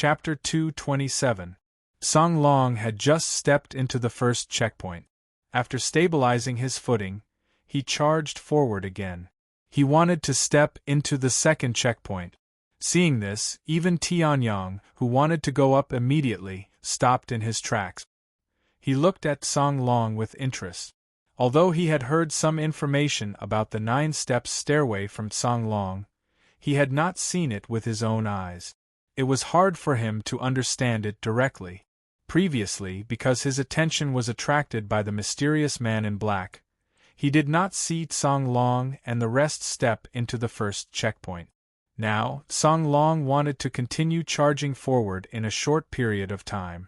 Chapter 227. Song Long had just stepped into the first checkpoint. After stabilizing his footing, he charged forward again. He wanted to step into the second checkpoint. Seeing this, even Tianyang, who wanted to go up immediately, stopped in his tracks. He looked at Song Long with interest. Although he had heard some information about the 9 steps stairway from Song Long, he had not seen it with his own eyes. It was hard for him to understand it directly. Previously, because his attention was attracted by the mysterious man in black, he did not see Song Long and the rest step into the first checkpoint. Now, Song Long wanted to continue charging forward in a short period of time.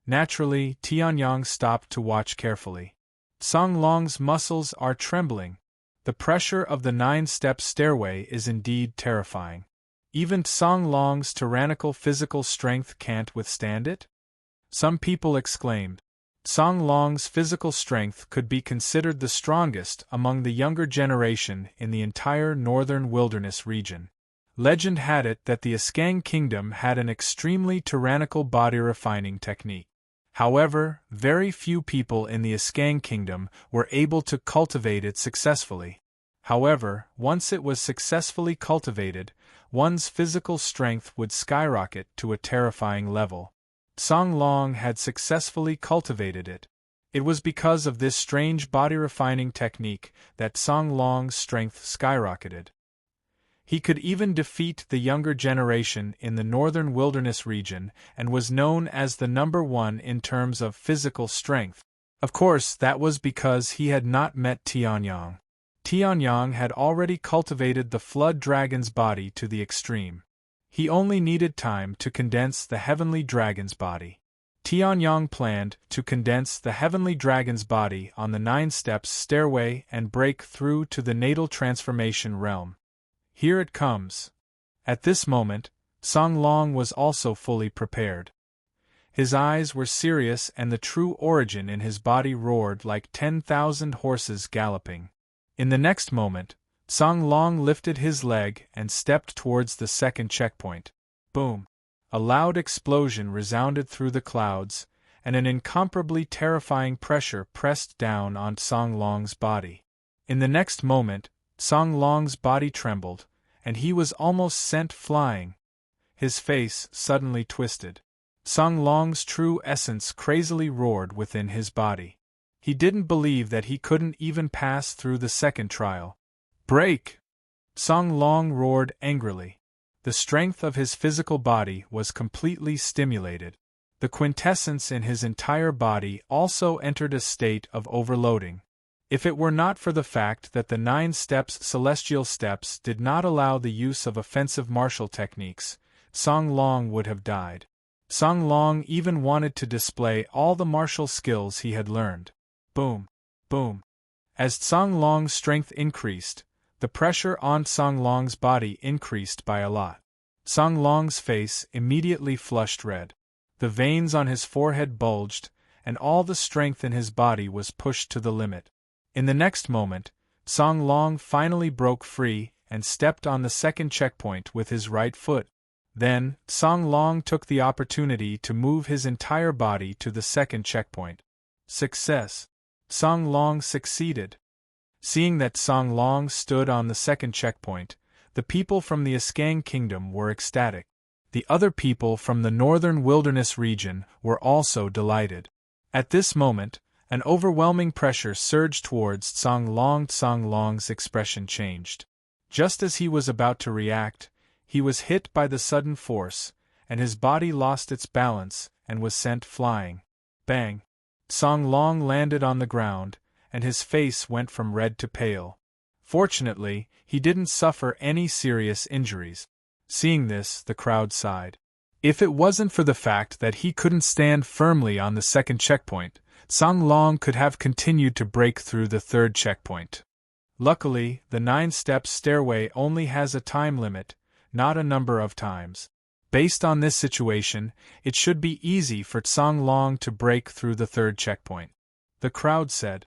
Naturally, Tianyang stopped to watch carefully. Song Long's muscles are trembling. The pressure of the 9-step stairway is indeed terrifying. Even Song Long's tyrannical physical strength can't withstand it? Some people exclaimed. Song Long's physical strength could be considered the strongest among the younger generation in the entire northern wilderness region. Legend had it that the Askang Kingdom had an extremely tyrannical body-refining technique. However, very few people in the Askang Kingdom were able to cultivate it successfully. However, once it was successfully cultivated, one's physical strength would skyrocket to a terrifying level. Song Long had successfully cultivated it. It was because of this strange body-refining technique that Song Long's strength skyrocketed. He could even defeat the younger generation in the northern wilderness region and was known as the number 1 in terms of physical strength. Of course, that was because he had not met Tianyang. Tianyang had already cultivated the flood dragon's body to the extreme. He only needed time to condense the heavenly dragon's body. Tianyang planned to condense the heavenly dragon's body on the 9-steps stairway and break through to the natal transformation realm. Here it comes. At this moment, Song Long was also fully prepared. His eyes were serious and the true origin in his body roared like 10,000 horses galloping. In the next moment, Song Long lifted his leg and stepped towards the second checkpoint. Boom! A loud explosion resounded through the clouds, and an incomparably terrifying pressure pressed down on Song Long's body. In the next moment, Song Long's body trembled, and he was almost sent flying. His face suddenly twisted. Song Long's true essence crazily roared within his body. He didn't believe that he couldn't even pass through the second trial. Break! Song Long roared angrily. The strength of his physical body was completely stimulated. The quintessence in his entire body also entered a state of overloading. If it were not for the fact that the 9 steps celestial steps did not allow the use of offensive martial techniques, Song Long would have died. Song Long even wanted to display all the martial skills he had learned. Boom! Boom! As Song Long's strength increased, the pressure on Song Long's body increased by a lot. Song Long's face immediately flushed red. The veins on his forehead bulged, and all the strength in his body was pushed to the limit. In the next moment, Song Long finally broke free and stepped on the second checkpoint with his right foot. Then, Song Long took the opportunity to move his entire body to the second checkpoint. Success! Song Long succeeded. Seeing that Song Long stood on the second checkpoint, the people from the Askang Kingdom were ecstatic. The other people from the northern wilderness region were also delighted. At this moment, an overwhelming pressure surged towards Song Long. Song Long's expression changed. Just as he was about to react, he was hit by the sudden force, and his body lost its balance and was sent flying. Bang! Song Long landed on the ground, and his face went from red to pale. Fortunately, he didn't suffer any serious injuries. Seeing this, the crowd sighed. If it wasn't for the fact that he couldn't stand firmly on the second checkpoint, Song Long could have continued to break through the third checkpoint. Luckily, the 9-step stairway only has a time limit, not a number of times. Based on this situation, it should be easy for Song Long to break through the third checkpoint. The crowd said.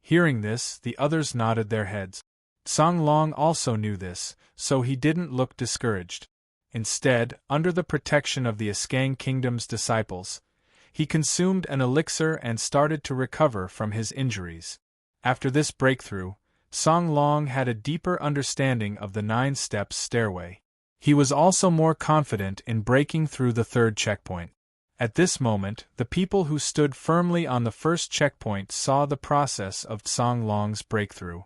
Hearing this, the others nodded their heads. Song Long also knew this, so he didn't look discouraged. Instead, under the protection of the Askang Kingdom's disciples, he consumed an elixir and started to recover from his injuries. After this breakthrough, Song Long had a deeper understanding of the 9 steps stairway. He was also more confident in breaking through the 3rd checkpoint. At this moment, the people who stood firmly on the 1st checkpoint saw the process of Song Long's breakthrough.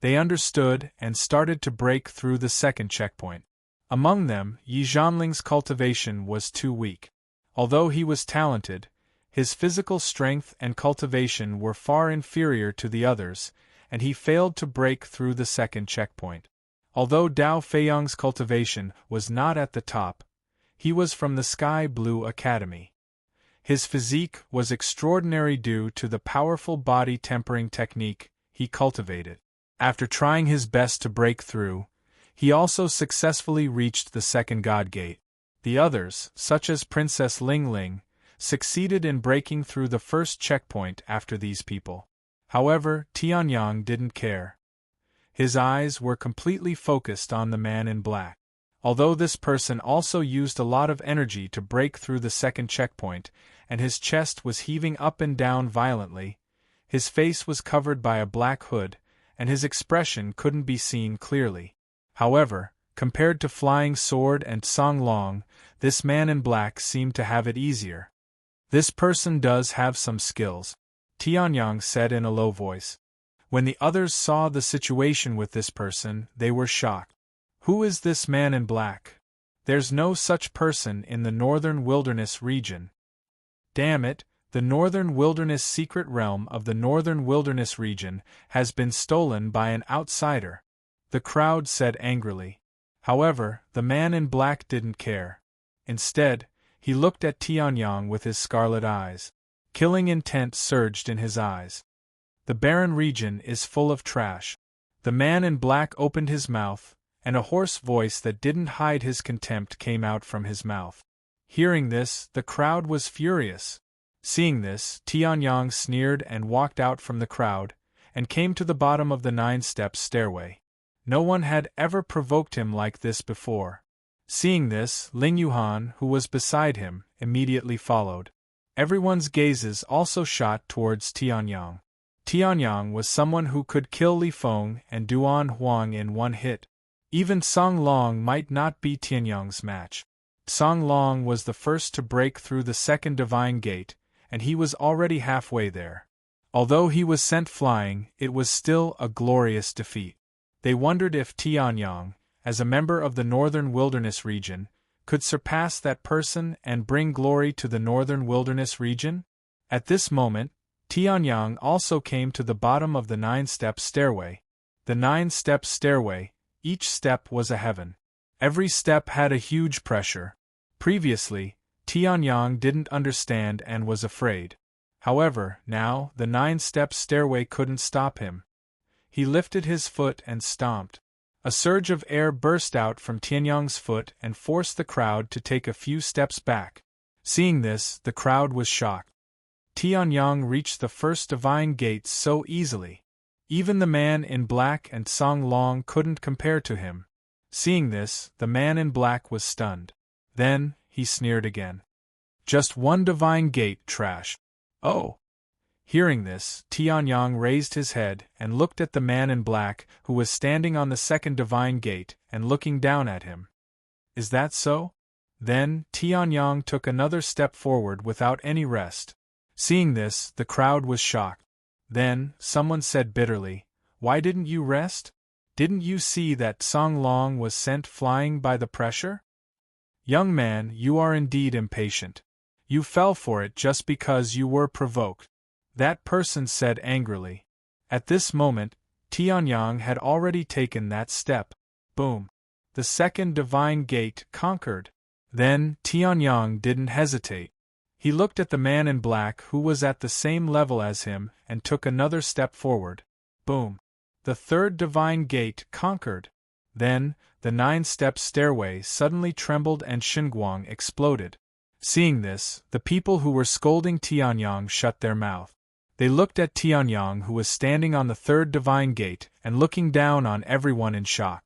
They understood and started to break through the 2nd checkpoint. Among them, Yi Zhanling's cultivation was too weak. Although he was talented, his physical strength and cultivation were far inferior to the others, and he failed to break through the 2nd checkpoint. Although Dao Feiyang's cultivation was not at the top, he was from the Sky Blue Academy. His physique was extraordinary due to the powerful body tempering technique he cultivated. After trying his best to break through, he also successfully reached the 2nd God Gate. The others, such as Princess Ling Ling, succeeded in breaking through the 1st checkpoint after these people. However, Tianyang didn't care. His eyes were completely focused on the man in black. Although this person also used a lot of energy to break through the 2nd checkpoint, and his chest was heaving up and down violently, his face was covered by a black hood, and his expression couldn't be seen clearly. However, compared to Flying Sword and Song Long, this man in black seemed to have it easier. This person does have some skills, Tianyang said in a low voice. When the others saw the situation with this person, they were shocked. Who is this man in black? There's no such person in the Northern Wilderness region. Damn it, the Northern Wilderness secret realm of the Northern Wilderness region has been stolen by an outsider, the crowd said angrily. However, the man in black didn't care. Instead, he looked at Tianyang with his scarlet eyes. Killing intent surged in his eyes. The barren region is full of trash. The man in black opened his mouth, and a hoarse voice that didn't hide his contempt came out from his mouth. Hearing this, the crowd was furious. Seeing this, Tianyang sneered and walked out from the crowd, and came to the bottom of the 9-step stairway. No one had ever provoked him like this before. Seeing this, Ling Yuhan, who was beside him, immediately followed. Everyone's gazes also shot towards Tianyang. Tianyang was someone who could kill Li Feng and Duan Huang in one hit. Even Song Long might not be Tianyang's match. Song Long was the first to break through the 2nd divine gate, and he was already halfway there. Although he was sent flying, it was still a glorious defeat. They wondered if Tianyang, as a member of the Northern Wilderness region, could surpass that person and bring glory to the Northern Wilderness region? At this moment, Tianyang also came to the bottom of the 9-step stairway. The 9-step stairway, each step was a heaven. Every step had a huge pressure. Previously, Tianyang didn't understand and was afraid. However, now, the 9-step stairway couldn't stop him. He lifted his foot and stomped. A surge of air burst out from Tianyang's foot and forced the crowd to take a few steps back. Seeing this, the crowd was shocked. Tianyang reached the 1st divine gate so easily. Even the man in black and Song Long couldn't compare to him. Seeing this, the man in black was stunned. Then, he sneered again. Just one divine gate, trash. Oh! Hearing this, Tianyang raised his head and looked at the man in black who was standing on the 2nd divine gate and looking down at him. Is that so? Then, Tianyang took another step forward without any rest. Seeing this, the crowd was shocked. Then, someone said bitterly, "Why didn't you rest? Didn't you see that Song Long was sent flying by the pressure? Young man, you are indeed impatient. You fell for it just because you were provoked," that person said angrily. At this moment, Tianyang had already taken that step. Boom! The 2nd divine gate conquered. Then, Tianyang didn't hesitate. He looked at the man in black who was at the same level as him and took another step forward. Boom! The 3rd divine gate conquered. Then, the 9-step stairway suddenly trembled and Xinguang exploded. Seeing this, the people who were scolding Tianyang shut their mouth. They looked at Tianyang who was standing on the 3rd divine gate and looking down on everyone in shock.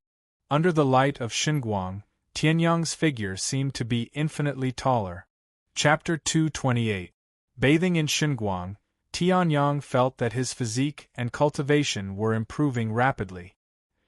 Under the light of Xinguang, Tianyang's figure seemed to be infinitely taller. Chapter 228. Bathing in Xinguang, Tianyang felt that his physique and cultivation were improving rapidly.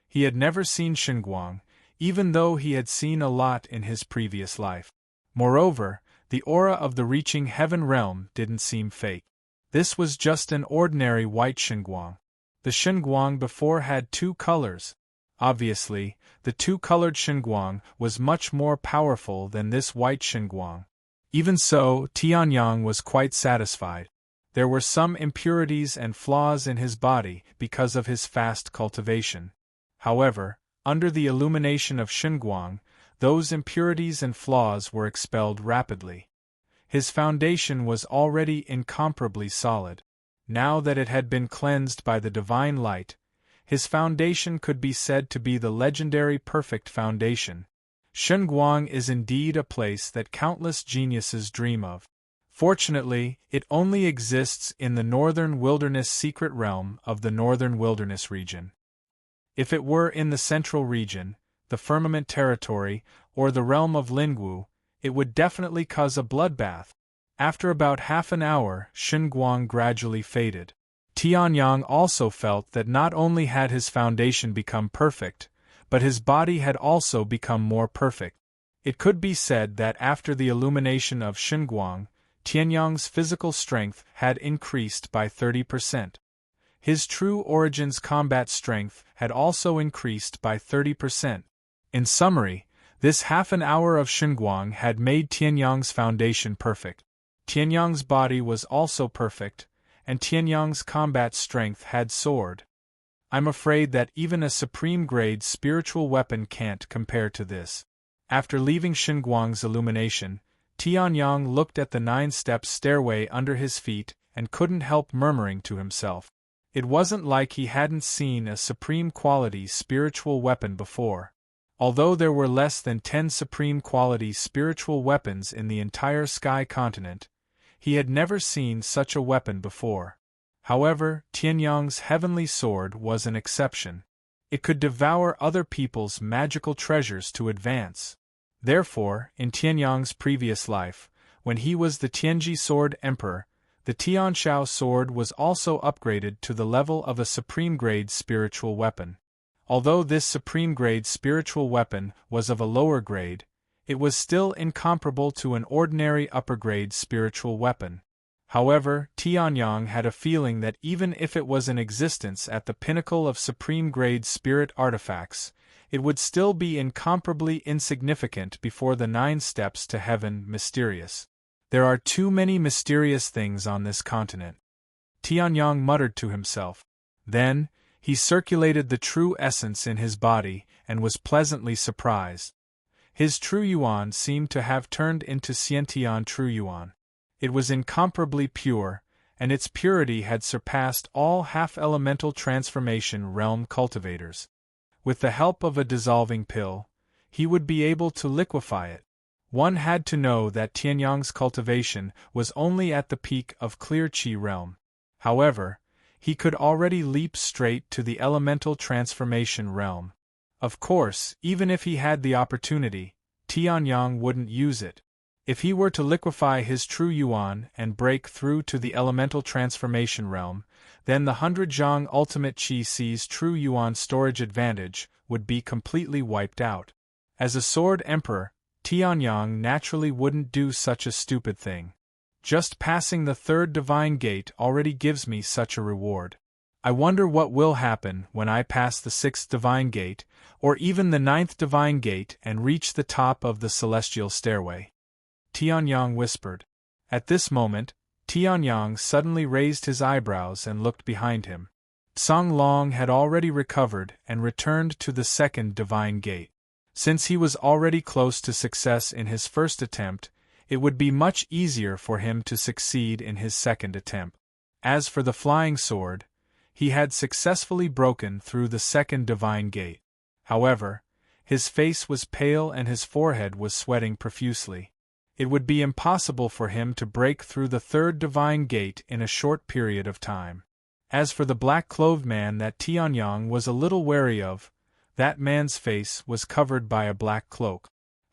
He had never seen Xinguang, even though he had seen a lot in his previous life. Moreover, the aura of the reaching heaven realm didn't seem fake. This was just an ordinary white Xinguang. The Xinguang before had two colors. Obviously, the two-colored Xinguang was much more powerful than this white Xinguang. Even so, Tianyang was quite satisfied. There were some impurities and flaws in his body because of his fast cultivation. However, under the illumination of Xinguang, those impurities and flaws were expelled rapidly. His foundation was already incomparably solid. Now that it had been cleansed by the divine light, his foundation could be said to be the legendary perfect foundation. Xinguang is indeed a place that countless geniuses dream of. Fortunately, it only exists in the northern wilderness secret realm of the northern wilderness region. If it were in the central region, the firmament territory, or the realm of Lingwu, it would definitely cause a bloodbath. After about half an hour, Xinguang gradually faded. Tianyang also felt that not only had his foundation become perfect, but his body had also become more perfect. It could be said that after the illumination of Xinguang, Tianyang's physical strength had increased by 30%. His true origins combat strength had also increased by 30%. In summary, this half an hour of Xinguang had made Tianyang's foundation perfect. Tianyang's body was also perfect, and Tianyang's combat strength had soared. I'm afraid that even a supreme-grade spiritual weapon can't compare to this. After leaving Xinguang's illumination, Tianyang looked at the 9-step stairway under his feet and couldn't help murmuring to himself. It wasn't like he hadn't seen a supreme-quality spiritual weapon before. Although there were less than 10 supreme-quality spiritual weapons in the entire Sky Continent, he had never seen such a weapon before. However, Tianyang's heavenly sword was an exception. It could devour other people's magical treasures to advance. Therefore, in Tianyang's previous life, when he was the Tianji Sword Emperor, the Tianshao sword was also upgraded to the level of a supreme-grade spiritual weapon. Although this supreme-grade spiritual weapon was of a lower grade, it was still incomparable to an ordinary upper-grade spiritual weapon. However, Tianyang had a feeling that even if it was in existence at the pinnacle of supreme-grade spirit artifacts, it would still be incomparably insignificant before the 9 steps to heaven mysterious. There are too many mysterious things on this continent, Tianyang muttered to himself. Then, he circulated the true essence in his body and was pleasantly surprised. His true yuan seemed to have turned into Xiantian true yuan. It was incomparably pure, and its purity had surpassed all half-elemental transformation realm cultivators. With the help of a dissolving pill, he would be able to liquefy it. One had to know that Tianyang's cultivation was only at the peak of clear qi realm. However, he could already leap straight to the elemental transformation realm. Of course, even if he had the opportunity, Tianyang wouldn't use it. If he were to liquefy his true yuan and break through to the elemental transformation realm, then the 100 zhang ultimate qi C's true yuan storage advantage would be completely wiped out. As a sword emperor, Tianyang naturally wouldn't do such a stupid thing. Just passing the 3rd divine gate already gives me such a reward. I wonder what will happen when I pass the 6th divine gate, or even the 9th divine gate and reach the top of the celestial stairway. Tianyang whispered. At this moment, Tianyang suddenly raised his eyebrows and looked behind him. Song Long had already recovered and returned to the 2nd divine gate. Since he was already close to success in his first attempt, it would be much easier for him to succeed in his second attempt. As for the flying sword, he had successfully broken through the 2nd divine gate. However, his face was pale and his forehead was sweating profusely. It would be impossible for him to break through the 3rd divine gate in a short period of time. As for the black-clothed man that Tianyang was a little wary of, that man's face was covered by a black cloak.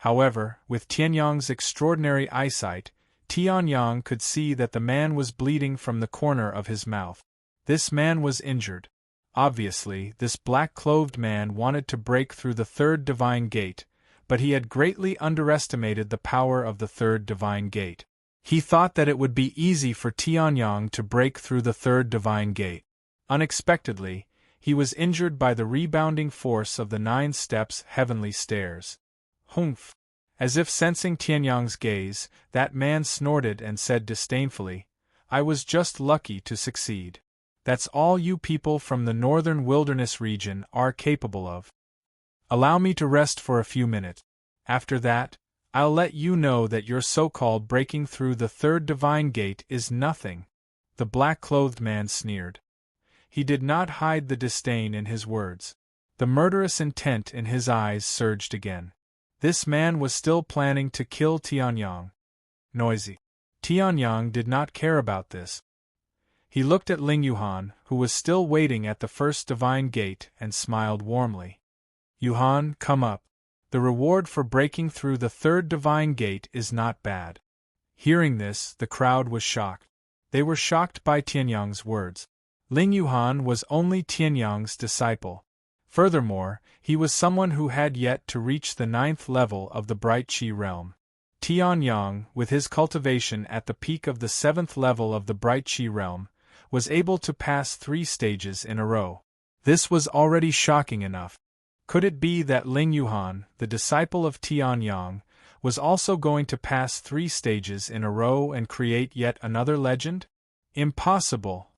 However, with Tianyang's extraordinary eyesight, Tianyang could see that the man was bleeding from the corner of his mouth. This man was injured. Obviously, this black-clothed man wanted to break through the third divine gate, but he had greatly underestimated the power of the third divine gate. He thought that it would be easy for Tianyang to break through the third divine gate. Unexpectedly, he was injured by the rebounding force of the 9 steps heavenly stairs. Humph! As if sensing Tianyang's gaze, that man snorted and said disdainfully, "I was just lucky to succeed. That's all you people from the northern wilderness region are capable of. Allow me to rest for a few minutes. After that, I'll let you know that your so-called breaking through the third divine gate is nothing." The black-clothed man sneered. He did not hide the disdain in his words. The murderous intent in his eyes surged again. This man was still planning to kill Tianyang. Noisy. Tianyang did not care about this. He looked at Ling Yuhan, who was still waiting at the first divine gate, and smiled warmly. "Yuhan, come up. The reward for breaking through the third divine gate is not bad." Hearing this, the crowd was shocked. They were shocked by Tianyang's words. Ling Yuhan was only Tianyang's disciple. Furthermore, he was someone who had yet to reach the 9th level of the Bright Chi realm. Tianyang, with his cultivation at the peak of the 7th level of the Bright Chi realm, was able to pass 3 stages in a row. This was already shocking enough. Could it be that Ling Yuhan, the disciple of Tianyang, was also going to pass 3 stages in a row and create yet another legend? Impossible!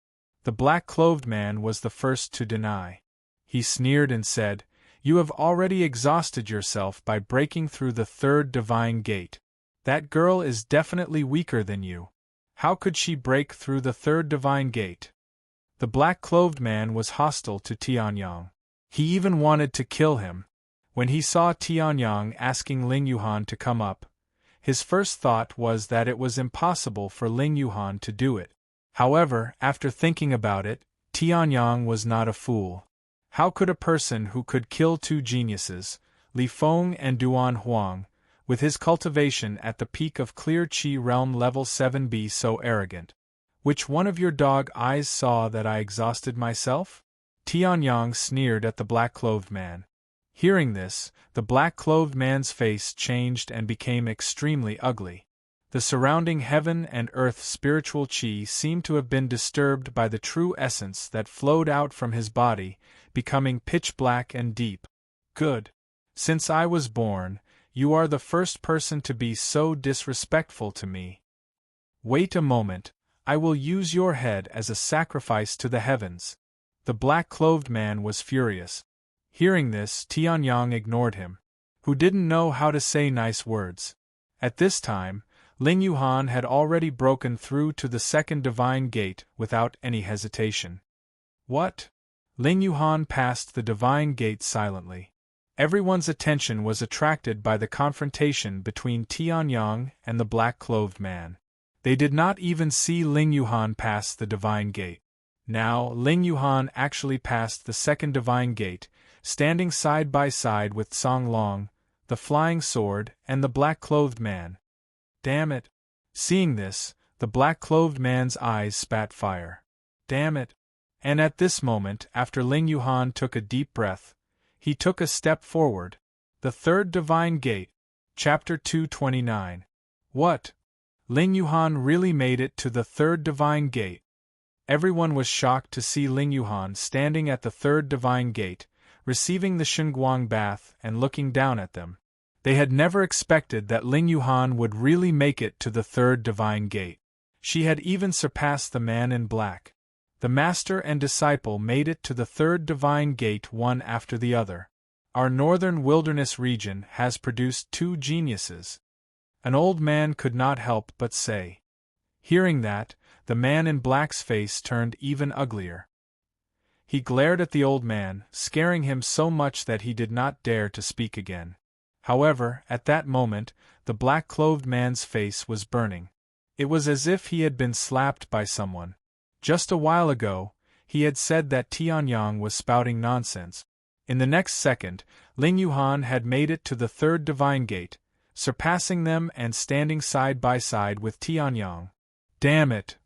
The black-clothed man was the first to deny. He sneered and said, "You have already exhausted yourself by breaking through the third divine gate. That girl is definitely weaker than you. How could she break through the third divine gate?" The black-clothed man was hostile to Tianyang. He even wanted to kill him. When he saw Tianyang asking Ling Yuhan to come up, his first thought was that it was impossible for Ling Yuhan to do it. However, after thinking about it, Tianyang was not a fool. How could a person who could kill 2 geniuses, Li Feng and Duan Huang, with his cultivation at the peak of Clear Chi realm level 7 be so arrogant? "Which one of your dog eyes saw that I exhausted myself?" Tianyang sneered at the black-clothed man. Hearing this, the black-clothed man's face changed and became extremely ugly. The surrounding heaven and earth spiritual chi seemed to have been disturbed by the true essence that flowed out from his body, becoming pitch black and deep. "Good. Since I was born, you are the first person to be so disrespectful to me. Wait a moment, I will use your head as a sacrifice to the heavens." The black-clothed man was furious. Hearing this, Tianyang ignored him. Who didn't know how to say nice words? At this time, Ling Yuhan had already broken through to the second divine gate without any hesitation. What? Ling Yuhan passed the divine gate silently. Everyone's attention was attracted by the confrontation between Tianyang and the black-clothed man. They did not even see Ling Yuhan pass the divine gate. Now, Ling Yuhan actually passed the second divine gate, standing side by side with Song Long, the flying sword, and the black-clothed man. Damn it! Seeing this, the black-clothed man's eyes spat fire. Damn it! And at this moment, after Ling Yuhan took a deep breath, he took a step forward. The third divine gate. Chapter 229. What? Ling Yuhan really made it to the third divine gate. Everyone was shocked to see Ling Yuhan standing at the third divine gate, receiving the Shunguang bath and looking down at them. They had never expected that Ling Yuhan would really make it to the third divine gate. She had even surpassed the man in black. The master and disciple made it to the third divine gate one after the other. Our northern wilderness region has produced 2 geniuses. An old man could not help but say. Hearing that, the man in black's face turned even uglier. He glared at the old man, scaring him so much that he did not dare to speak again. However, at that moment, the black-clothed man's face was burning. It was as if he had been slapped by someone. Just a while ago, he had said that Tianyang was spouting nonsense. In the next second, Ling Yuhan had made it to the third divine gate, surpassing them and standing side by side with Tianyang. Damn it!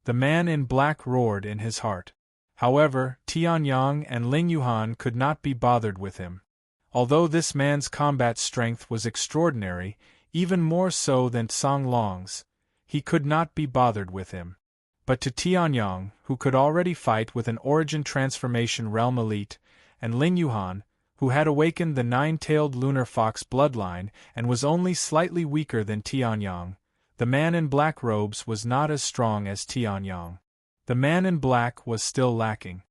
The man in black roared in his heart. However, Tianyang and Ling Yuhan could not be bothered with him. Although this man's combat strength was extraordinary, even more so than Song Long's, he could not be bothered with him. But to Tianyang, who could already fight with an Origin Transformation Realm Elite, and Ling Yuhan, who had awakened the nine-tailed lunar fox bloodline and was only slightly weaker than Tianyang, the man in black robes was not as strong as Tianyang. The man in black was still lacking.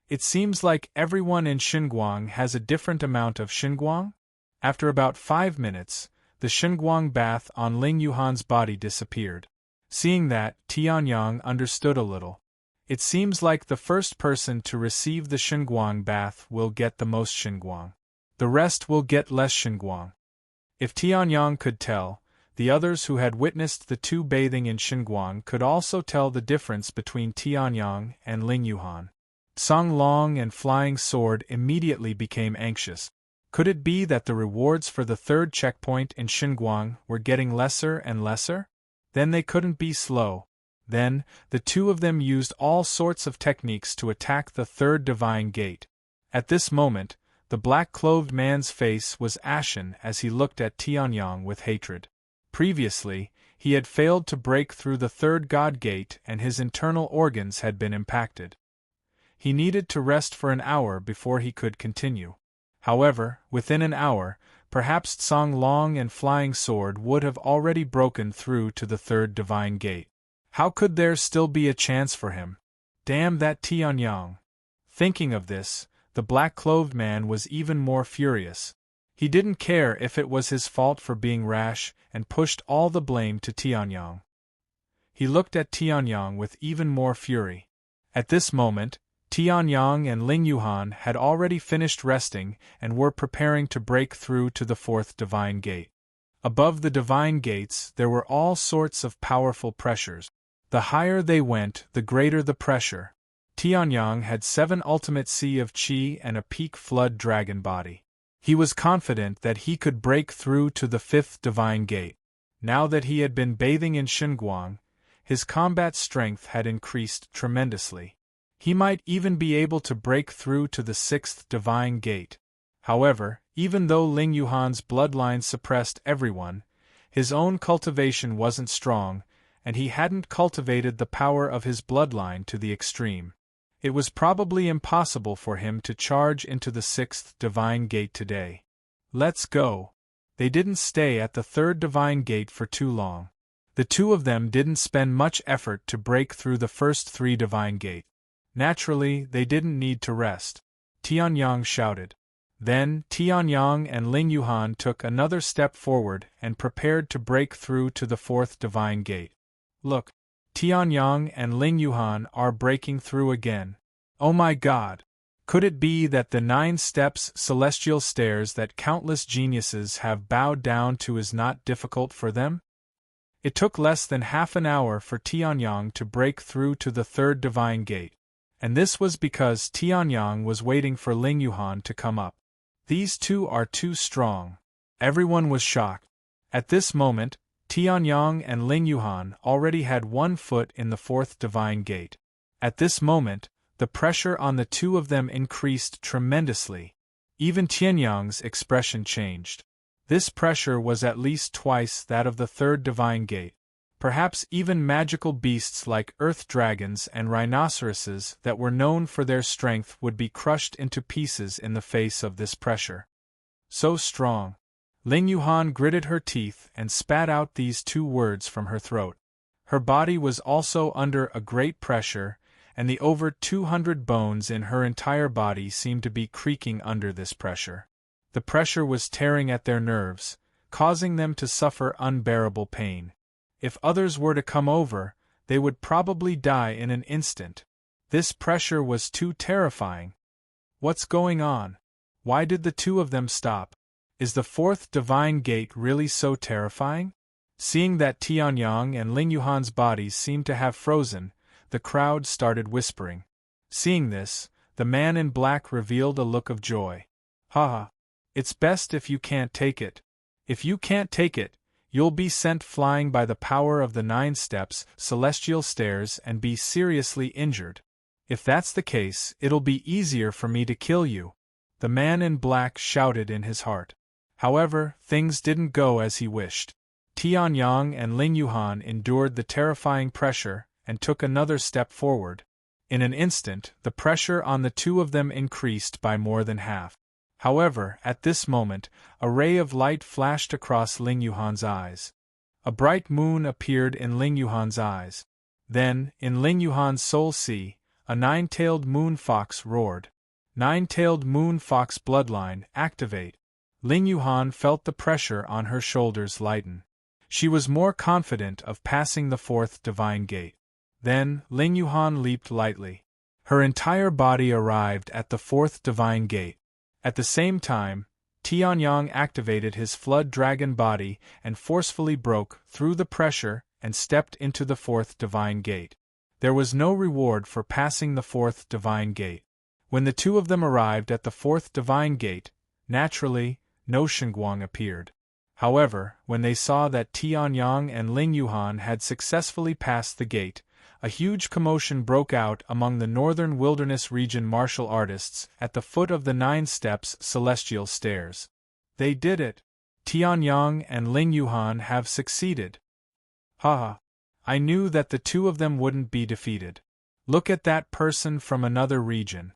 It seems like everyone in Xinguang has a different amount of Xinguang? After about 5 minutes, the Xinguang bath on Ling Yuhan's body disappeared. Seeing that, Tianyang understood a little. It seems like the first person to receive the Xinguang bath will get the most Xinguang. The rest will get less Xinguang. If Tianyang could tell, the others who had witnessed the two bathing in Xinguang could also tell the difference between Tianyang and Ling Yuhan. Song Long and Flying Sword immediately became anxious. Could it be that the rewards for the third checkpoint in Xinguang were getting lesser and lesser? Then they couldn't be slow. Then, the two of them used all sorts of techniques to attack the third divine gate. At this moment, the black-clothed man's face was ashen as he looked at Tianyang with hatred. Previously, he had failed to break through the third god gate and his internal organs had been impacted. He needed to rest for an hour before he could continue. However, within an hour, perhaps Song Long and Flying Sword would have already broken through to the third divine gate. How could there still be a chance for him? Damn that Tianyang! Thinking of this, the black-clothed man was even more furious. He didn't care if it was his fault for being rash and pushed all the blame to Tianyang. He looked at Tianyang with even more fury. At this moment, Tianyang and Ling Yuhan had already finished resting and were preparing to break through to the fourth divine gate. Above the divine gates there were all sorts of powerful pressures. The higher they went, the greater the pressure. Tianyang had 7 ultimate sea of qi and a peak flood dragon body. He was confident that he could break through to the 5th divine gate. Now that he had been bathing in Xinguang, his combat strength had increased tremendously. He might even be able to break through to the 6th divine gate. However, even though Ling Yuhan's bloodline suppressed everyone, his own cultivation wasn't strong, and he hadn't cultivated the power of his bloodline to the extreme. It was probably impossible for him to charge into the 6th divine gate today. Let's go. They didn't stay at the 3rd divine gate for too long. The two of them didn't spend much effort to break through the first 3 divine gate. Naturally, they didn't need to rest. Tianyang shouted. Then, Tianyang and Ling Yuhan took another step forward and prepared to break through to the 4th divine gate. Look, Tianyang and Ling Yuhan are breaking through again. Oh my God! Could it be that the 9 steps, celestial stairs that countless geniuses have bowed down to is not difficult for them? It took less than half an hour for Tianyang to break through to the 3rd divine gate, and this was because Tianyang was waiting for Ling Yuhan to come up. These two are too strong. Everyone was shocked. At this moment, Tianyang and Ling Yuhan already had 1 foot in the 4th divine gate. At this moment, the pressure on the two of them increased tremendously. Even Tianyang's expression changed. This pressure was at least twice that of the 3rd divine gate. Perhaps even magical beasts like earth dragons and rhinoceroses that were known for their strength would be crushed into pieces in the face of this pressure. So strong. Ling Yuhan gritted her teeth and spat out these 2 words from her throat. Her body was also under a great pressure, and the over 200 bones in her entire body seemed to be creaking under this pressure. The pressure was tearing at their nerves, causing them to suffer unbearable pain. If others were to come over, they would probably die in an instant. This pressure was too terrifying. What's going on? Why did the two of them stop? Is the 4th divine gate really so terrifying? Seeing that Tianyang and Ling Yuhan's bodies seemed to have frozen, the crowd started whispering. Seeing this, the man in black revealed a look of joy. Haha. It's best if you can't take it. If you can't take it, you'll be sent flying by the power of the 9 steps, celestial stairs, and be seriously injured. If that's the case, it'll be easier for me to kill you," the man in black shouted in his heart. However, things didn't go as he wished. Tianyang and Ling Yuhan endured the terrifying pressure and took another step forward. In an instant, the pressure on the two of them increased by more than half. However, at this moment, a ray of light flashed across Ling Yuhan's eyes. A bright moon appeared in Ling Yuhan's eyes. Then, in Ling Yuhan's soul sea, a 9-tailed moon fox roared. 9-tailed moon fox bloodline, activate. Ling Yuhan felt the pressure on her shoulders lighten. She was more confident of passing the 4th divine gate. Then, Ling Yuhan leaped lightly. Her entire body arrived at the 4th divine gate. At the same time, Tianyang activated his flood dragon body and forcefully broke through the pressure and stepped into the 4th divine gate. There was no reward for passing the 4th divine gate. When the two of them arrived at the 4th divine gate, naturally, no Shengguang appeared. However, when they saw that Tianyang and Ling Yuhan had successfully passed the gate, a huge commotion broke out among the Northern Wilderness region martial artists at the foot of the 9 steps celestial stairs. They did it! Tianyang and Ling Yuhan have succeeded! Haha! I knew that the two of them wouldn't be defeated. Look at that person from another region.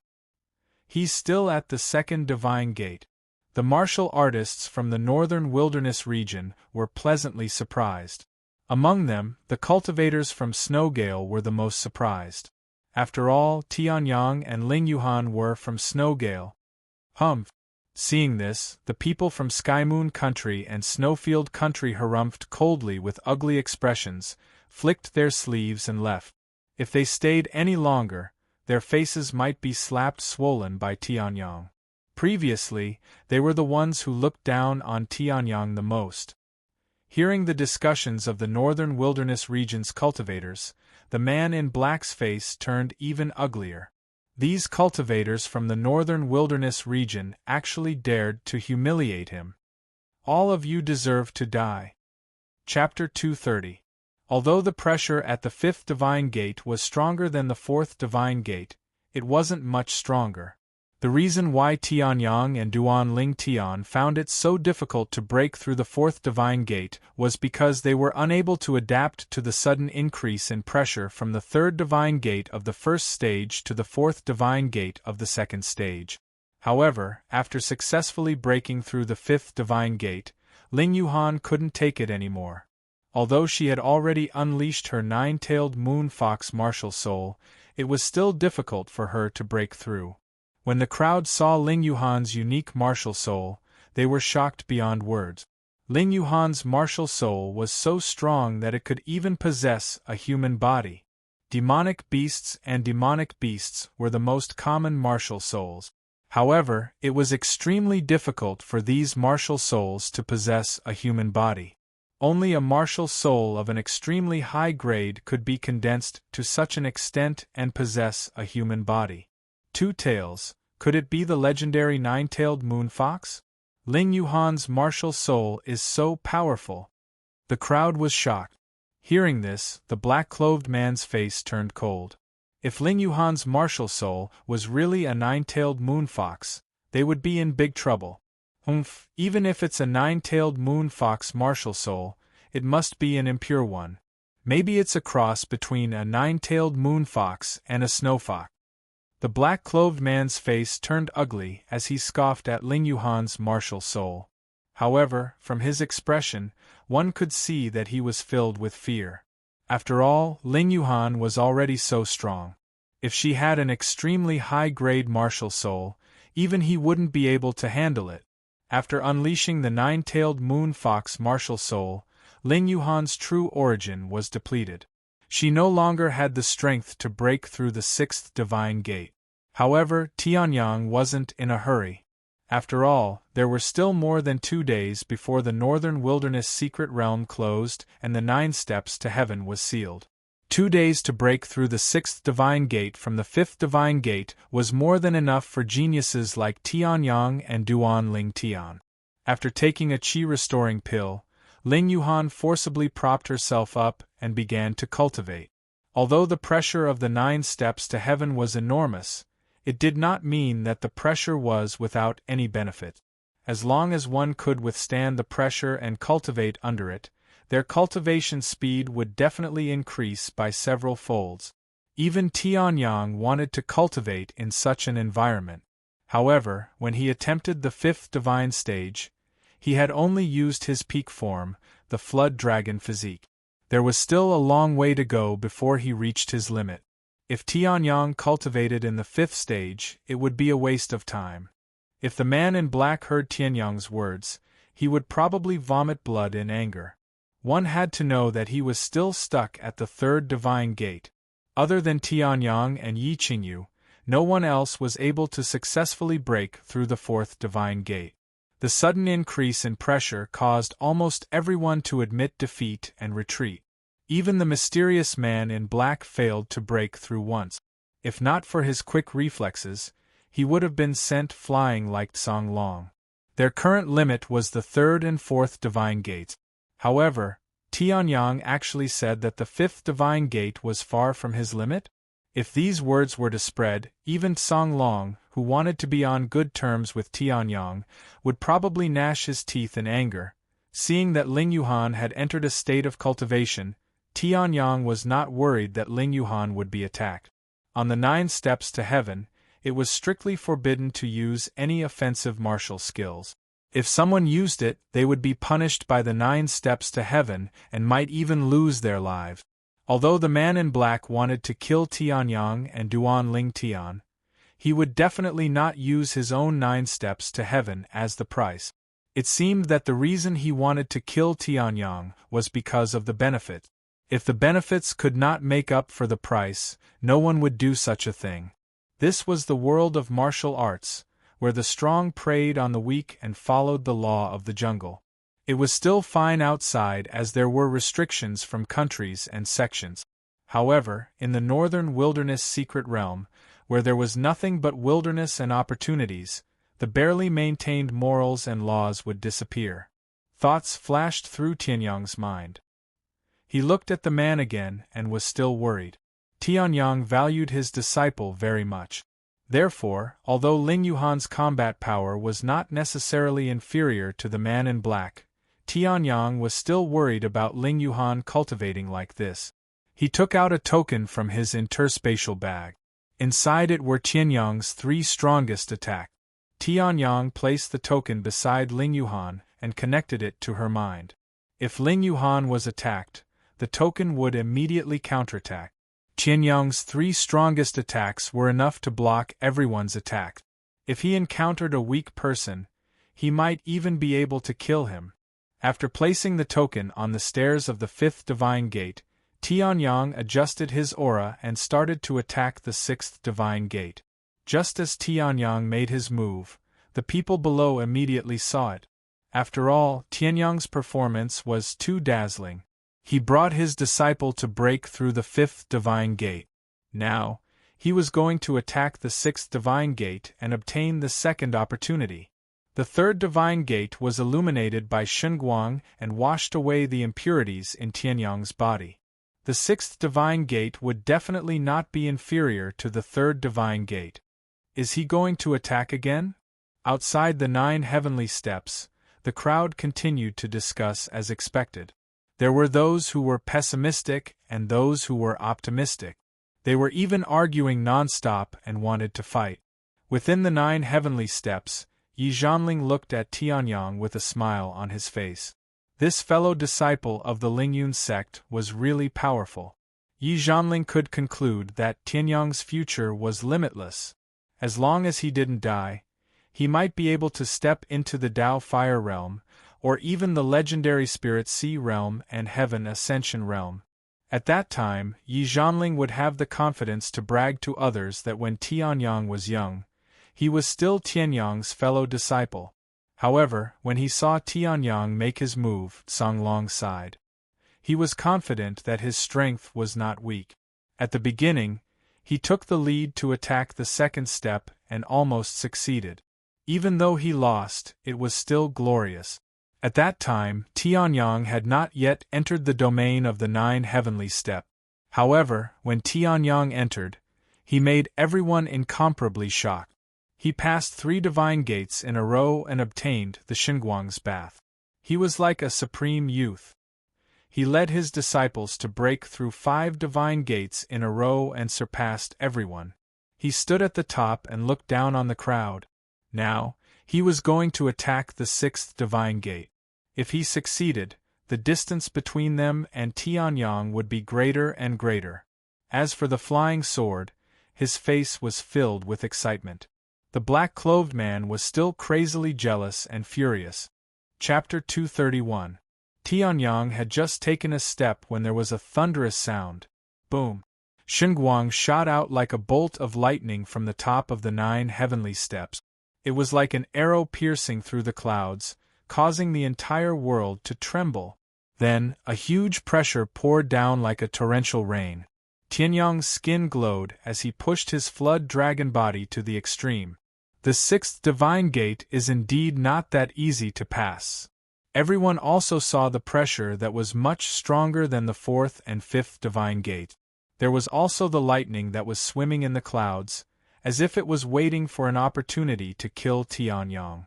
He's still at the 2nd divine gate. The martial artists from the Northern Wilderness region were pleasantly surprised. Among them, the cultivators from Snowgale were the most surprised. After all, Tianyang and Ling Yuhan were from Snowgale. Humph! Seeing this, the people from Skymoon Country and Snowfield Country harumphed coldly with ugly expressions, flicked their sleeves and left. If they stayed any longer, their faces might be slapped swollen by Tianyang. Previously, they were the ones who looked down on Tianyang the most. Hearing the discussions of the Northern Wilderness region's cultivators, the man in black's face turned even uglier. These cultivators from the Northern Wilderness region actually dared to humiliate him. All of you deserve to die. Chapter 230. Although the pressure at the 5th divine gate was stronger than the 4th divine gate, it wasn't much stronger. The reason why Tianyang and Duan Ling Tian found it so difficult to break through the 4th divine gate was because they were unable to adapt to the sudden increase in pressure from the 3rd divine gate of the 1st stage to the 4th divine gate of the 2nd stage. However, after successfully breaking through the 5th divine gate, Ling Yuhan couldn't take it anymore. Although she had already unleashed her 9-tailed moon fox martial soul, it was still difficult for her to break through. When the crowd saw Ling Yuhan's unique martial soul, they were shocked beyond words. Ling Yuhan's martial soul was so strong that it could even possess a human body. Demonic beasts and demonic beasts were the most common martial souls. However, it was extremely difficult for these martial souls to possess a human body. Only a martial soul of an extremely high grade could be condensed to such an extent and possess a human body. 2 tails. Could it be the legendary 9-tailed moon fox? Ling Yuhan's martial soul is so powerful. The crowd was shocked. Hearing this, the black-clothed man's face turned cold. If Ling Yuhan's martial soul was really a 9-tailed moon fox, they would be in big trouble. Even if it's a 9-tailed moon fox martial soul, it must be an impure one. Maybe it's a cross between a 9-tailed moon fox and a snow fox. The black-clothed man's face turned ugly as he scoffed at Ling Yuhan's martial soul. However, from his expression, one could see that he was filled with fear. After all, Ling Yuhan was already so strong. If she had an extremely high-grade martial soul, even he wouldn't be able to handle it. After unleashing the 9-tailed moon fox martial soul, Ling Yuhan's true origin was depleted. She no longer had the strength to break through the 6th divine gate. However, Tianyang wasn't in a hurry. After all, there were still more than 2 days before the Northern Wilderness secret realm closed and the 9 steps to heaven was sealed. 2 days to break through the 6th divine gate from the 5th divine gate was more than enough for geniuses like Tianyang and Duan Ling Tian. After taking a qi-restoring pill, Ling Yuhan forcibly propped herself up and began to cultivate. Although the pressure of the 9 steps to heaven was enormous, it did not mean that the pressure was without any benefit. As long as one could withstand the pressure and cultivate under it, their cultivation speed would definitely increase by several folds. Even Tianyang wanted to cultivate in such an environment. However, when he attempted the 5th divine stage, he had only used his peak form, the flood dragon physique. There was still a long way to go before he reached his limit. If Tianyang cultivated in the 5th stage, it would be a waste of time. If the man in black heard Tianyang's words, he would probably vomit blood in anger. One had to know that he was still stuck at the 3rd divine gate. Other than Tianyang and Yi Qingyu, no one else was able to successfully break through the 4th divine gate. The sudden increase in pressure caused almost everyone to admit defeat and retreat. Even the mysterious man in black failed to break through once. If not for his quick reflexes, he would have been sent flying like Song Long. Their current limit was the 3rd and 4th divine gates. However, Tianyang actually said that the 5th divine gate was far from his limit? If these words were to spread, even Song Long, who wanted to be on good terms with Tianyang, would probably gnash his teeth in anger. Seeing that Ling Yuhan had entered a state of cultivation, Tianyang was not worried that Ling Yuhan would be attacked. On the 9 steps to heaven, it was strictly forbidden to use any offensive martial skills. If someone used it, they would be punished by the 9 steps to heaven and might even lose their lives. Although the man in black wanted to kill Tianyang and Duan Ling Tian, he would definitely not use his own 9 steps to heaven as the price. It seemed that the reason he wanted to kill Tianyang was because of the benefit. If the benefits could not make up for the price, no one would do such a thing. This was the world of martial arts, where the strong preyed on the weak and followed the law of the jungle. It was still fine outside as there were restrictions from countries and sections. However, in the northern wilderness secret realm, where there was nothing but wilderness and opportunities, the barely maintained morals and laws would disappear. Thoughts flashed through Tianyang's mind. He looked at the man again and was still worried. Tianyang valued his disciple very much. Therefore, although Ling Yuhan's combat power was not necessarily inferior to the man in black, Tianyang was still worried about Ling Yuhan cultivating like this. He took out a token from his interspatial bag. Inside it were Tianyang's 3 strongest attacks. Tianyang placed the token beside Ling Yuhan and connected it to her mind. If Ling Yuhan was attacked, the token would immediately counterattack. Tianyang's 3 strongest attacks were enough to block everyone's attack. If he encountered a weak person, he might even be able to kill him. After placing the token on the stairs of the 5th divine gate, Tianyang adjusted his aura and started to attack the 6th divine gate. Just as Tianyang made his move, the people below immediately saw it. After all, Tianyang's performance was too dazzling. He brought his disciple to break through the 5th divine gate. Now, he was going to attack the 6th divine gate and obtain the 2nd opportunity. The 3rd divine gate was illuminated by Shunguang and washed away the impurities in Tianyang's body. The 6th divine gate would definitely not be inferior to the 3rd divine gate. Is he going to attack again? Outside the 9 heavenly steps, the crowd continued to discuss as expected. There were those who were pessimistic and those who were optimistic. They were even arguing non-stop and wanted to fight. Within the 9 heavenly steps, Yi Zhanling looked at Tianyang with a smile on his face. This fellow disciple of the Lingyun sect was really powerful. Yi Zhanling could conclude that Tianyang's future was limitless. As long as he didn't die, he might be able to step into the Dao Fire Realm, or even the legendary Spirit Sea Realm and Heaven Ascension Realm. At that time, Yi Zhanling would have the confidence to brag to others that when Tianyang was young, he was still Tianyang's fellow disciple. However, when he saw Tianyang make his move, Song Long sighed. He was confident that his strength was not weak. At the beginning, he took the lead to attack the 2nd step and almost succeeded. Even though he lost, it was still glorious. At that time, Tianyang had not yet entered the domain of the 9 heavenly step. However, when Tianyang entered, he made everyone incomparably shocked. He passed 3 divine gates in a row and obtained the Xinguang's bath. He was like a supreme youth. He led his disciples to break through 5 divine gates in a row and surpassed everyone. He stood at the top and looked down on the crowd. Now, he was going to attack the 6th divine gate. If he succeeded, the distance between them and Tianyang would be greater and greater. As for the flying sword, his face was filled with excitement. The black-clothed man was still crazily jealous and furious. Chapter 231. Tianyang had just taken a step when there was a thunderous sound. Boom! Xinguang shot out like a bolt of lightning from the top of the 9 heavenly steps. It was like an arrow piercing through the clouds, causing the entire world to tremble. Then, a huge pressure poured down like a torrential rain. Tianyang's skin glowed as he pushed his flood dragon body to the extreme. The 6th divine gate is indeed not that easy to pass. Everyone also saw the pressure that was much stronger than the 4th and 5th divine gate. There was also the lightning that was swimming in the clouds, as if it was waiting for an opportunity to kill Tianyang.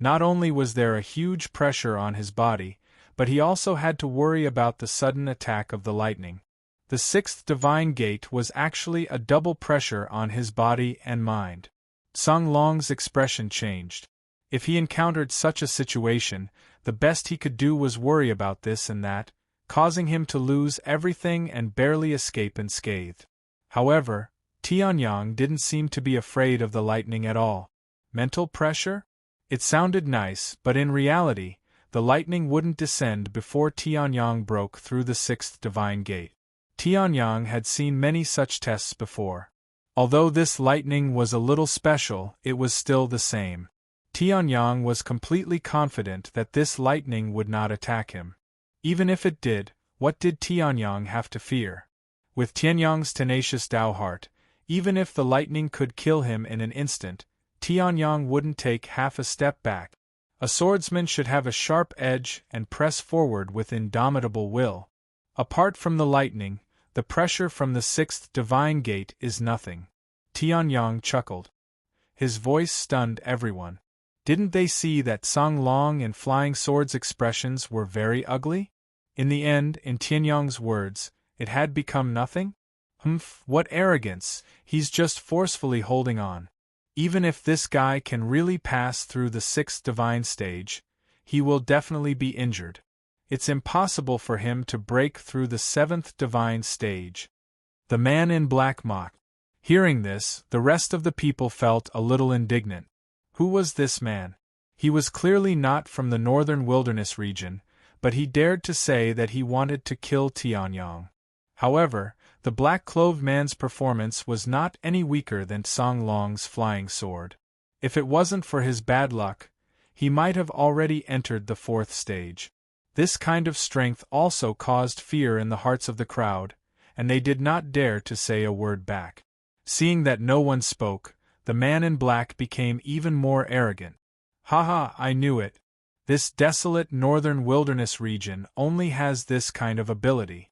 Not only was there a huge pressure on his body, but he also had to worry about the sudden attack of the lightning. The 6th divine gate was actually a double pressure on his body and mind. Song Long's expression changed. If he encountered such a situation, the best he could do was worry about this and that, causing him to lose everything and barely escape unscathed. However, Tianyang didn't seem to be afraid of the lightning at all. Mental pressure? It sounded nice, but in reality, the lightning wouldn't descend before Tianyang broke through the 6th divine gate. Tianyang had seen many such tests before. Although this lightning was a little special, it was still the same. Tianyang was completely confident that this lightning would not attack him. Even if it did, what did Tianyang have to fear? With Tianyang's tenacious Tao heart, even if the lightning could kill him in an instant, Tianyang wouldn't take half a step back. A swordsman should have a sharp edge and press forward with indomitable will. Apart from the lightning, the pressure from the 6th divine gate is nothing. Tianyang chuckled. His voice stunned everyone. Didn't they see that Song Long and Flying Sword's expressions were very ugly? In the end, in Tianyang's words, it had become nothing? Humph, what arrogance, he's just forcefully holding on. Even if this guy can really pass through the 6th divine stage, he will definitely be injured. It's impossible for him to break through the 7th divine stage. The man in black mocked. Hearing this, the rest of the people felt a little indignant. Who was this man? He was clearly not from the northern wilderness region, but he dared to say that he wanted to kill Tianyang. However, the black-clothed man's performance was not any weaker than Song Long's flying sword. If it wasn't for his bad luck, he might have already entered the 4th stage. This kind of strength also caused fear in the hearts of the crowd, and they did not dare to say a word back. Seeing that no one spoke, the man in black became even more arrogant. Haha, I knew it. This desolate northern wilderness region only has this kind of ability.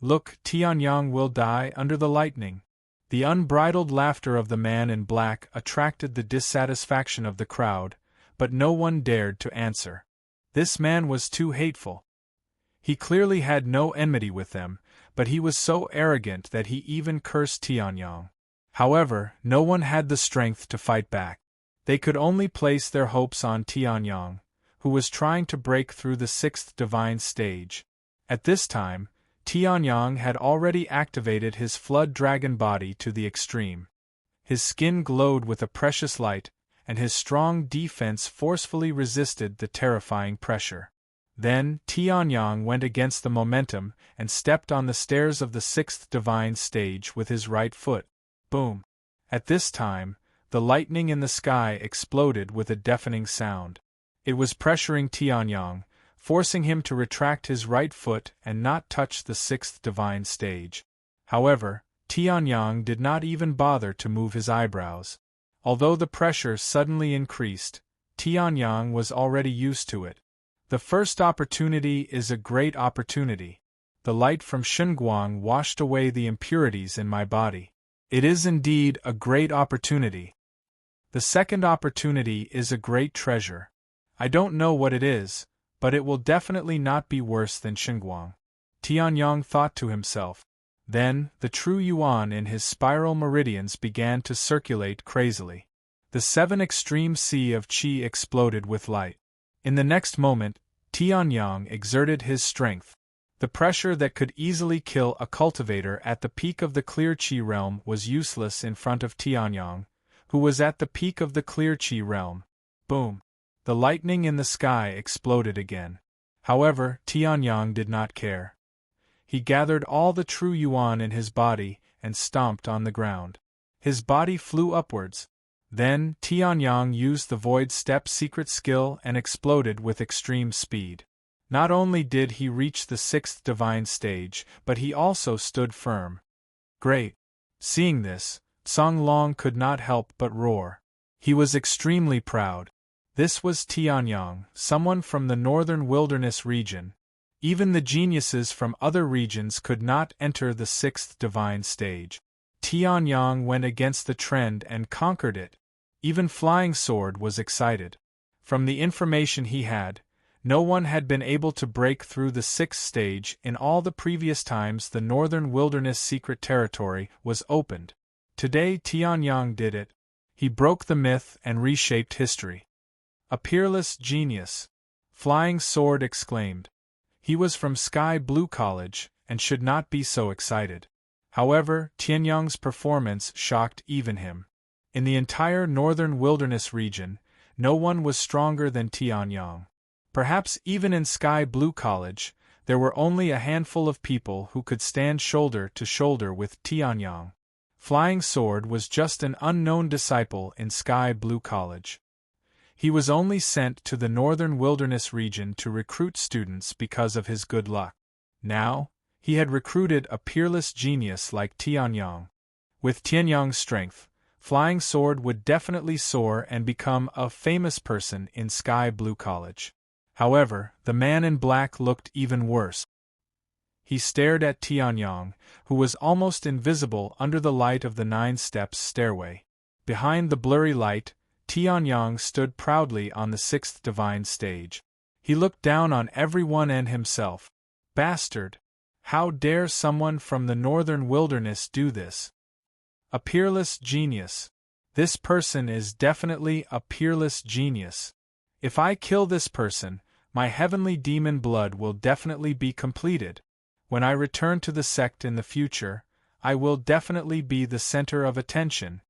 Look, Tianyang will die under the lightning. The unbridled laughter of the man in black attracted the dissatisfaction of the crowd, but no one dared to answer. This man was too hateful. He clearly had no enmity with them, but he was so arrogant that he even cursed Tianyang. However, no one had the strength to fight back. They could only place their hopes on Tianyang, who was trying to break through the 6th divine stage. At this time, Tianyang had already activated his flood dragon body to the extreme. His skin glowed with a precious light, and his strong defense forcefully resisted the terrifying pressure. Then, Tianyang went against the momentum and stepped on the stairs of the 6th divine stage with his right foot. Boom! At this time, the lightning in the sky exploded with a deafening sound. It was pressuring Tianyang, forcing him to retract his right foot and not touch the 6th divine stage. However, Tianyang did not even bother to move his eyebrows. Although the pressure suddenly increased, Tianyang was already used to it. The first opportunity is a great opportunity. The light from Shunguang washed away the impurities in my body. It is indeed a great opportunity. The second opportunity is a great treasure. I don't know what it is, but it will definitely not be worse than Shunguang. Tianyang thought to himself. Then, the true yuan in his spiral meridians began to circulate crazily. The 7 extreme sea of qi exploded with light. In the next moment, Tianyang exerted his strength. The pressure that could easily kill a cultivator at the peak of the clear qi realm was useless in front of Tianyang, who was at the peak of the clear qi realm. Boom! The lightning in the sky exploded again. However, Tianyang did not care. He gathered all the true yuan in his body and stomped on the ground. His body flew upwards. Then, Tianyang used the Void Step secret skill and exploded with extreme speed. Not only did he reach the 6th divine stage, but he also stood firm. Great! Seeing this, Songlong could not help but roar. He was extremely proud. This was Tianyang, someone from the northern wilderness region. Even the geniuses from other regions could not enter the 6th divine stage. Tianyang went against the trend and conquered it. Even Flying Sword was excited. From the information he had, no one had been able to break through the 6th stage in all the previous times the northern wilderness secret territory was opened. Today Tianyang did it. He broke the myth and reshaped history. A peerless genius! Flying Sword exclaimed. He was from Sky Blue College, and should not be so excited. However, Tianyang's performance shocked even him. In the entire northern wilderness region, no one was stronger than Tianyang. Perhaps even in Sky Blue College, there were only a handful of people who could stand shoulder to shoulder with Tianyang. Flying Sword was just an unknown disciple in Sky Blue College. He was only sent to the northern wilderness region to recruit students because of his good luck. Now, he had recruited a peerless genius like Tianyang. With Tianyang's strength, Flying Sword would definitely soar and become a famous person in Sky Blue College. However, the man in black looked even worse. He stared at Tianyang, who was almost invisible under the light of the 9 steps stairway. Behind the blurry light, Tianyang stood proudly on the 6th divine stage. He looked down on everyone and himself. Bastard! How dare someone from the northern wilderness do this? A peerless genius. This person is definitely a peerless genius. If I kill this person, my heavenly demon blood will definitely be completed. When I return to the sect in the future, I will definitely be the center of attention.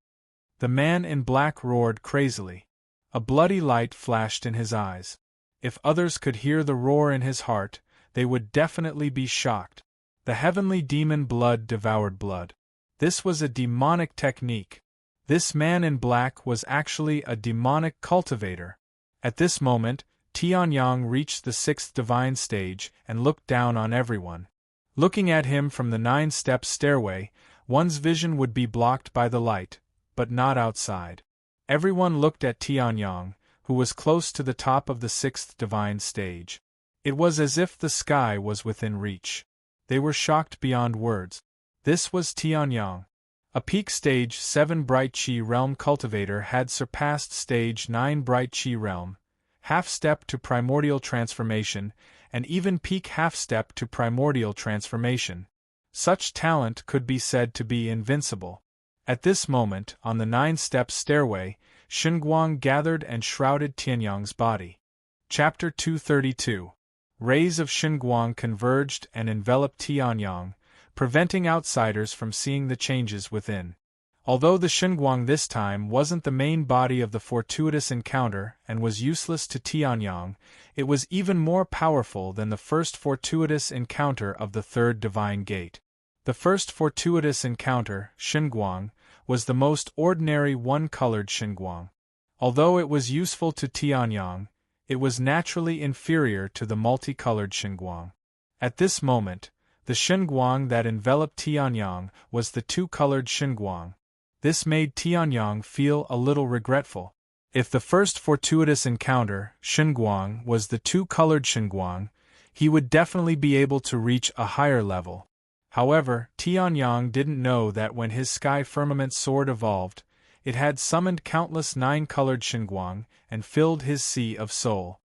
The man in black roared crazily. A bloody light flashed in his eyes. If others could hear the roar in his heart, they would definitely be shocked. The heavenly demon blood devoured blood. This was a demonic technique. This man in black was actually a demonic cultivator. At this moment, Tianyang reached the 6th divine stage and looked down on everyone. Looking at him from the 9-step stairway, one's vision would be blocked by the light, but not outside. Everyone looked at Tianyang, who was close to the top of the 6th divine stage. It was as if the sky was within reach. They were shocked beyond words. This was Tianyang. A peak stage 7 bright Qi realm cultivator had surpassed stage 9 bright Qi realm, half-step to primordial transformation, and even peak half-step to primordial transformation. Such talent could be said to be invincible. At this moment, on the 9-step stairway, Shunguang gathered and shrouded Tianyang's body. Chapter 232. Rays of Shunguang converged and enveloped Tianyang, preventing outsiders from seeing the changes within. Although the Shunguang this time wasn't the main body of the fortuitous encounter and was useless to Tianyang, it was even more powerful than the first fortuitous encounter of the 3rd divine gate. The first fortuitous encounter, Shunguang, was the most ordinary one-colored Shunguang. Although it was useful to Tianyang, it was naturally inferior to the multicolored Shunguang. At this moment, the Shunguang that enveloped Tianyang was the 2-colored Shunguang. This made Tianyang feel a little regretful. If the first fortuitous encounter, Shenguang, was the two-colored Shenguang, he would definitely be able to reach a higher level. However, Tianyang didn't know that when his sky firmament sword evolved, it had summoned countless nine-colored Shenguang and filled his sea of soul.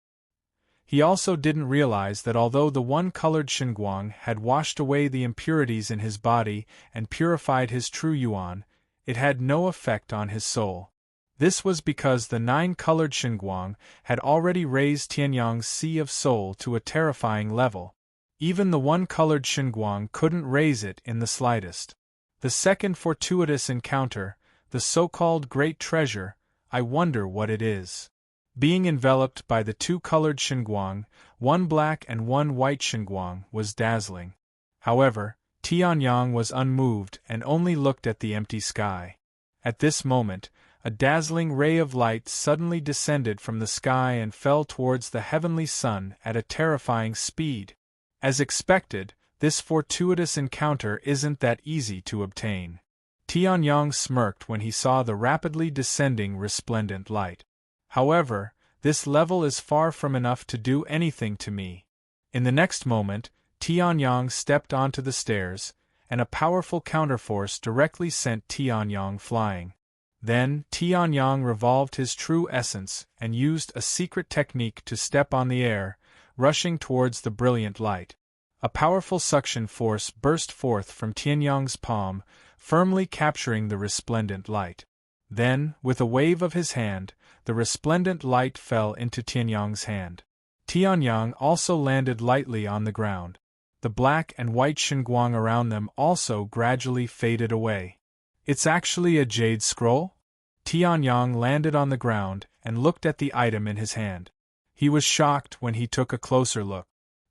He also didn't realize that although the one-colored Shenguang had washed away the impurities in his body and purified his true yuan, it had no effect on his soul. This was because the nine-colored Shenguang had already raised Tianyang's sea of soul to a terrifying level. Even the one-colored Shenguang couldn't raise it in the slightest. The second fortuitous encounter, the so-called Great Treasure, I wonder what it is. Being enveloped by the two-colored Shenguang, one black and one white Shenguang, was dazzling. However, Tianyang was unmoved and only looked at the empty sky. At this moment, a dazzling ray of light suddenly descended from the sky and fell towards the heavenly sun at a terrifying speed. As expected, this fortuitous encounter isn't that easy to obtain. Tianyang smirked when he saw the rapidly descending resplendent light. However, this level is far from enough to do anything to me. In the next moment, Tianyang stepped onto the stairs, and a powerful counterforce directly sent Tianyang flying. Then, Tianyang revolved his true essence and used a secret technique to step on the air, rushing towards the brilliant light. A powerful suction force burst forth from Tianyang's palm, firmly capturing the resplendent light. Then, with a wave of his hand, the resplendent light fell into Tianyang's hand. Tianyang also landed lightly on the ground. The black and white Shenguang around them also gradually faded away. It's actually a jade scroll? Tianyang landed on the ground and looked at the item in his hand. He was shocked when he took a closer look.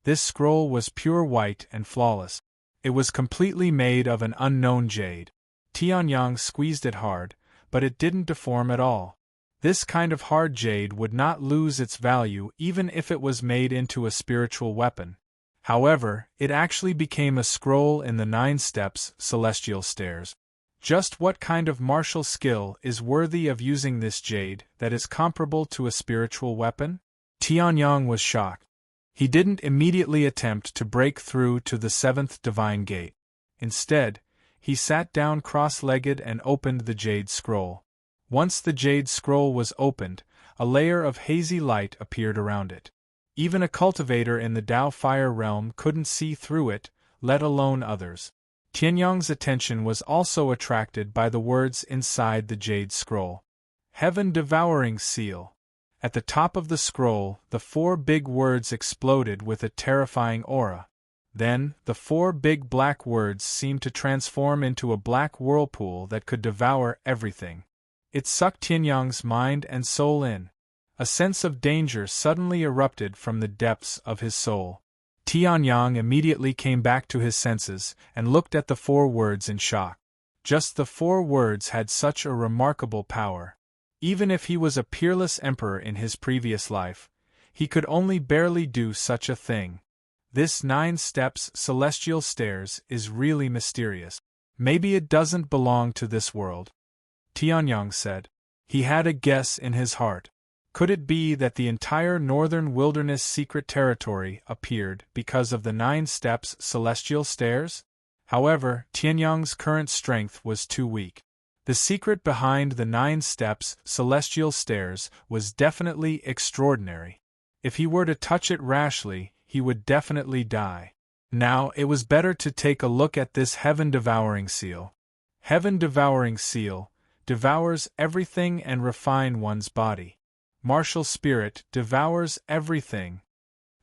This scroll was pure white and flawless. It was completely made of an unknown jade. Tianyang squeezed it hard, but it didn't deform at all. This kind of hard jade would not lose its value even if it was made into a spiritual weapon. However, it actually became a scroll in the 9 steps, celestial stairs. Just what kind of martial skill is worthy of using this jade that is comparable to a spiritual weapon? Tianyang was shocked. He didn't immediately attempt to break through to the 7th divine gate. Instead, he sat down cross-legged and opened the jade scroll. Once the jade scroll was opened, a layer of hazy light appeared around it. Even a cultivator in the Tao Fire realm couldn't see through it, let alone others. Tianyang's attention was also attracted by the words inside the jade scroll. Heaven-devouring seal. At the top of the scroll, the 4 big words exploded with a terrifying aura. Then, the 4 big black words seemed to transform into a black whirlpool that could devour everything. It sucked Tianyang's mind and soul in. A sense of danger suddenly erupted from the depths of his soul. Tianyang immediately came back to his senses and looked at the 4 words in shock. Just the 4 words had such a remarkable power. Even if he was a peerless emperor in his previous life, he could only barely do such a thing. This 9 steps celestial stairs is really mysterious. Maybe it doesn't belong to this world. Tianyang said. He had a guess in his heart. Could it be that the entire northern wilderness secret territory appeared because of the 9 steps celestial stairs? However, Tianyang's current strength was too weak. The secret behind the 9 steps celestial stairs was definitely extraordinary. If he were to touch it rashly, he would definitely die. Now it was better to take a look at this heaven-devouring seal. Heaven-devouring seal devours everything and refine one's body. Martial spirit devours everything.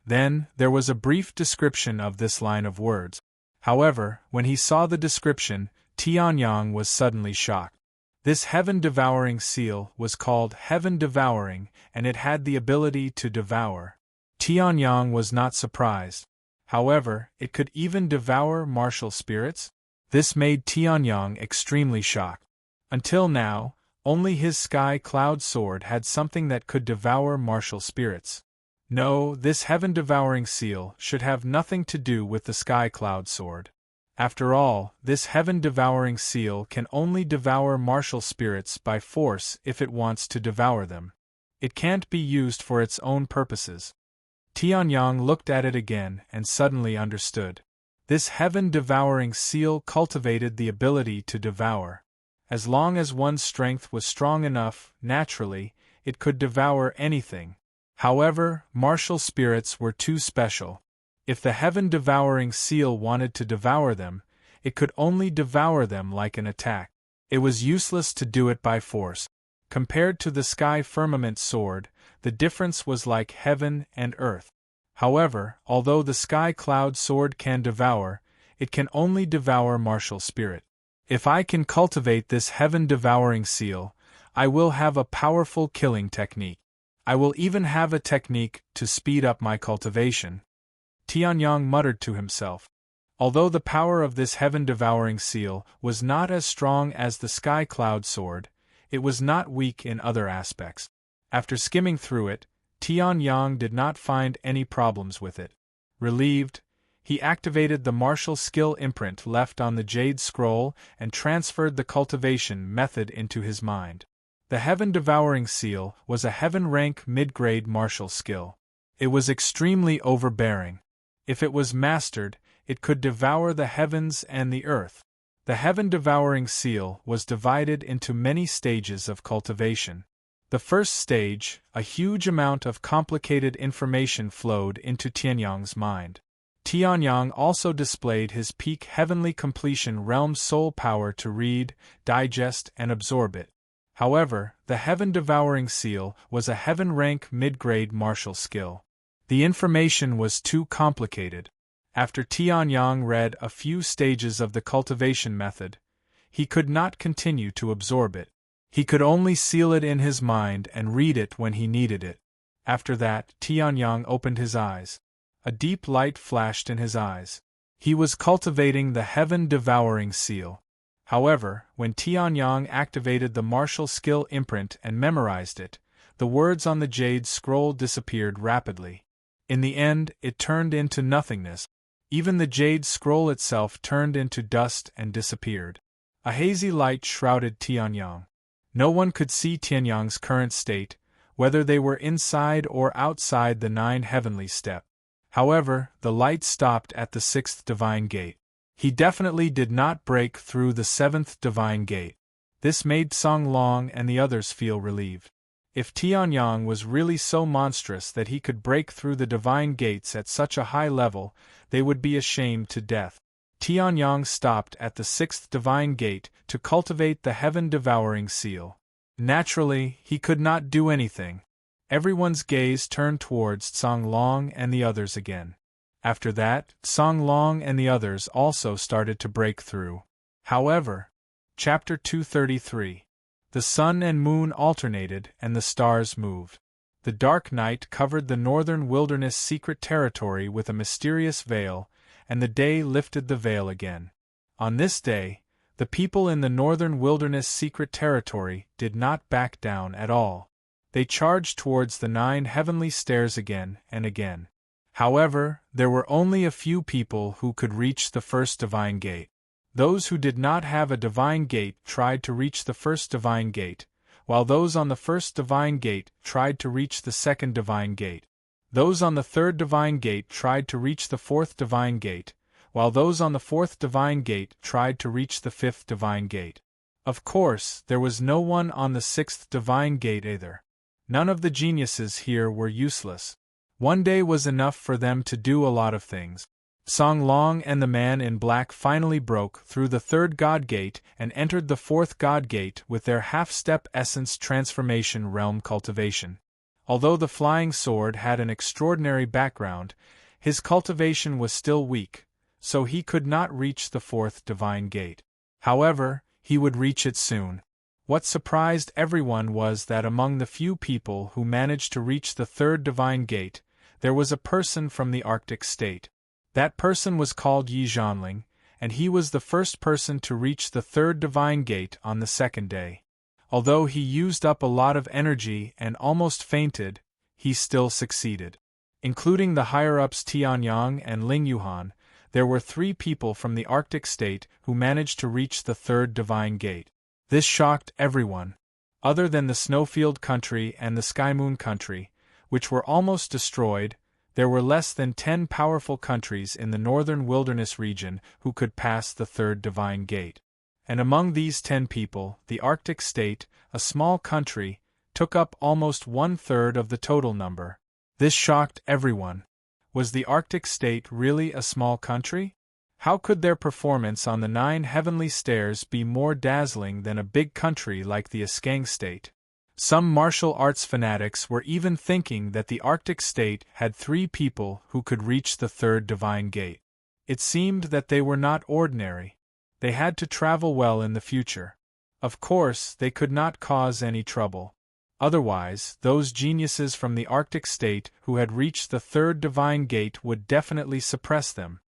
Then, there was a brief description of this line of words. However, when he saw the description, Tianyang was suddenly shocked. This heaven-devouring seal was called heaven-devouring, and it had the ability to devour. Tianyang was not surprised. However, it could even devour martial spirits? This made Tianyang extremely shocked. Until now, only his sky cloud sword had something that could devour martial spirits. No, this heaven-devouring seal should have nothing to do with the sky cloud sword. After all, this heaven-devouring seal can only devour martial spirits by force if it wants to devour them. It can't be used for its own purposes. Tianyang looked at it again and suddenly understood. This heaven-devouring seal cultivated the ability to devour. As long as one's strength was strong enough, naturally, it could devour anything. However, martial spirits were too special. If the heaven-devouring seal wanted to devour them, it could only devour them like an attack. It was useless to do it by force. Compared to the sky firmament sword, the difference was like heaven and earth. However, although the sky cloud sword can devour, it can only devour martial spirit. If I can cultivate this heaven-devouring seal, I will have a powerful killing technique. I will even have a technique to speed up my cultivation. Tianyang muttered to himself. Although the power of this heaven-devouring seal was not as strong as the sky cloud sword, it was not weak in other aspects. After skimming through it, Tianyang did not find any problems with it. Relieved, he activated the martial skill imprint left on the jade scroll and transferred the cultivation method into his mind. The heaven-devouring seal was a heaven-rank mid-grade martial skill. It was extremely overbearing. If it was mastered, it could devour the heavens and the earth. The heaven-devouring seal was divided into many stages of cultivation. The first stage, a huge amount of complicated information flowed into Tianyang's mind. Tianyang also displayed his peak heavenly completion realm soul power to read, digest, and absorb it. However, the heaven-devouring seal was a heaven-rank mid-grade martial skill. The information was too complicated. After Tianyang read a few stages of the cultivation method, he could not continue to absorb it. He could only seal it in his mind and read it when he needed it. After that, Tianyang opened his eyes. A deep light flashed in his eyes. He was cultivating the heaven-devouring seal. However, when Tianyang activated the martial skill imprint and memorized it, the words on the jade scroll disappeared rapidly. In the end, it turned into nothingness. Even the jade scroll itself turned into dust and disappeared. A hazy light shrouded Tianyang. No one could see Tianyang's current state, whether they were inside or outside the 9 heavenly step. However, the light stopped at the 6th divine gate. He definitely did not break through the 7th divine gate. This made Song Long and the others feel relieved. If Tianyang was really so monstrous that he could break through the divine gates at such a high level, they would be ashamed to death. Tianyang stopped at the 6th divine gate to cultivate the heaven-devouring seal. Naturally, he could not do anything. Everyone's gaze turned towards Song Long and the others again. After that, Song Long and the others also started to break through. However, Chapter 233. The sun and moon alternated and the stars moved. The dark night covered the northern wilderness secret territory with a mysterious veil, and the day lifted the veil again. On this day, the people in the northern wilderness secret territory did not back down at all. They charged towards the 9 heavenly stairs again and again. However, there were only a few people who could reach the first divine gate. Those who did not have a divine gate tried to reach the first divine gate, while those on the first divine gate tried to reach the second divine gate. Those on the third divine gate tried to reach the fourth divine gate, while those on the fourth divine gate tried to reach the fifth divine gate. Of course, there was no one on the 6th divine gate either. None of the geniuses here were useless. One day was enough for them to do a lot of things. Song Long and the man in black finally broke through the 3rd God Gate and entered the 4th God Gate with their half-step essence transformation realm cultivation. Although the flying sword had an extraordinary background, his cultivation was still weak, so he could not reach the 4th divine gate. However, he would reach it soon. What surprised everyone was that among the few people who managed to reach the 3rd divine gate, there was a person from the Arctic state. That person was called Yi Zhanling, and he was the first person to reach the 3rd divine gate on the 2nd day. Although he used up a lot of energy and almost fainted, he still succeeded. Including the higher-ups Tianyang and Ling Yuhan, there were 3 people from the Arctic state who managed to reach the 3rd divine gate. This shocked everyone. Other than the Snowfield country and the Skymoon country, which were almost destroyed, there were less than 10 powerful countries in the northern wilderness region who could pass the 3rd divine gate. And among these 10 people, the Arctic state, a small country, took up almost 1/3 of the total number. This shocked everyone. Was the Arctic state really a small country? How could their performance on the 9 heavenly stairs be more dazzling than a big country like the Askang state? Some martial arts fanatics were even thinking that the Arctic state had 3 people who could reach the 3rd divine gate. It seemed that they were not ordinary. They had to travel well in the future. Of course, they could not cause any trouble. Otherwise, those geniuses from the Arctic state who had reached the 3rd divine gate would definitely suppress them.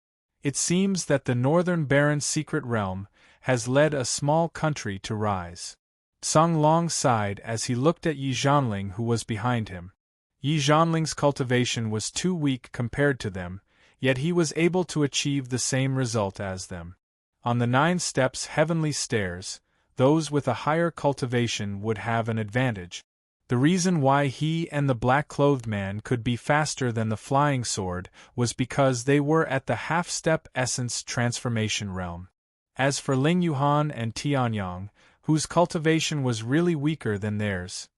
It seems that the northern barren secret realm has led a small country to rise. Song Long sighed as he looked at Yi Zhanling, who was behind him. Yi Zhanling's cultivation was too weak compared to them, yet he was able to achieve the same result as them. On the 9 steps heavenly stairs, those with a higher cultivation would have an advantage. The reason why he and the black-clothed man could be faster than the flying sword was because they were at the half-step essence transformation realm. As for Ling Yuhan and Tianyang, whose cultivation was really weaker than theirs,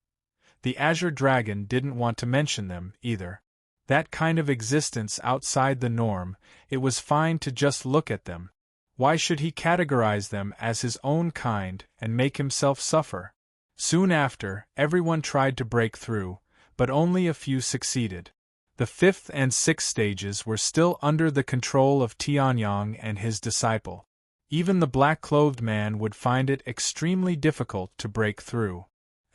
the Azure Dragon didn't want to mention them, either. That kind of existence outside the norm, it was fine to just look at them. Why should he categorize them as his own kind and make himself suffer? Soon after, everyone tried to break through, but only a few succeeded. The 5th and 6th stages were still under the control of Tianyang and his disciple. Even the black-clothed man would find it extremely difficult to break through.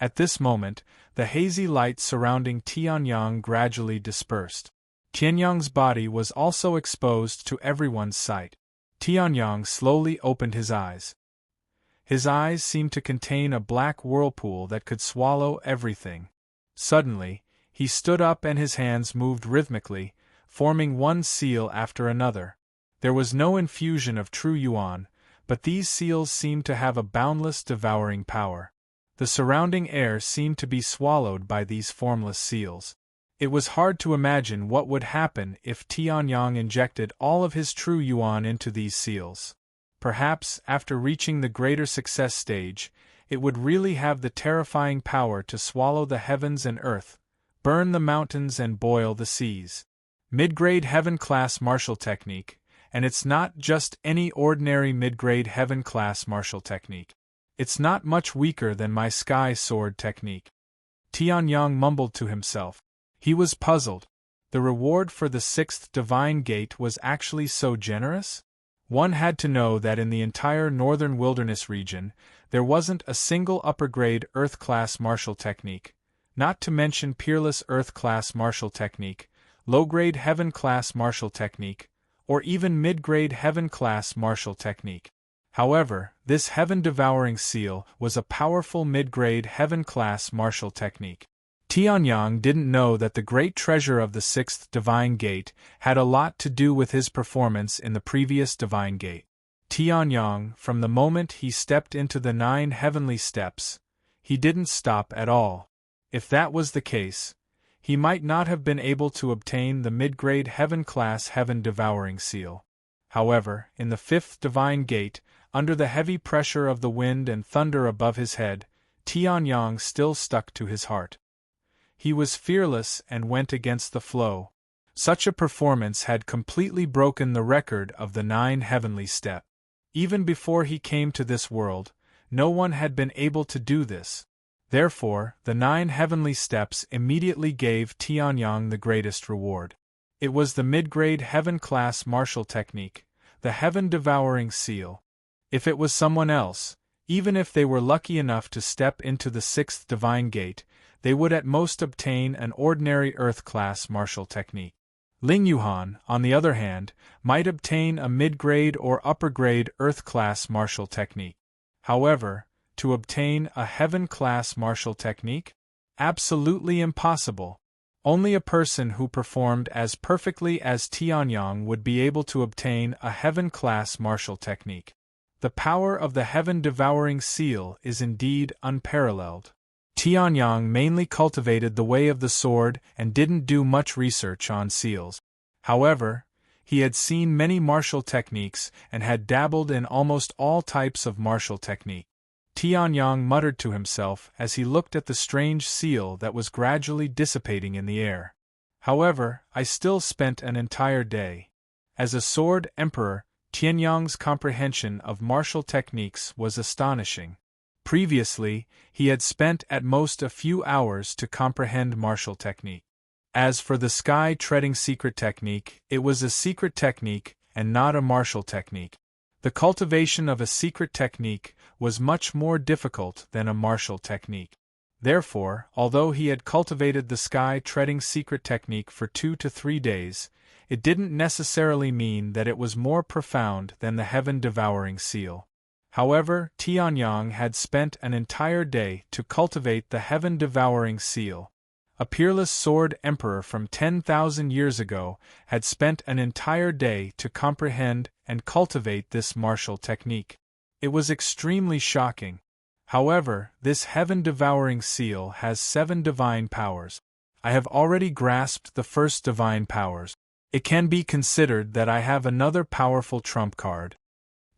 At this moment, the hazy light surrounding Tianyang gradually dispersed. Tianyang's body was also exposed to everyone's sight. Tianyang slowly opened his eyes. His eyes seemed to contain a black whirlpool that could swallow everything. Suddenly, he stood up and his hands moved rhythmically, forming one seal after another. There was no infusion of true yuan, but these seals seemed to have a boundless devouring power. The surrounding air seemed to be swallowed by these formless seals. It was hard to imagine what would happen if Tianyang injected all of his true yuan into these seals. Perhaps, after reaching the greater success stage, it would really have the terrifying power to swallow the heavens and earth, burn the mountains and boil the seas. Mid-grade heaven-class martial technique, and it's not just any ordinary mid-grade heaven-class martial technique. It's not much weaker than my sky sword technique. Tianyang mumbled to himself. He was puzzled. The reward for the 6th divine gate was actually so generous? One had to know that in the entire northern wilderness region, there wasn't a single upper-grade Earth-class martial technique, not to mention peerless Earth-class martial technique, low-grade Heaven-class martial technique, or even mid-grade Heaven-class martial technique. However, this Heaven-devouring seal was a powerful mid-grade Heaven-class martial technique. Tianyang didn't know that the great treasure of the 6th divine gate had a lot to do with his performance in the previous divine gate. Tianyang, from the moment he stepped into the 9 heavenly steps, he didn't stop at all. If that was the case, he might not have been able to obtain the mid-grade heaven-class heaven-devouring seal. However, in the 5th divine gate, under the heavy pressure of the wind and thunder above his head, Tianyang still stuck to his heart. He was fearless and went against the flow. Such a performance had completely broken the record of the 9 heavenly steps. Even before he came to this world, no one had been able to do this. Therefore, the 9 heavenly steps immediately gave Tianyang the greatest reward. It was the mid-grade heaven-class martial technique, the heaven-devouring seal. If it was someone else, even if they were lucky enough to step into the 6th divine gate, they would at most obtain an ordinary Earth-class martial technique. Ling Yuhan, on the other hand, might obtain a mid-grade or upper-grade Earth-class martial technique. However, to obtain a Heaven-class martial technique? Absolutely impossible. Only a person who performed as perfectly as Tianyang would be able to obtain a heaven-class martial technique. The power of the heaven-devouring seal is indeed unparalleled. Tianyang mainly cultivated the way of the sword and didn't do much research on seals. However, he had seen many martial techniques and had dabbled in almost all types of martial technique. Tianyang muttered to himself as he looked at the strange seal that was gradually dissipating in the air. However, I still spent an entire day. As a sword emperor, Tianyang's comprehension of martial techniques was astonishing. Previously, he had spent at most a few hours to comprehend martial technique. As for the sky-treading secret technique, it was a secret technique and not a martial technique. The cultivation of a secret technique was much more difficult than a martial technique. Therefore, although he had cultivated the sky-treading secret technique for 2 to 3 days, it didn't necessarily mean that it was more profound than the heaven-devouring seal. However, Tianyang had spent an entire day to cultivate the heaven-devouring seal. A peerless sword emperor from 10,000 years ago had spent an entire day to comprehend and cultivate this martial technique. It was extremely shocking. However, this heaven-devouring seal has 7 divine powers. I have already grasped the first divine powers. It can be considered that I have another powerful trump card.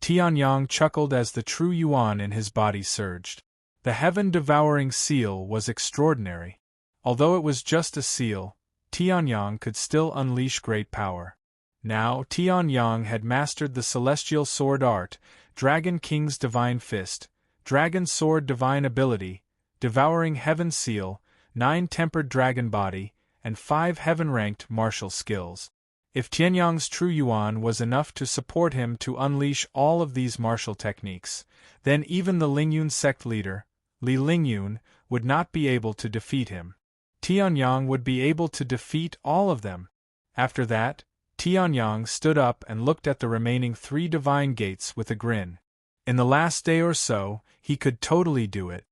Tianyang chuckled as the true yuan in his body surged. The heaven-devouring seal was extraordinary. Although it was just a seal, Tianyang could still unleash great power. Now Tianyang had mastered the celestial sword art, Dragon King's divine fist, Dragon Sword divine ability, devouring heaven seal, 9 tempered dragon body, and 5 heaven-ranked martial skills. If Tianyang's true yuan was enough to support him to unleash all of these martial techniques, then even the Lingyun sect leader, Li Lingyun, would not be able to defeat him. Tianyang would be able to defeat all of them. After that, Tianyang stood up and looked at the remaining 3 divine gates with a grin. In the last day or so, he could totally do it.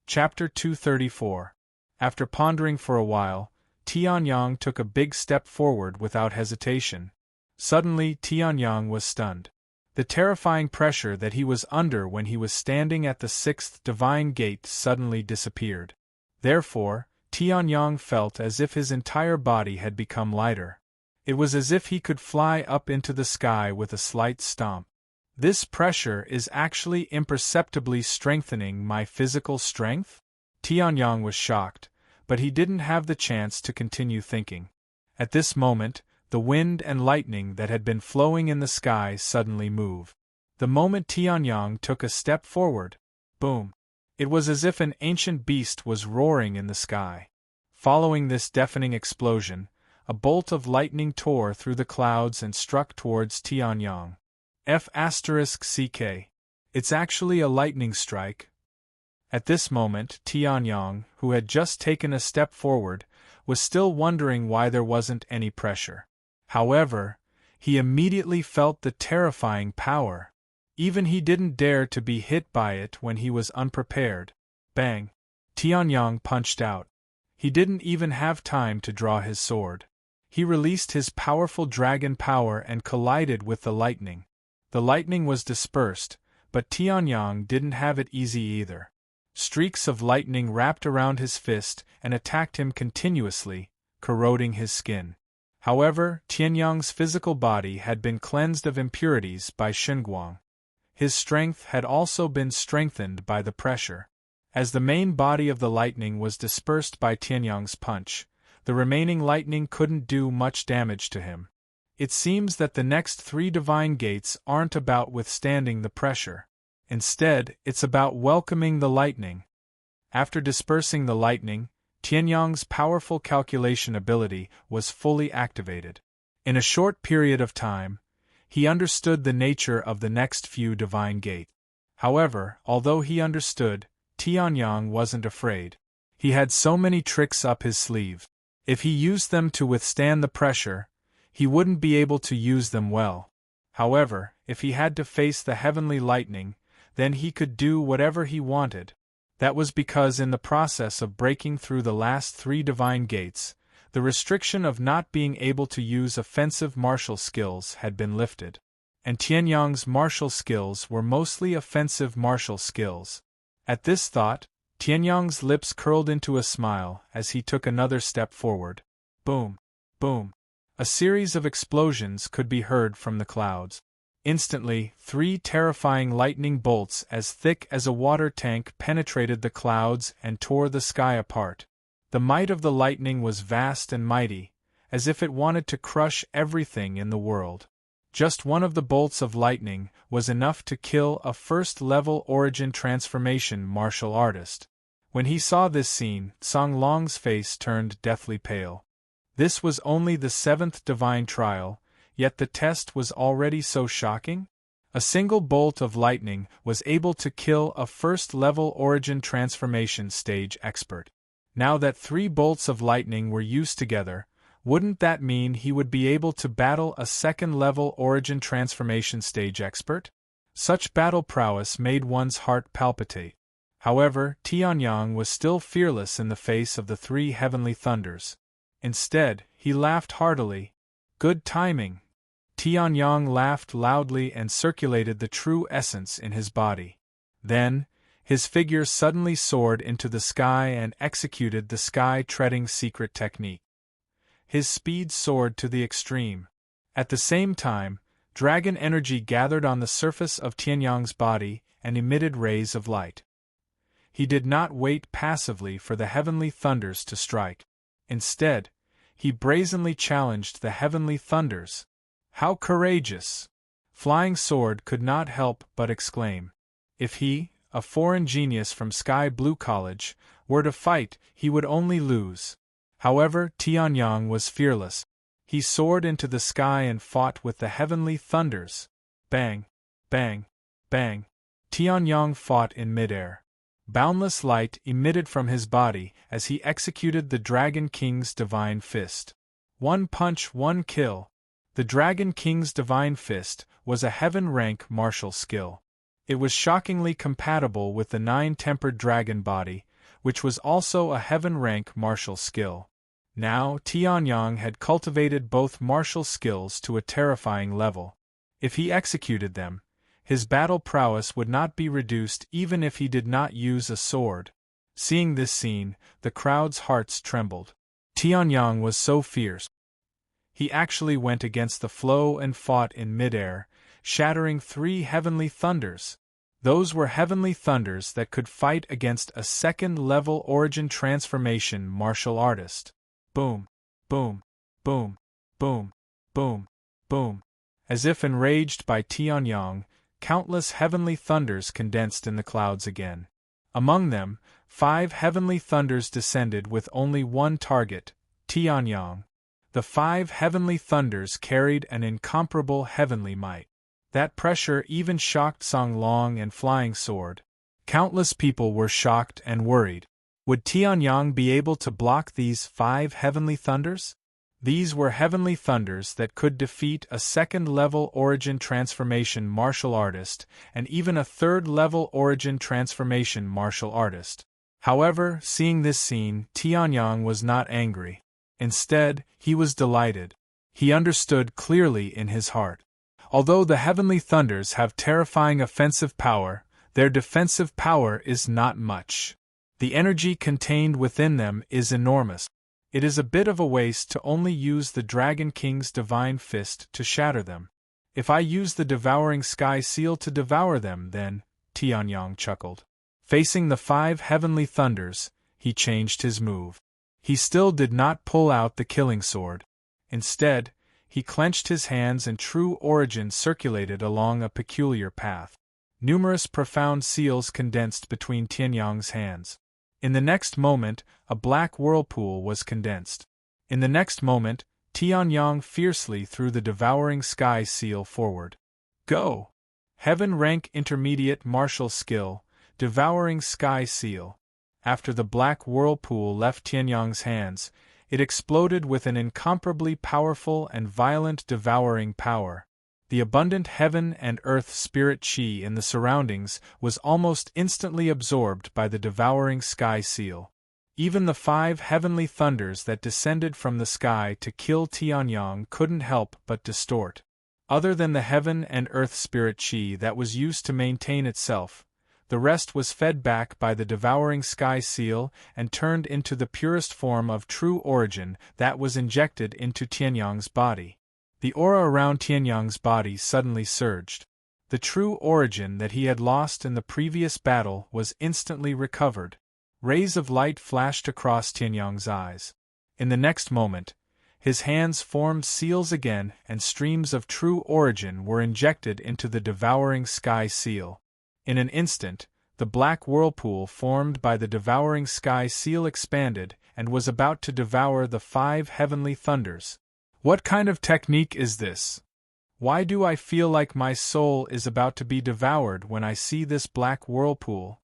Chapter 234. After pondering for a while, Tianyang took a big step forward without hesitation. Suddenly Tianyang was stunned. The terrifying pressure that he was under when he was standing at the 6th divine gate suddenly disappeared. Therefore, Tianyang felt as if his entire body had become lighter. It was as if he could fly up into the sky with a slight stomp. This pressure is actually imperceptibly strengthening my physical strength? Tianyang was shocked, but he didn't have the chance to continue thinking. At this moment, the wind and lightning that had been flowing in the sky suddenly moved. The moment Tianyang took a step forward, boom! It was as if an ancient beast was roaring in the sky. Following this deafening explosion, a bolt of lightning tore through the clouds and struck towards Tianyang. F***CK. It's actually a lightning strike. At this moment, Tianyang, who had just taken a step forward, was still wondering why there wasn't any pressure. However, he immediately felt the terrifying power. Even he didn't dare to be hit by it when he was unprepared. Bang! Tianyang punched out. He didn't even have time to draw his sword. He released his powerful dragon power and collided with the lightning. The lightning was dispersed, but Tianyang didn't have it easy either. Streaks of lightning wrapped around his fist and attacked him continuously, corroding his skin. However, Tianyang's physical body had been cleansed of impurities by Shenguang. His strength had also been strengthened by the pressure. As the main body of the lightning was dispersed by Tianyang's punch, the remaining lightning couldn't do much damage to him. It seems that the next 3 divine gates aren't about withstanding the pressure. Instead, it's about welcoming the lightning. After dispersing the lightning, Tianyang's powerful calculation ability was fully activated. In a short period of time, he understood the nature of the next few divine gates. However, although he understood, Tianyang wasn't afraid. He had so many tricks up his sleeve. If he used them to withstand the pressure, he wouldn't be able to use them well. However, if he had to face the heavenly lightning, then he could do whatever he wanted. That was because in the process of breaking through the last 3 divine gates, The restriction of not being able to use offensive martial skills had been lifted. And Tianyang's martial skills were mostly offensive martial skills. At this thought, Tianyang's lips curled into a smile as he took another step forward. Boom! Boom! A series of explosions could be heard from the clouds. Instantly, 3 terrifying lightning bolts as thick as a water tank penetrated the clouds and tore the sky apart. The might of the lightning was vast and mighty, as if it wanted to crush everything in the world. Just one of the bolts of lightning was enough to kill a first-level origin transformation martial artist. When he saw this scene, Song Long's face turned deathly pale. This was only the 7th divine trial, yet the test was already so shocking? A single bolt of lightning was able to kill a first-level origin transformation stage expert. Now that 3 bolts of lightning were used together, wouldn't that mean he would be able to battle a second-level origin transformation stage expert? Such battle prowess made one's heart palpitate. However, Tianyang was still fearless in the face of the 3 heavenly thunders. Instead, he laughed heartily. Good timing. Tianyang laughed loudly and circulated the true essence in his body. Then, his figure suddenly soared into the sky and executed the sky-treading secret technique. His speed soared to the extreme. At the same time, dragon energy gathered on the surface of Tianyang's body and emitted rays of light. He did not wait passively for the heavenly thunders to strike. Instead, he brazenly challenged the heavenly thunders. How courageous! Flying Sword could not help but exclaim. If he, a foreign genius from Sky Blue College, were to fight, he would only lose. However, Tianyang was fearless. He soared into the sky and fought with the heavenly thunders. Bang! Bang! Bang! Tianyang fought in midair. Boundless light emitted from his body as he executed the Dragon King's Divine Fist. 1 punch, 1 kill. The Dragon King's Divine Fist was a heaven-rank martial skill. It was shockingly compatible with the 9-tempered dragon body, which was also a heaven-rank martial skill. Now, Tianyang had cultivated both martial skills to a terrifying level. If he executed them, his battle prowess would not be reduced even if he did not use a sword. Seeing this scene, the crowd's hearts trembled. Tianyang was so fierce. He actually went against the flow and fought in midair, shattering 3 heavenly thunders. Those were heavenly thunders that could fight against a second-level origin transformation martial artist. Boom! Boom! Boom! Boom! Boom! Boom! As if enraged by Tianyang, countless heavenly thunders condensed in the clouds again. Among them, 5 heavenly thunders descended with only one target, Tianyang. The 5 heavenly thunders carried an incomparable heavenly might. That pressure even shocked Song Long and Flying Sword. Countless people were shocked and worried. Would Tianyang be able to block these 5 heavenly thunders? These were heavenly thunders that could defeat a second-level origin transformation martial artist and even a third-level origin transformation martial artist. However, seeing this scene, Tianyang was not angry. Instead, he was delighted. He understood clearly in his heart. Although the heavenly thunders have terrifying offensive power, their defensive power is not much. The energy contained within them is enormous. It is a bit of a waste to only use the Dragon King's Divine Fist to shatter them. If I use the Devouring Sky Seal to devour them, then, Tianyang chuckled. Facing the 5 heavenly thunders, he changed his move. He still did not pull out the killing sword. Instead, he clenched his hands and true origin circulated along a peculiar path. Numerous profound seals condensed between Tianyang's hands. In the next moment, a black whirlpool was condensed. In the next moment, Tianyang fiercely threw the Devouring Sky Seal forward. Go! Heaven rank intermediate martial skill, Devouring Sky Seal. After the black whirlpool left Tianyang's hands, it exploded with an incomparably powerful and violent devouring power. The abundant heaven and earth spirit chi in the surroundings was almost instantly absorbed by the Devouring Sky Seal. Even the 5 heavenly thunders that descended from the sky to kill Tianyang couldn't help but distort. Other than the heaven and earth spirit chi that was used to maintain itself, the rest was fed back by the devouring sky seal and turned into the purest form of true origin that was injected into Tianyang's body. The aura around Tianyang's body suddenly surged. The true origin that he had lost in the previous battle was instantly recovered. Rays of light flashed across Tianyang's eyes. In the next moment, his hands formed seals again and streams of true origin were injected into the devouring sky seal. In an instant, the black whirlpool formed by the devouring sky seal expanded and was about to devour the 5 heavenly thunders. What kind of technique is this? Why do I feel like my soul is about to be devoured when I see this black whirlpool?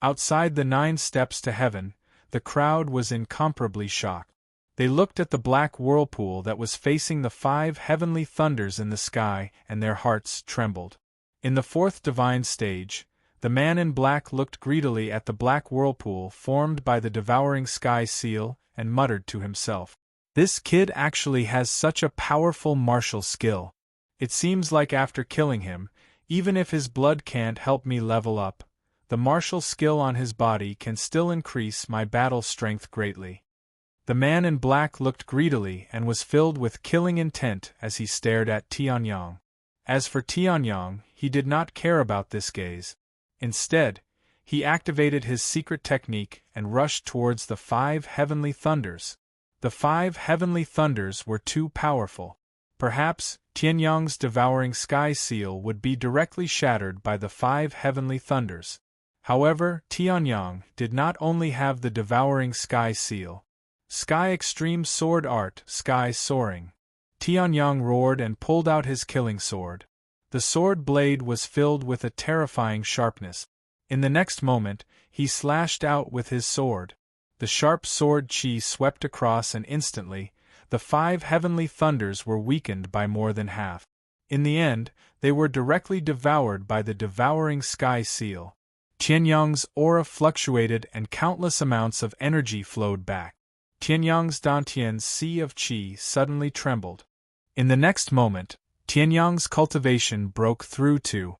Outside the 9 steps to heaven, the crowd was incomparably shocked. They looked at the black whirlpool that was facing the 5 heavenly thunders in the sky, and their hearts trembled. In the 4th divine stage, the man in black looked greedily at the black whirlpool formed by the devouring sky seal and muttered to himself, "This kid actually has such a powerful martial skill. It seems like after killing him, even if his blood can't help me level up, the martial skill on his body can still increase my battle strength greatly." The man in black looked greedily and was filled with killing intent as he stared at Tianyang. As for Tianyang, he did not care about this gaze. Instead, he activated his secret technique and rushed towards the 5 heavenly thunders. The 5 heavenly thunders were too powerful. Perhaps Tianyang's devouring sky seal would be directly shattered by the 5 heavenly thunders. However, Tianyang did not only have the devouring sky seal. Sky Extreme Sword Art, Sky Soaring. Tianyang roared and pulled out his killing sword. The sword blade was filled with a terrifying sharpness. In the next moment, he slashed out with his sword. The sharp sword chi swept across and instantly, the 5 heavenly thunders were weakened by more than half. In the end, they were directly devoured by the devouring sky seal. Tianyang's aura fluctuated and countless amounts of energy flowed back. Tianyang's Dantian's sea of qi suddenly trembled. In the next moment, Tianyang's cultivation broke through to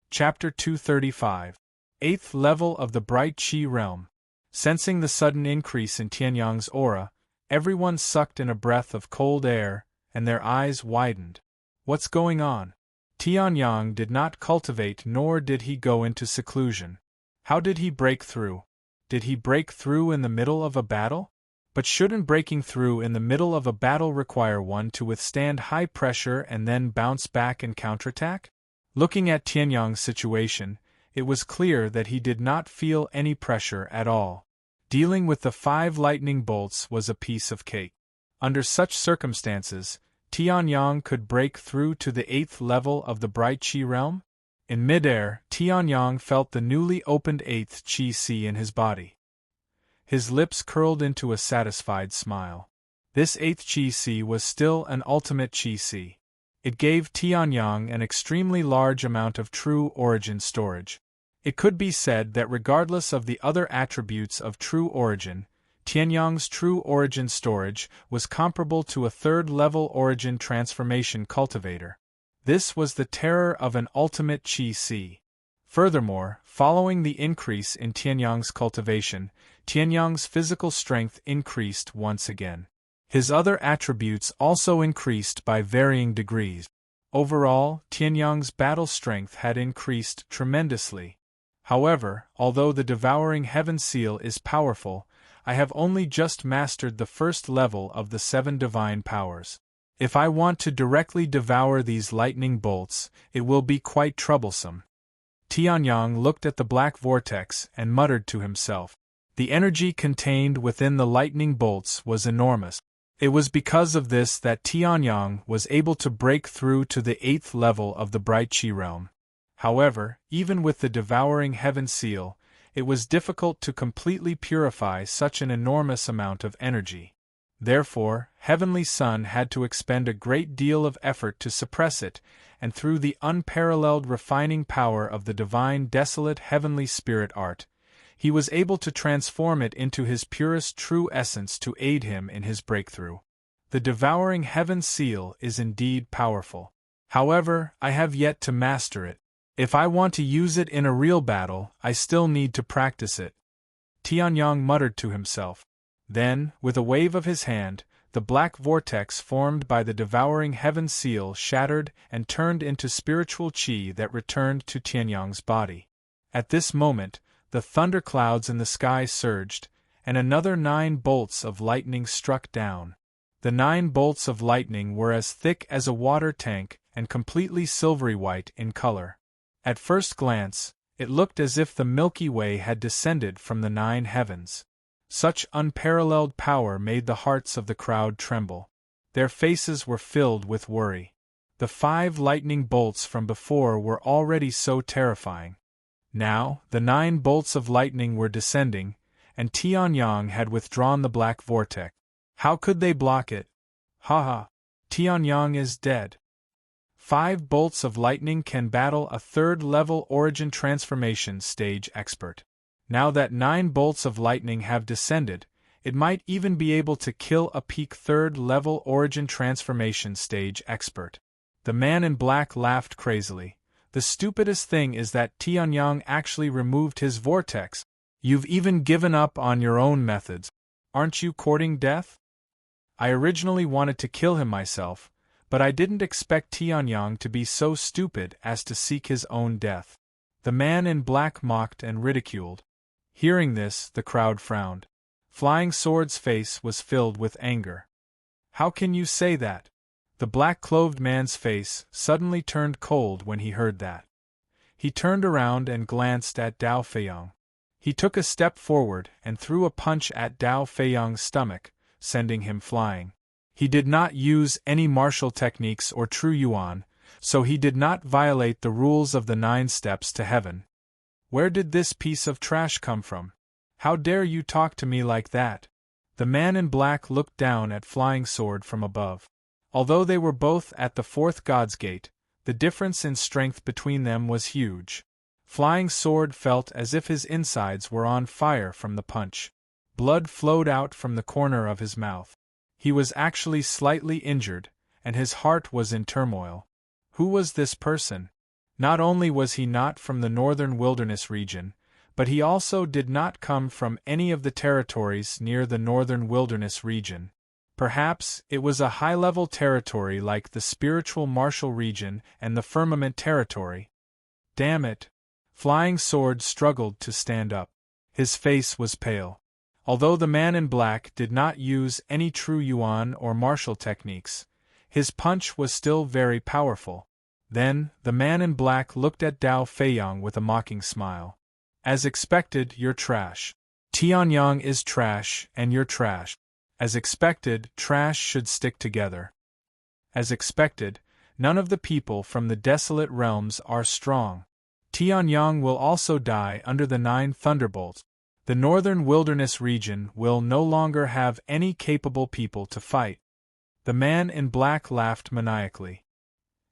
Chapter 235. 8th level of the bright qi realm. Sensing the sudden increase in Tianyang's aura, everyone sucked in a breath of cold air, and their eyes widened. What's going on? Tianyang did not cultivate nor did he go into seclusion. How did he break through? Did he break through in the middle of a battle? But shouldn't breaking through in the middle of a battle require one to withstand high pressure and then bounce back and counterattack? Looking at Tianyang's situation, it was clear that he did not feel any pressure at all. Dealing with the 5 lightning bolts was a piece of cake. Under such circumstances, Tianyang could break through to the 8th level of the bright qi realm? In midair, Tianyang felt the newly opened 8th qi sea in his body. His lips curled into a satisfied smile. This 8th qi sea was still an ultimate qi sea. It gave Tianyang an extremely large amount of true origin storage. It could be said that regardless of the other attributes of true origin, Tianyang's true origin storage was comparable to a 3rd level origin transformation cultivator. This was the terror of an ultimate qi sea. Furthermore, following the increase in Tianyang's cultivation, Tianyang's physical strength increased once again. His other attributes also increased by varying degrees. Overall, Tianyang's battle strength had increased tremendously. However, although the devouring heaven seal is powerful, I have only just mastered the 1st level of the 7 divine powers. If I want to directly devour these lightning bolts, it will be quite troublesome. Tianyang looked at the black vortex and muttered to himself. The energy contained within the lightning bolts was enormous. It was because of this that Tianyang was able to break through to the 8th level of the bright qi realm. However, even with the devouring heaven seal, it was difficult to completely purify such an enormous amount of energy. Therefore, Heavenly Sun had to expend a great deal of effort to suppress it, and through the unparalleled refining power of the divine desolate heavenly spirit art, he was able to transform it into his purest true essence to aid him in his breakthrough. The devouring heaven seal is indeed powerful. However, I have yet to master it. If I want to use it in a real battle, I still need to practice it. Tianyang muttered to himself. Then, with a wave of his hand, the black vortex formed by the devouring heaven seal shattered and turned into spiritual qi that returned to Tianyang's body. At this moment, the thunderclouds in the sky surged, and another 9 bolts of lightning struck down. The 9 bolts of lightning were as thick as a water tank and completely silvery white in color. At first glance, it looked as if the Milky Way had descended from the 9 heavens. Such unparalleled power made the hearts of the crowd tremble. Their faces were filled with worry. The 5 lightning bolts from before were already so terrifying. Now, the 9 bolts of lightning were descending, and Tianyang had withdrawn the black vortex. How could they block it? Ha ha! Tianyang is dead. 5 bolts of lightning can battle a 3rd-level origin transformation stage expert. Now that 9 bolts of lightning have descended, it might even be able to kill a peak 3rd-level origin transformation stage expert. The man in black laughed crazily. The stupidest thing is that Tianyang actually removed his vortex. You've even given up on your own methods. Aren't you courting death? I originally wanted to kill him myself, but I didn't expect Tianyang to be so stupid as to seek his own death. The man in black mocked and ridiculed. Hearing this, the crowd frowned. Flying Sword's face was filled with anger. How can you say that? The black-clothed man's face suddenly turned cold when he heard that. He turned around and glanced at Dao Feiyang. He took a step forward and threw a punch at Dao Feiyang's stomach, sending him flying. He did not use any martial techniques or true yuan, so he did not violate the rules of the 9 steps to heaven. Where did this piece of trash come from? How dare you talk to me like that? The man in black looked down at Flying Sword from above. Although they were both at the 4th God's Gate, the difference in strength between them was huge. Flying Sword felt as if his insides were on fire from the punch. Blood flowed out from the corner of his mouth. He was actually slightly injured, and his heart was in turmoil. Who was this person? Not only was he not from the northern wilderness region, but he also did not come from any of the territories near the northern wilderness region. Perhaps it was a high-level territory like the spiritual martial region and the firmament territory. Damn it! Flying Sword struggled to stand up. His face was pale. Although the man in black did not use any true yuan or martial techniques, his punch was still very powerful. Then, the man in black looked at Dao Feiyang with a mocking smile. As expected, you're trash. Tianyang is trash, and you're trash. As expected, trash should stick together. As expected, none of the people from the desolate realms are strong. Tianyang will also die under the 9 thunderbolts. The northern wilderness region will no longer have any capable people to fight. The man in black laughed maniacally.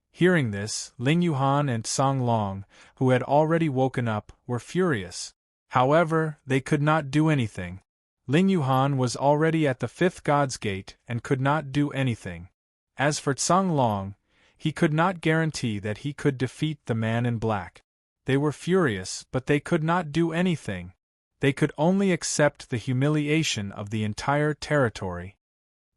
Hearing this, Ling Yuhan and Song Long, who had already woken up, were furious. However, they could not do anything. Ling Yuhan was already at the 5th God's Gate and could not do anything. As for Song Long, he could not guarantee that he could defeat the man in black. They were furious, but they could not do anything. They could only accept the humiliation of the entire territory.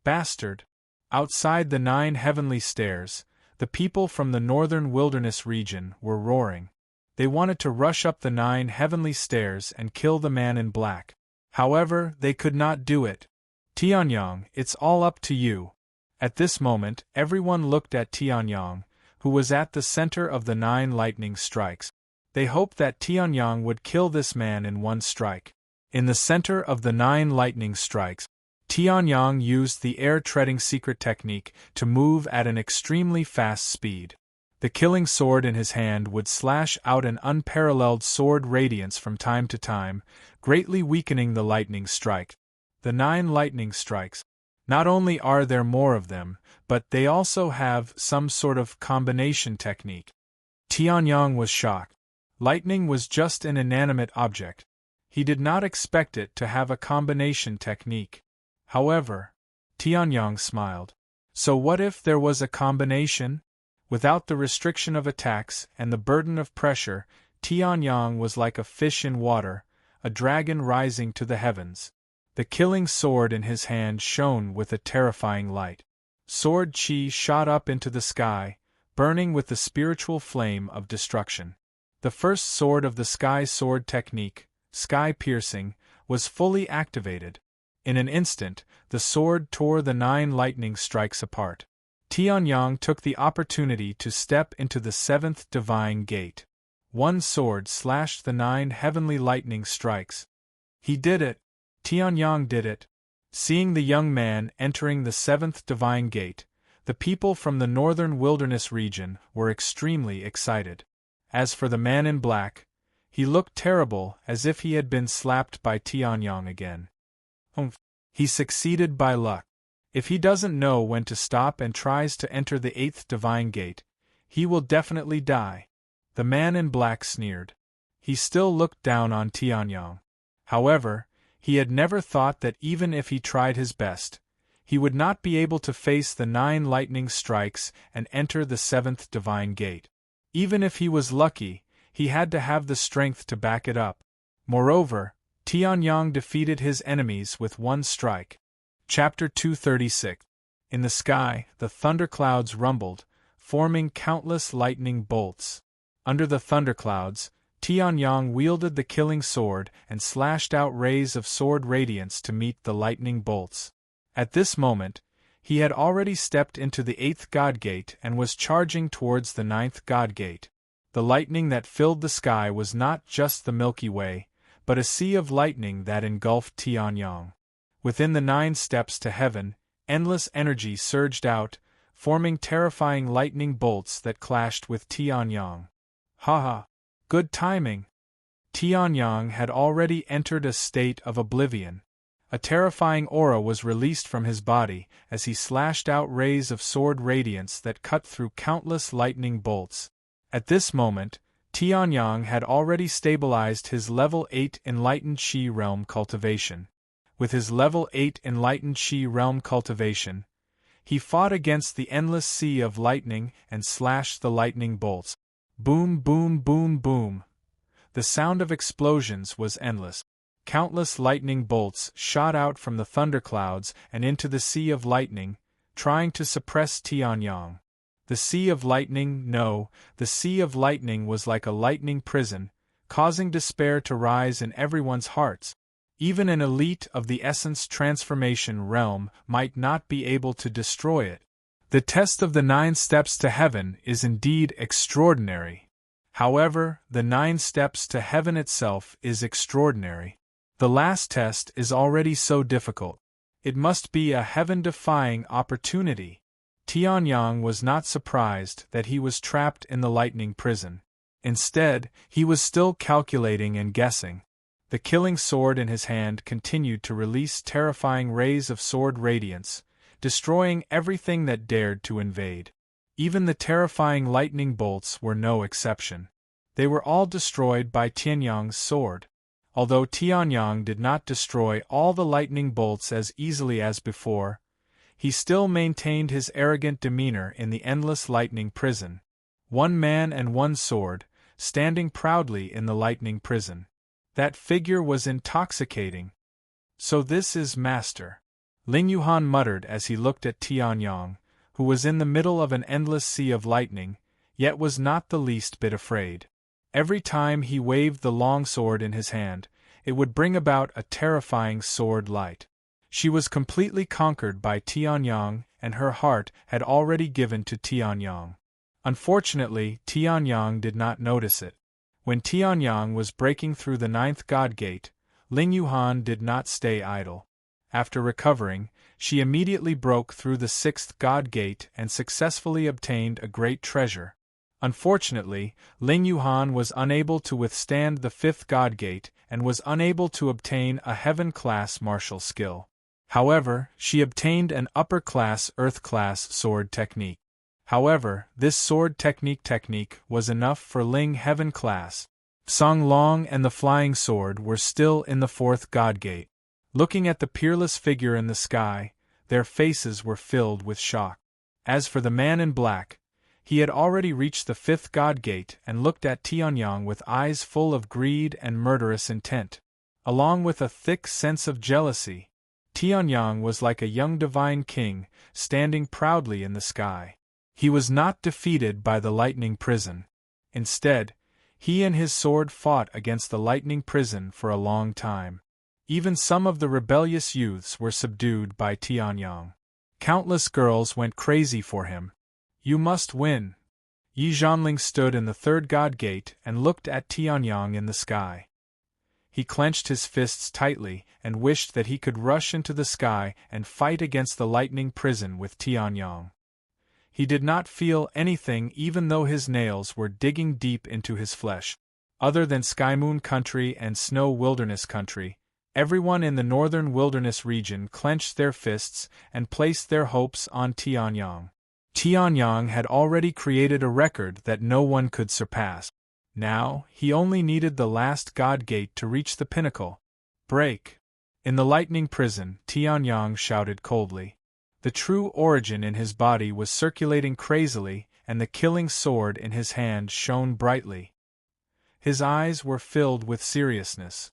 Bastard! Outside the 9 heavenly stairs, the people from the northern wilderness region were roaring. They wanted to rush up the 9 heavenly stairs and kill the man in black. However, they could not do it. Tianyang, it's all up to you. At this moment, everyone looked at Tianyang, who was at the center of the 9 lightning strikes. They hoped that Tianyang would kill this man in one strike. In the center of the 9 lightning strikes, Tianyang used the air-treading secret technique to move at an extremely fast speed. The killing sword in his hand would slash out an unparalleled sword radiance from time to time, greatly weakening the lightning strike. The 9 lightning strikes. Not only are there more of them, but they also have some sort of combination technique. Tianyang was shocked. Lightning was just an inanimate object. He did not expect it to have a combination technique. However, Tianyang smiled. So what if there was a combination? Without the restriction of attacks and the burden of pressure, Tianyang was like a fish in water, a dragon rising to the heavens. The killing sword in his hand shone with a terrifying light. Sword chi shot up into the sky, burning with the spiritual flame of destruction. The first sword of the sky sword technique, sky piercing, was fully activated. In an instant, the sword tore the 9 lightning strikes apart. Tianyang took the opportunity to step into the 7th divine gate. One sword slashed the 9 heavenly lightning strikes. He did it! Tianyang did it! Seeing the young man entering the 7th divine gate, the people from the northern wilderness region were extremely excited. As for the man in black, he looked terrible, as if he had been slapped by Tianyang again. He succeeded by luck. If he doesn't know when to stop and tries to enter the 8th divine gate, he will definitely die. The man in black sneered. He still looked down on Tianyang. However, he had never thought that even if he tried his best, he would not be able to face the 9 lightning strikes and enter the 7th divine gate. Even if he was lucky, he had to have the strength to back it up. Moreover, Tianyang defeated his enemies with one strike. Chapter 236. In the sky, the thunderclouds rumbled, forming countless lightning bolts. Under the thunderclouds, Tianyang wielded the killing sword and slashed out rays of sword radiance to meet the lightning bolts. At this moment, he had already stepped into the 8th god gate and was charging towards the 9th god gate. The lightning that filled the sky was not just the Milky Way, but a sea of lightning that engulfed Tianyang. Within the 9 steps to heaven, endless energy surged out, forming terrifying lightning bolts that clashed with Tianyang. Haha! Good timing! Tianyang had already entered a state of oblivion. A terrifying aura was released from his body as he slashed out rays of sword radiance that cut through countless lightning bolts. At this moment, Tianyang had already stabilized his level 8 Enlightened Chi realm cultivation. With his level 8 Enlightened Chi realm cultivation, he fought against the endless sea of lightning and slashed the lightning bolts. Boom, boom, boom, boom. The sound of explosions was endless. Countless lightning bolts shot out from the thunderclouds and into the sea of lightning, trying to suppress Tianyang. The sea of lightning, the sea of lightning was like a lightning prison, causing despair to rise in everyone's hearts. Even an elite of the essence transformation realm might not be able to destroy it. The test of the 9 steps to heaven is indeed extraordinary. However, the 9 steps to heaven itself is extraordinary. The last test is already so difficult. It must be a heaven-defying opportunity. Tianyang was not surprised that he was trapped in the lightning prison. Instead, he was still calculating and guessing. The killing sword in his hand continued to release terrifying rays of sword radiance, destroying everything that dared to invade. Even the terrifying lightning bolts were no exception. They were all destroyed by Tianyang's sword. Although Tianyang did not destroy all the lightning bolts as easily as before, he still maintained his arrogant demeanor in the endless lightning prison. One man and one sword, standing proudly in the lightning prison. That figure was intoxicating. So this is Master. Ling Yuhan muttered as he looked at Tianyang, who was in the middle of an endless sea of lightning, yet was not the least bit afraid. Every time he waved the long sword in his hand, it would bring about a terrifying sword light. She was completely conquered by Tianyang, and her heart had already given to Tianyang. Unfortunately, Tianyang did not notice it. When Tianyang was breaking through the 9th god gate, Ling Yuhan did not stay idle. After recovering, she immediately broke through the 6th god gate and successfully obtained a great treasure. Unfortunately, Ling Yuhan was unable to withstand the 5th god gate and was unable to obtain a heaven-class martial skill. However, she obtained an upper-class earth-class sword technique. However, this sword technique was enough for Ling heaven class. Song Long and the Flying Sword were still in the fourth god gate. Looking at the peerless figure in the sky, their faces were filled with shock. As for the man in black, he had already reached the fifth god gate and looked at Tianyang with eyes full of greed and murderous intent. Along with a thick sense of jealousy, Tianyang was like a young divine king, standing proudly in the sky. He was not defeated by the lightning prison. Instead, he and his sword fought against the lightning prison for a long time. Even some of the rebellious youths were subdued by Tianyang. Countless girls went crazy for him. You must win. Yi Zhanling stood in the third god gate and looked at Tianyang in the sky. He clenched his fists tightly and wished that he could rush into the sky and fight against the lightning prison with Tianyang. He did not feel anything even though his nails were digging deep into his flesh. Other than Sky Moon Country and Snow Wilderness Country, everyone in the northern wilderness region clenched their fists and placed their hopes on Tianyang. Tianyang had already created a record that no one could surpass. Now, he only needed the last god gate to reach the pinnacle. Break! In the lightning prison, Tianyang shouted coldly. The true origin in his body was circulating crazily, and the killing sword in his hand shone brightly. His eyes were filled with seriousness.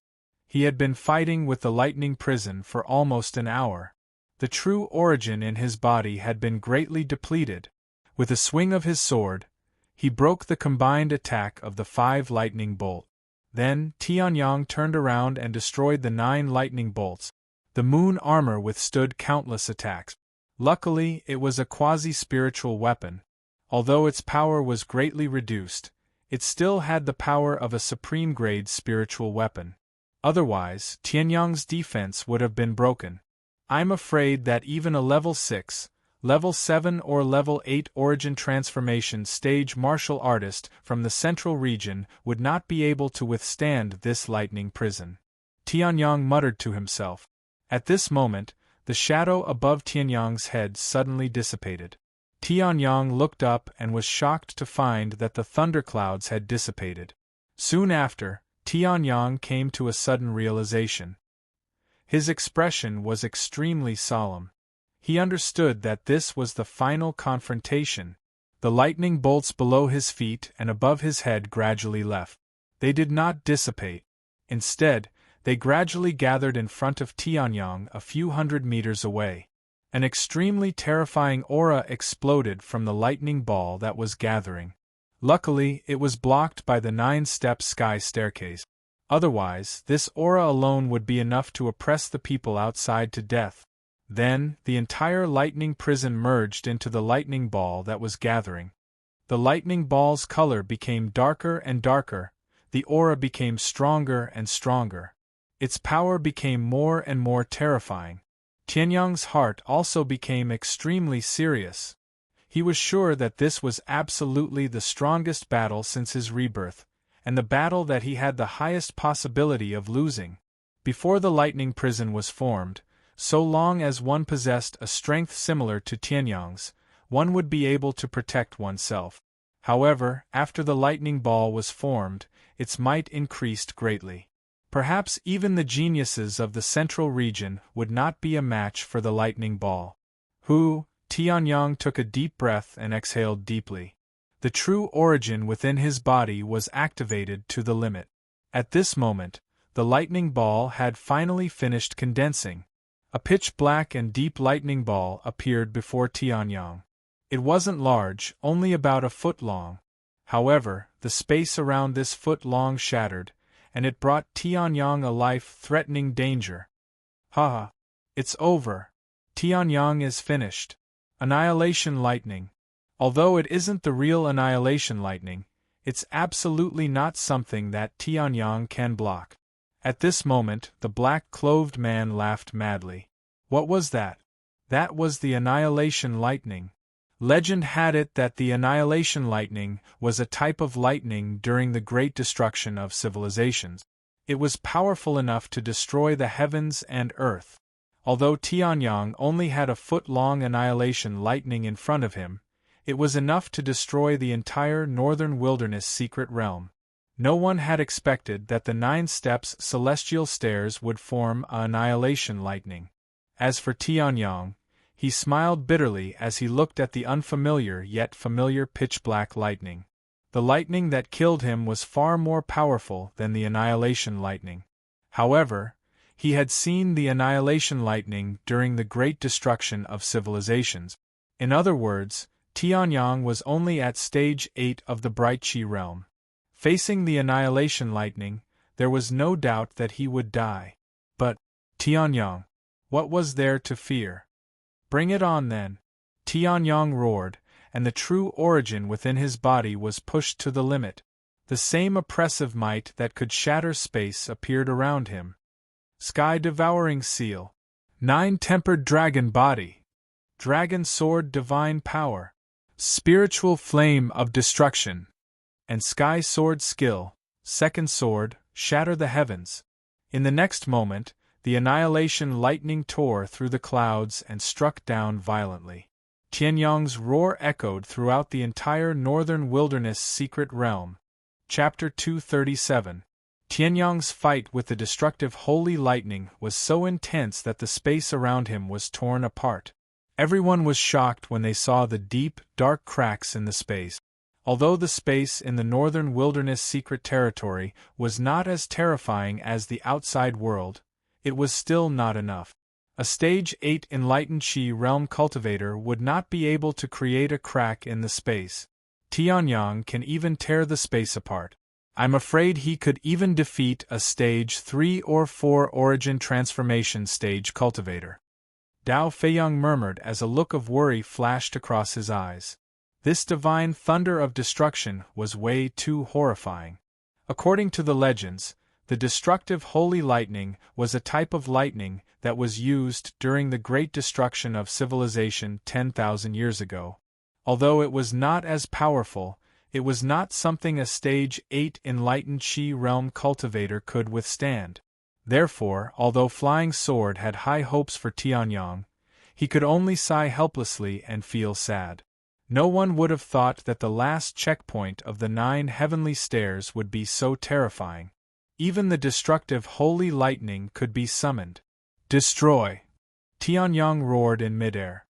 He had been fighting with the lightning prison for almost an hour. The true origin in his body had been greatly depleted. With a swing of his sword, he broke the combined attack of the 5 lightning bolts. Then, Tianyang turned around and destroyed the 9 lightning bolts. The moon armor withstood countless attacks. Luckily, it was a quasi-spiritual weapon. Although its power was greatly reduced, it still had the power of a supreme-grade spiritual weapon. Otherwise, Tianyang's defense would have been broken. I'm afraid that even a level 6, level 7 or level 8 origin transformation stage martial artist from the central region would not be able to withstand this lightning prison. Tianyang muttered to himself. At this moment, the shadow above Tianyang's head suddenly dissipated. Tianyang looked up and was shocked to find that the thunderclouds had dissipated. Soon after, Tianyang came to a sudden realization. His expression was extremely solemn. He understood that this was the final confrontation. The lightning bolts below his feet and above his head gradually left. They did not dissipate. Instead, they gradually gathered in front of Tianyang a few hundred meters away. An extremely terrifying aura exploded from the lightning ball that was gathering. Luckily, it was blocked by the 9-step sky staircase. Otherwise, this aura alone would be enough to oppress the people outside to death. Then, the entire lightning prison merged into the lightning ball that was gathering. The lightning ball's color became darker and darker, the aura became stronger and stronger. Its power became more and more terrifying. Tianyang's heart also became extremely serious. He was sure that this was absolutely the strongest battle since his rebirth, and the battle that he had the highest possibility of losing. Before the lightning prison was formed, so long as one possessed a strength similar to Tianyang's, one would be able to protect oneself. However, after the lightning ball was formed, its might increased greatly. Perhaps even the geniuses of the central region would not be a match for the lightning ball. Tianyang took a deep breath and exhaled deeply. The true origin within his body was activated to the limit. At this moment, the lightning ball had finally finished condensing. A pitch-black and deep lightning ball appeared before Tianyang. It wasn't large, only about a foot long. However, the space around this foot long shattered, and it brought Tianyang a life-threatening danger. Ha! It's over. Tianyang is finished. Annihilation lightning. Although it isn't the real annihilation lightning, it's absolutely not something that Tianyang can block. At this moment, the black-clothed man laughed madly. What was that? That was the annihilation lightning. Legend had it that the annihilation lightning was a type of lightning during the Great Destruction of civilizations. It was powerful enough to destroy the heavens and earth. Although Tianyang only had a foot-long annihilation lightning in front of him, it was enough to destroy the entire northern wilderness secret realm. No one had expected that the 9 steps celestial stairs would form a annihilation lightning. As for Tianyong, he smiled bitterly as he looked at the unfamiliar yet familiar pitch-black lightning. The lightning that killed him was far more powerful than the annihilation lightning. However, he had seen the annihilation lightning during the great destruction of civilizations. In other words, Tianyong was only at stage 8 of the Bright Chi realm. Facing the annihilation lightning, there was no doubt that he would die. But, Tianyong, what was there to fear? Bring it on then! Tianyong roared, and the true origin within his body was pushed to the limit. The same oppressive might that could shatter space appeared around him. Sky-devouring seal. 9-tempered dragon body. Dragon sword divine power. Spiritual flame of destruction. And sky sword skill, second sword, shatter the heavens. In the next moment, the annihilation lightning tore through the clouds and struck down violently. Tianyong's roar echoed throughout the entire northern wilderness secret realm. Chapter 237. Tianyong's fight with the destructive holy lightning was so intense that the space around him was torn apart. Everyone was shocked when they saw the deep, dark cracks in the space. Although the space in the northern wilderness secret territory was not as terrifying as the outside world, it was still not enough. A stage 8 enlightened Chi realm cultivator would not be able to create a crack in the space. Tianyong can even tear the space apart. I'm afraid he could even defeat a stage 3 or 4 origin transformation stage cultivator. Dao Feiyang murmured as a look of worry flashed across his eyes. This divine thunder of destruction was way too horrifying. According to the legends, the destructive holy lightning was a type of lightning that was used during the great destruction of civilization 10,000 years ago. Although it was not as powerful, it was not something a stage 8 enlightened Chi realm cultivator could withstand. Therefore, although Flying Sword had high hopes for Tianyong, he could only sigh helplessly and feel sad. No one would have thought that the last checkpoint of the 9 heavenly stairs would be so terrifying. Even the destructive holy lightning could be summoned. Destroy! Tianyong roared in midair.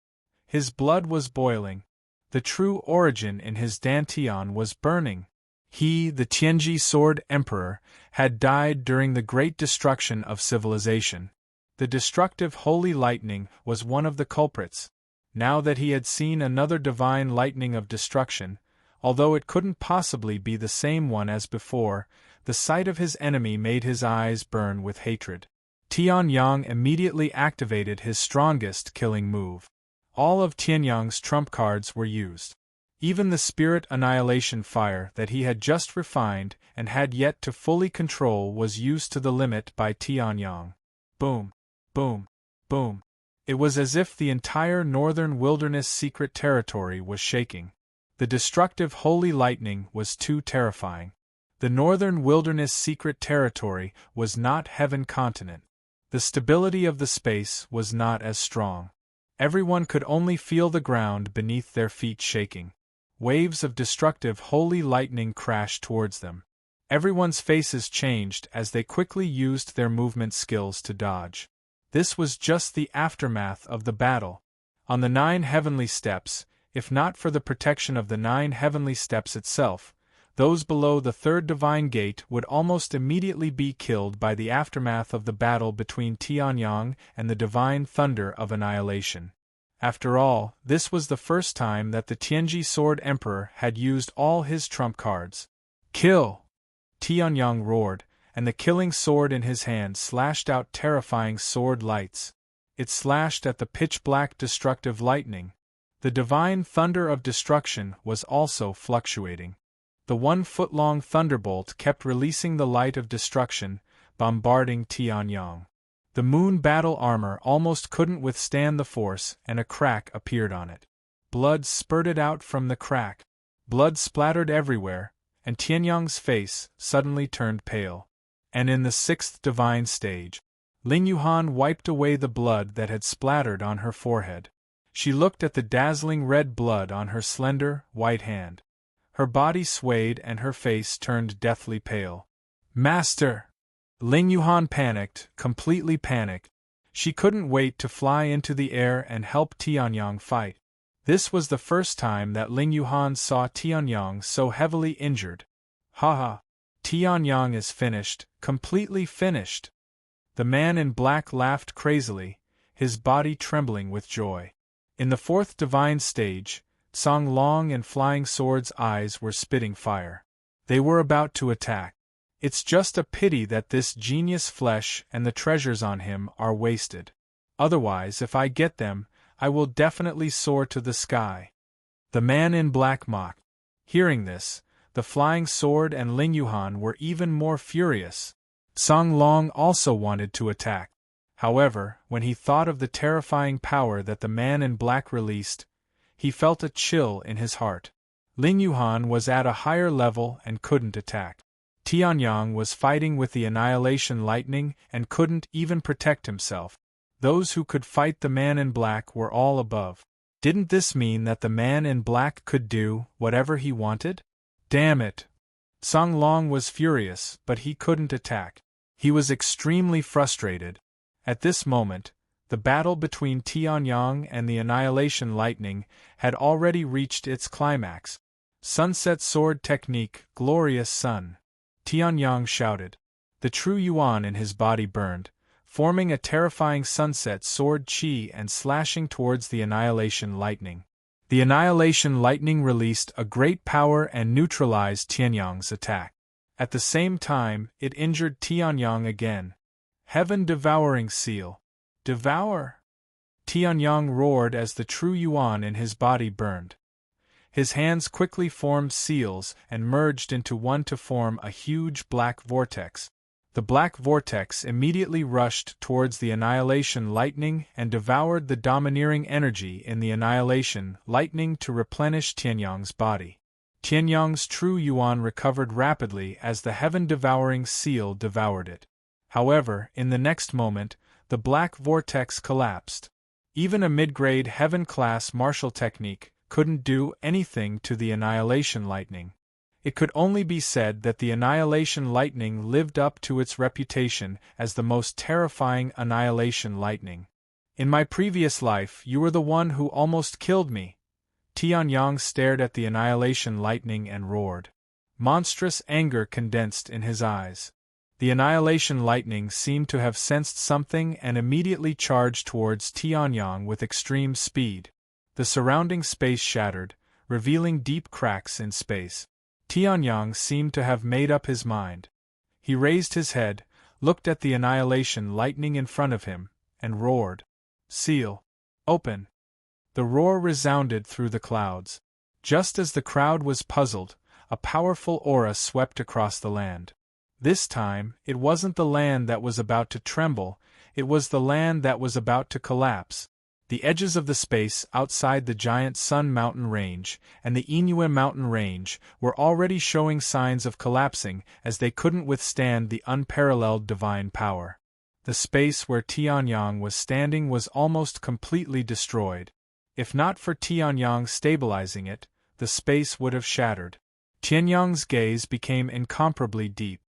His blood was boiling. The true origin in his dantian was burning. He, the Tianji Sword Emperor, had died during the great destruction of civilization. The destructive holy lightning was one of the culprits. Now that he had seen another divine lightning of destruction, although it couldn't possibly be the same one as before, the sight of his enemy made his eyes burn with hatred. Tianyong immediately activated his strongest killing move. All of Tianyong's trump cards were used. Even the spirit annihilation fire that he had just refined and had yet to fully control was used to the limit by Tianyong. Boom, boom, boom. It was as if the entire northern wilderness secret territory was shaking. The destructive holy lightning was too terrifying. The northern wilderness secret territory was not heaven continent. The stability of the space was not as strong. Everyone could only feel the ground beneath their feet shaking. Waves of destructive holy lightning crashed towards them. Everyone's faces changed as they quickly used their movement skills to dodge. This was just the aftermath of the battle. On the 9 heavenly steps, if not for the protection of the 9 heavenly steps itself, those below the 3rd divine gate would almost immediately be killed by the aftermath of the battle between Tianyong and the divine thunder of annihilation. After all, this was the first time that the Tianji Sword Emperor had used all his trump cards. Kill! Tianyong roared, and the killing sword in his hand slashed out terrifying sword lights. It slashed at the pitch-black destructive lightning. The divine thunder of destruction was also fluctuating. The 1-foot-long thunderbolt kept releasing the light of destruction, bombarding Tianyong. The moon battle armor almost couldn't withstand the force, and a crack appeared on it. Blood spurted out from the crack. Blood splattered everywhere, and Tianyong's face suddenly turned pale. And in the 6th divine stage, Ling Yuhan wiped away the blood that had splattered on her forehead. She looked at the dazzling red blood on her slender, white hand. Her body swayed and her face turned deathly pale. Master! Ling Yuhan panicked, completely panicked. She couldn't wait to fly into the air and help Tianyang fight. This was the first time that Ling Yuhan saw Tianyang so heavily injured. Haha! Tianyang is finished, completely finished. The man in black laughed crazily, his body trembling with joy. In the fourth divine stage, Song Long and Flying Sword's eyes were spitting fire. They were about to attack. It's just a pity that this genius flesh and the treasures on him are wasted. Otherwise, if I get them, I will definitely soar to the sky. The man in black mocked. Hearing this, the Flying Sword and Ling Yuhan were even more furious. Song Long also wanted to attack. However, when he thought of the terrifying power that the man in black released, he felt a chill in his heart. Ling Yuhan was at a higher level and couldn't attack. Tianyang was fighting with the annihilation lightning and couldn't even protect himself. Those who could fight the man in black were all above. Didn't this mean that the man in black could do whatever he wanted? Damn it! Song Long was furious, but he couldn't attack. He was extremely frustrated. At this moment, the battle between Tianyang and the annihilation lightning had already reached its climax. Sunset sword technique, glorious sun! Tianyang shouted. The true yuan in his body burned, forming a terrifying sunset sword chi and slashing towards the annihilation lightning. The annihilation lightning released a great power and neutralized Tianyang's attack. At the same time, it injured Tianyang again. Heaven-devouring seal. Devour! Tianyang roared as the true yuan in his body burned. His hands quickly formed seals and merged into one to form a huge black vortex. The black vortex immediately rushed towards the annihilation lightning and devoured the domineering energy in the annihilation lightning to replenish Tianyang's body. Tianyang's true yuan recovered rapidly as the heaven-devouring seal devoured it. However, in the next moment, the black vortex collapsed. Even a mid-grade heaven-class martial technique couldn't do anything to the annihilation lightning. It could only be said that the annihilation lightning lived up to its reputation as the most terrifying annihilation lightning. In my previous life, you were the one who almost killed me. Tianyang stared at the annihilation lightning and roared. Monstrous anger condensed in his eyes. The annihilation lightning seemed to have sensed something and immediately charged towards Tianyang with extreme speed. The surrounding space shattered, revealing deep cracks in space. Tianyang seemed to have made up his mind. He raised his head, looked at the annihilation lightning in front of him, and roared. Seal. Open. The roar resounded through the clouds. Just as the crowd was puzzled, a powerful aura swept across the land. This time, it wasn't the land that was about to tremble, it was the land that was about to collapse. The edges of the space outside the giant Sun Mountain Range and the Inue Mountain Range were already showing signs of collapsing as they couldn't withstand the unparalleled divine power. The space where Tianyang was standing was almost completely destroyed. If not for Tianyang stabilizing it, the space would have shattered. Tianyang's gaze became incomparably deep.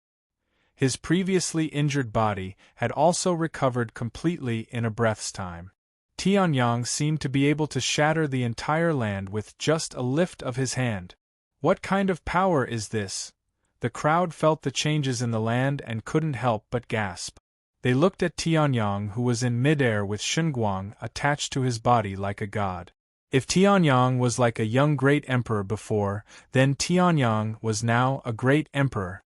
His previously injured body had also recovered completely in a breath's time. Tianyang seemed to be able to shatter the entire land with just a lift of his hand. What kind of power is this? The crowd felt the changes in the land and couldn't help but gasp. They looked at Tianyang, who was in midair with Shunguang attached to his body like a god. If Tianyang was like a young great emperor before, then Tianyang was now a great emperor.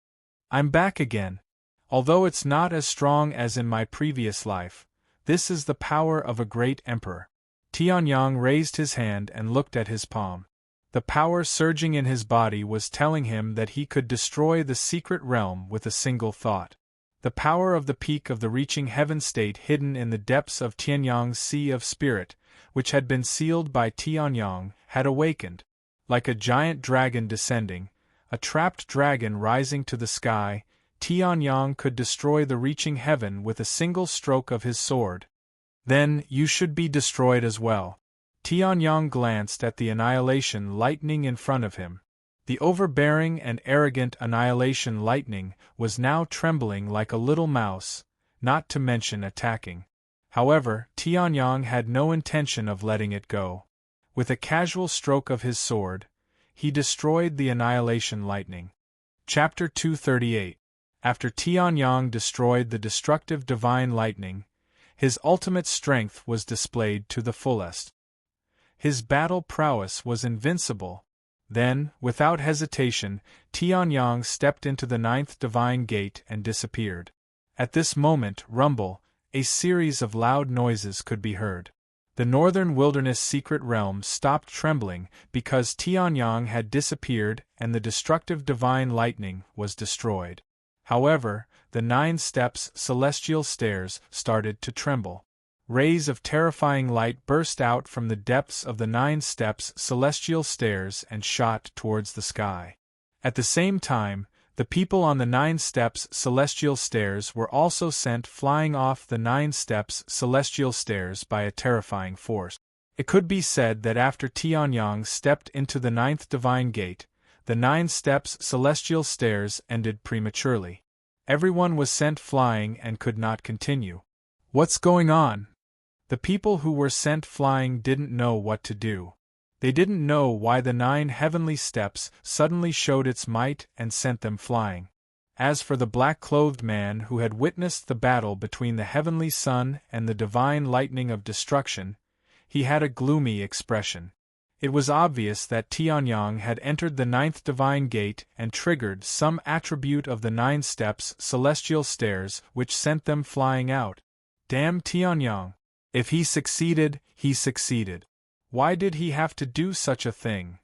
I'm back again. Although it's not as strong as in my previous life, this is the power of a great emperor. Tianyang raised his hand and looked at his palm. The power surging in his body was telling him that he could destroy the secret realm with a single thought. The power of the peak of the reaching heaven state hidden in the depths of Tianyang's sea of spirit, which had been sealed by Tianyang, had awakened. Like a giant dragon descending, a trapped dragon rising to the sky, Tianyang could destroy the reaching heaven with a single stroke of his sword. Then, you should be destroyed as well. Tianyang glanced at the annihilation lightning in front of him. The overbearing and arrogant annihilation lightning was now trembling like a little mouse, not to mention attacking. However, Tianyang had no intention of letting it go. With a casual stroke of his sword, he destroyed the annihilation lightning. Chapter 238. After Tianyang destroyed the destructive divine lightning, his ultimate strength was displayed to the fullest. His battle prowess was invincible. Then, without hesitation, Tianyang stepped into the ninth divine gate and disappeared. At this moment, a series of loud noises could be heard. The northern wilderness secret realm stopped trembling because Tianyang had disappeared and the destructive divine lightning was destroyed. However, the 9 steps celestial stairs started to tremble. Rays of terrifying light burst out from the depths of the 9 steps celestial stairs and shot towards the sky. At the same time, the people on the 9 steps celestial stairs were also sent flying off the 9 steps celestial stairs by a terrifying force. It could be said that after Tianyang stepped into the 9th divine gate, the 9 steps celestial stairs ended prematurely. Everyone was sent flying and could not continue. What's going on? The people who were sent flying didn't know what to do. They didn't know why the 9 heavenly steps suddenly showed its might and sent them flying. As for the black-clothed man who had witnessed the battle between the heavenly sun and the divine lightning of destruction, he had a gloomy expression. It was obvious that Tianyang had entered the 9th divine gate and triggered some attribute of the 9 steps celestial stairs which sent them flying out. Damn Tianyang! If he succeeded, he succeeded. Why did he have to do such a thing?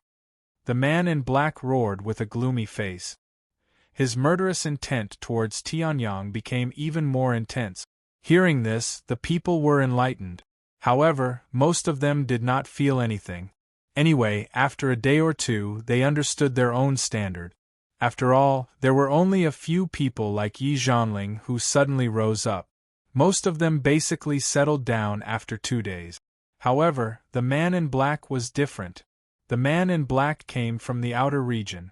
The man in black roared with a gloomy face. His murderous intent towards Tianyang became even more intense. Hearing this, the people were enlightened. However, most of them did not feel anything. Anyway, after a day or two, they understood their own standard. After all, there were only a few people like Yi Zhanling who suddenly rose up. Most of them basically settled down after 2 days. However, the man in black was different. The man in black came from the outer region.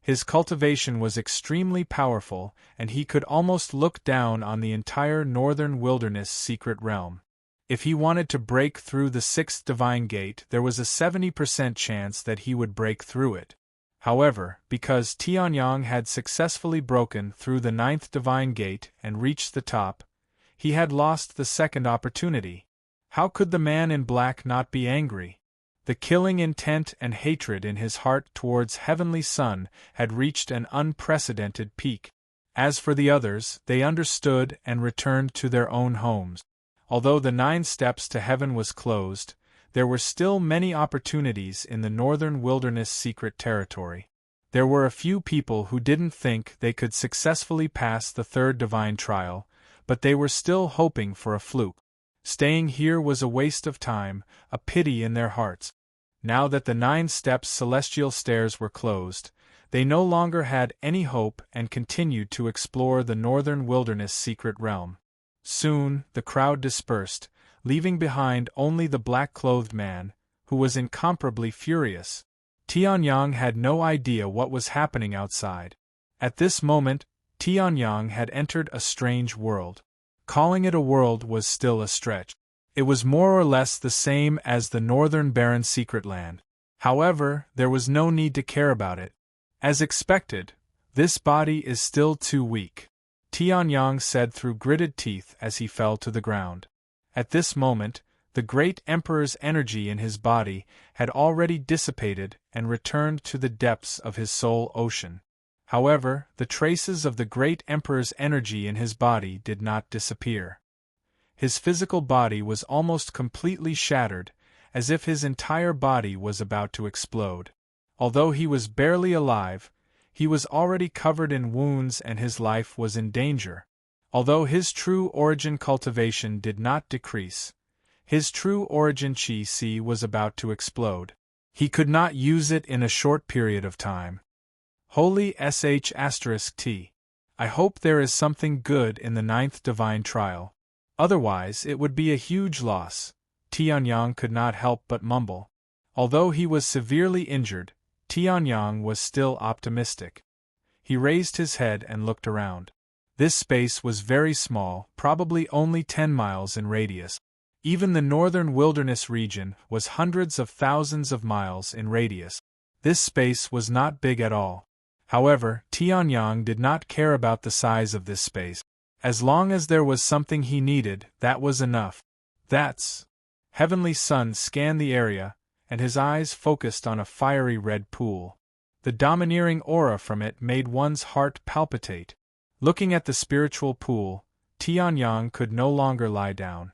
His cultivation was extremely powerful, and he could almost look down on the entire northern wilderness secret realm. If he wanted to break through the 6th divine gate, there was a 70% chance that he would break through it. However, because Tianyang had successfully broken through the 9th divine gate and reached the top, he had lost the second opportunity. How could the man in black not be angry? The killing intent and hatred in his heart towards Heavenly Sun had reached an unprecedented peak. As for the others, they understood and returned to their own homes. Although the 9 steps to heaven was closed, there were still many opportunities in the northern wilderness secret territory. There were a few people who didn't think they could successfully pass the 3rd divine trial, but they were still hoping for a fluke. Staying here was a waste of time, a pity in their hearts. Now that the 9 steps celestial stairs were closed, they no longer had any hope and continued to explore the northern wilderness secret realm. Soon, the crowd dispersed, leaving behind only the black-clothed man, who was incomparably furious. Tianyang had no idea what was happening outside. At this moment, Tianyang had entered a strange world. Calling it a world was still a stretch. It was more or less the same as the northern barren secret land. However, there was no need to care about it. As expected, this body is still too weak, Tianyang said through gritted teeth as he fell to the ground. At this moment, the great emperor's energy in his body had already dissipated and returned to the depths of his soul ocean. However, the traces of the great emperor's energy in his body did not disappear. His physical body was almost completely shattered, as if his entire body was about to explode. Although he was barely alive, he was already covered in wounds and his life was in danger. Although his true origin cultivation did not decrease, his true origin chi was about to explode. He could not use it in a short period of time. Holy **T. I hope there is something good in the 9th divine trial. Otherwise it would be a huge loss, Tianyang could not help but mumble. Although he was severely injured, Tianyang was still optimistic. He raised his head and looked around. This space was very small, probably only 10 miles in radius. Even the northern wilderness region was hundreds of thousands of miles in radius. This space was not big at all. However, Tianyang did not care about the size of this space. As long as there was something he needed, that was enough. That's... Heavenly Sun scanned the area, and his eyes focused on a fiery red pool. The domineering aura from it made one's heart palpitate. Looking at the spiritual pool, Tianyang could no longer lie down.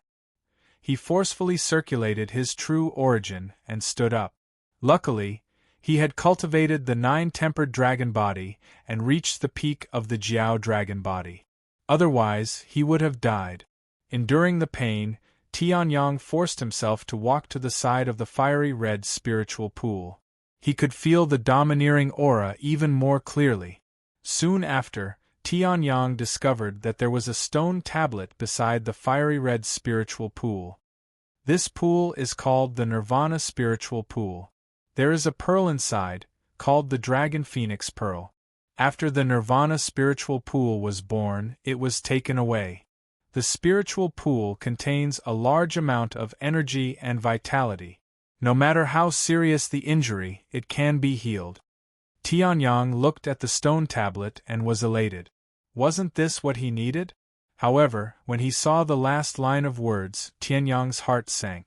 He forcefully circulated his true origin and stood up. Luckily, he had cultivated the 9-tempered dragon body and reached the peak of the Jiao dragon body. Otherwise, he would have died. Enduring the pain, Tianyang forced himself to walk to the side of the fiery red spiritual pool. He could feel the domineering aura even more clearly. Soon after, Tianyang discovered that there was a stone tablet beside the fiery red spiritual pool. This pool is called the Nirvana spiritual pool. There is a pearl inside, called the Dragon Phoenix Pearl. After the Nirvana spiritual pool was born, it was taken away. The spiritual pool contains a large amount of energy and vitality. No matter how serious the injury, it can be healed. Tianyang looked at the stone tablet and was elated. Wasn't this what he needed? However, when he saw the last line of words, Tianyang's heart sank.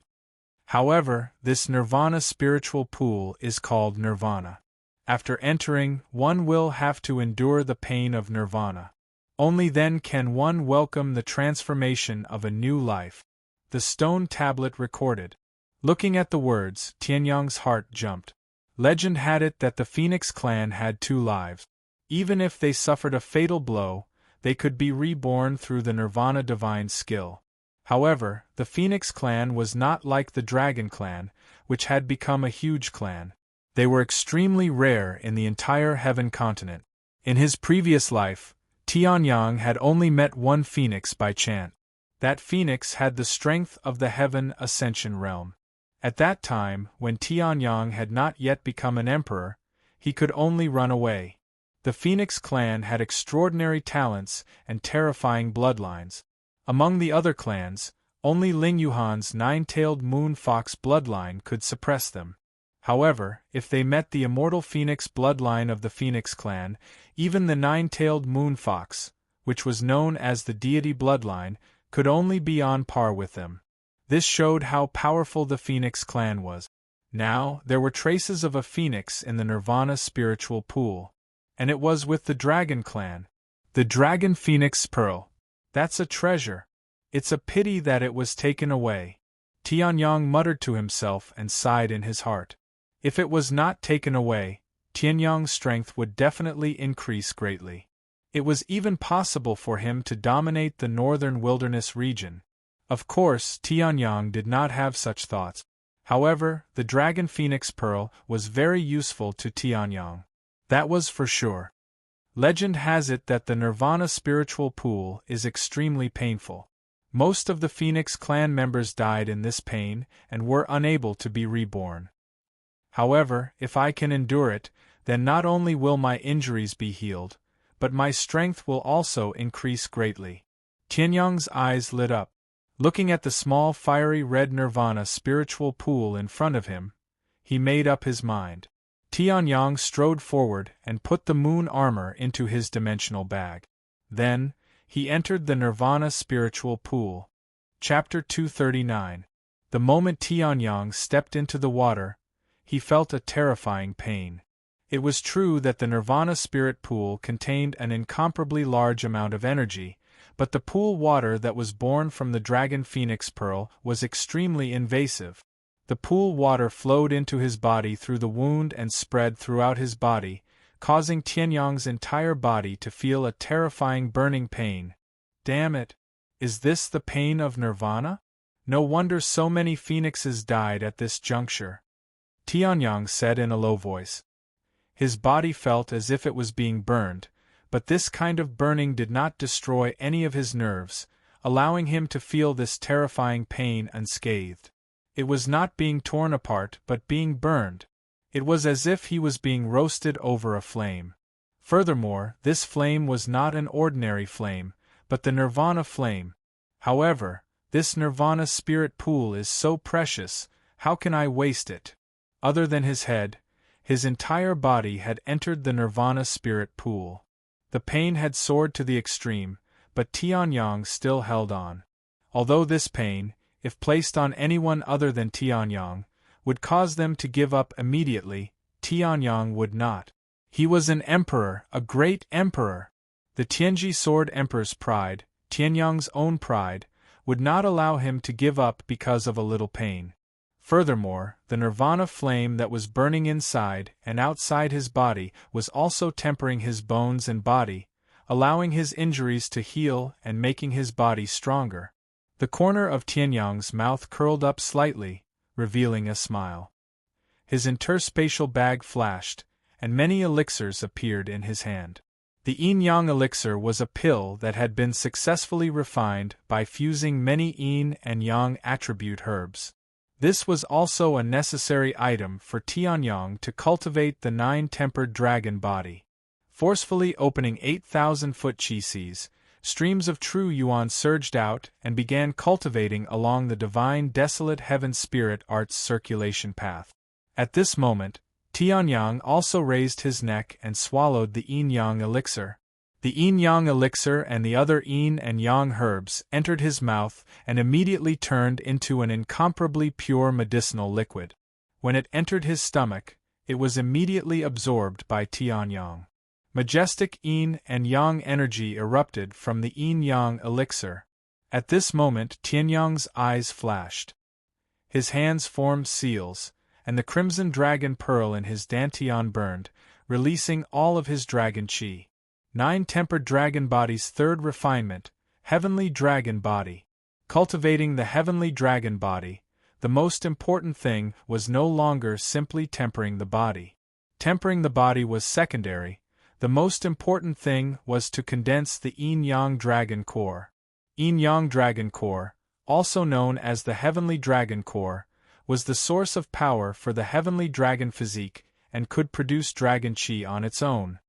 However, this Nirvana spiritual pool is called Nirvana. After entering, one will have to endure the pain of Nirvana. Only then can one welcome the transformation of a new life. The stone tablet recorded. Looking at the words, Tianyang's heart jumped. Legend had it that the Phoenix clan had 2 lives. Even if they suffered a fatal blow, they could be reborn through the Nirvana divine skill. However, the Phoenix clan was not like the Dragon clan, which had become a huge clan. They were extremely rare in the entire Heaven continent. In his previous life, Tianyang had only met one Phoenix by chance. That Phoenix had the strength of the Heaven Ascension realm. At that time, when Tianyang had not yet become an emperor, he could only run away. The Phoenix clan had extraordinary talents and terrifying bloodlines. Among the other clans, only Ling Yuhan's 9-tailed moon fox bloodline could suppress them. However, if they met the immortal Phoenix bloodline of the Phoenix clan, even the 9-tailed moon fox, which was known as the deity bloodline, could only be on par with them. This showed how powerful the Phoenix clan was. Now, there were traces of a phoenix in the Nirvana spiritual pool. And it was with the Dragon clan. The Dragon Phoenix Pearl. That's a treasure. It's a pity that it was taken away. Tianyang muttered to himself and sighed in his heart. If it was not taken away, Tianyang's strength would definitely increase greatly. It was even possible for him to dominate the northern wilderness region. Of course, Tianyang did not have such thoughts. However, the Dragon Phoenix Pearl was very useful to Tianyang. That was for sure. Legend has it that the Nirvana spiritual pool is extremely painful. Most of the Phoenix clan members died in this pain and were unable to be reborn. However, if I can endure it, then not only will my injuries be healed, but my strength will also increase greatly. Tianyang's eyes lit up. Looking at the small fiery red Nirvana spiritual pool in front of him, he made up his mind. Tianyang strode forward and put the moon armor into his dimensional bag. Then, he entered the Nirvana spiritual pool. Chapter 239. The moment Tianyang stepped into the water, he felt a terrifying pain. It was true that the Nirvana spirit pool contained an incomparably large amount of energy, but the pool water that was born from the Dragon Phoenix Pearl was extremely invasive. The pool water flowed into his body through the wound and spread throughout his body, causing Tianyang's entire body to feel a terrifying burning pain. Damn it! Is this the pain of Nirvana? No wonder so many phoenixes died at this juncture. Tianyang said in a low voice. His body felt as if it was being burned, but this kind of burning did not destroy any of his nerves, allowing him to feel this terrifying pain unscathed. It was not being torn apart but being burned. It was as if he was being roasted over a flame. Furthermore, this flame was not an ordinary flame, but the nirvana flame. However, this nirvana spirit pool is so precious, how can I waste it? Other than his head, his entire body had entered the nirvana spirit pool. The pain had soared to the extreme, but Tianyang still held on. Although this pain, if placed on anyone other than Tianyang, would cause them to give up immediately, Tianyang would not. He was an emperor, a great emperor. The Tianji Sword Emperor's pride, Tianyang's own pride, would not allow him to give up because of a little pain. Furthermore, the nirvana flame that was burning inside and outside his body was also tempering his bones and body, allowing his injuries to heal and making his body stronger. The corner of Tianyang's mouth curled up slightly, revealing a smile. His interspatial bag flashed, and many elixirs appeared in his hand. The yin-yang elixir was a pill that had been successfully refined by fusing many yin and yang attribute herbs. This was also a necessary item for Tianyang to cultivate the nine-tempered dragon body. Forcefully opening 8,000-foot chi-seas, streams of true yuan surged out and began cultivating along the divine desolate heaven spirit art's circulation path. At this moment, Tianyang also raised his neck and swallowed the yin-yang elixir. The yin-yang elixir and the other yin and yang herbs entered his mouth and immediately turned into an incomparably pure medicinal liquid. When it entered his stomach, it was immediately absorbed by Tianyang. Majestic yin and yang energy erupted from the yin-yang elixir. At this moment Tianyang's eyes flashed. His hands formed seals, and the crimson dragon pearl in his dantian burned, releasing all of his dragon chi. Nine-tempered dragon body's third refinement, heavenly dragon body. Cultivating the heavenly dragon body, the most important thing was no longer simply tempering the body. Tempering the body was secondary. The most important thing was to condense the yin-yang dragon core. Yin-yang dragon core, also known as the heavenly dragon core, was the source of power for the heavenly dragon physique and could produce dragon chi on its own.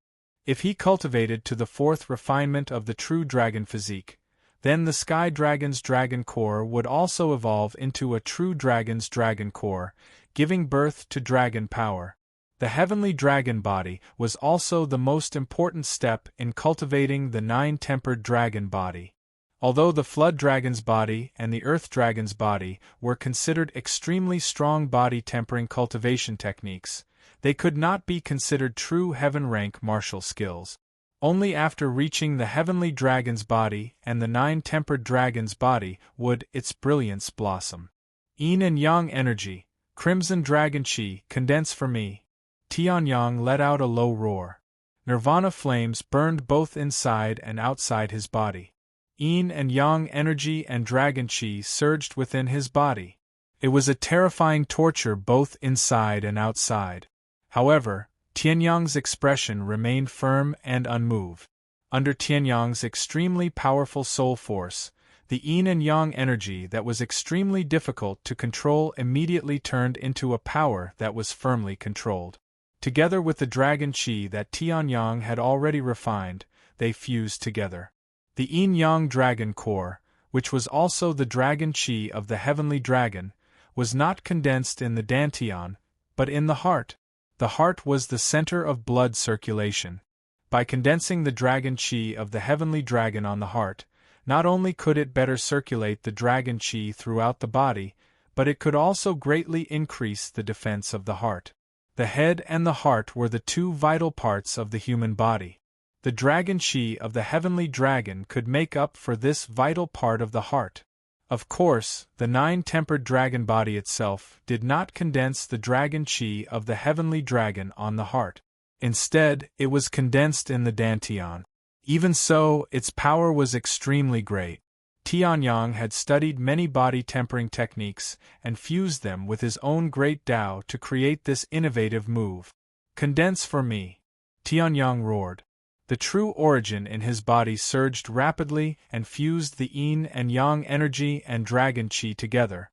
If he cultivated to the fourth refinement of the true dragon physique, then the sky dragon's dragon core would also evolve into a true dragon's dragon core, giving birth to dragon power. The heavenly dragon body was also the most important step in cultivating the nine-tempered dragon body. Although the flood dragon's body and the earth dragon's body were considered extremely strong body tempering cultivation techniques, they could not be considered true heaven-rank martial skills. Only after reaching the heavenly dragon's body and the nine-tempered dragon's body would its brilliance blossom. Yin and yang energy, crimson dragon chi, condense for me. Tianyang let out a low roar. Nirvana flames burned both inside and outside his body. Yin and yang energy and dragon chi surged within his body. It was a terrifying torture both inside and outside. However, Tianyang's expression remained firm and unmoved. Under Tianyang's extremely powerful soul force, the yin and yang energy that was extremely difficult to control immediately turned into a power that was firmly controlled. Together with the dragon chi that Tianyang had already refined, they fused together. The yin-yang dragon core, which was also the dragon chi of the heavenly dragon, was not condensed in the dantian, but in the heart. The heart was the center of blood circulation. By condensing the dragon chi of the heavenly dragon on the heart, not only could it better circulate the dragon chi throughout the body, but it could also greatly increase the defense of the heart. The head and the heart were the two vital parts of the human body. The dragon chi of the heavenly dragon could make up for this vital part of the heart. Of course, the nine-tempered dragon body itself did not condense the dragon chi of the heavenly dragon on the heart. Instead, it was condensed in the dantian. Even so, its power was extremely great. Tianyang had studied many body tempering techniques and fused them with his own great Tao to create this innovative move. "Condense for me," Tianyang roared. The true origin in his body surged rapidly and fused the yin and yang energy and dragon chi together.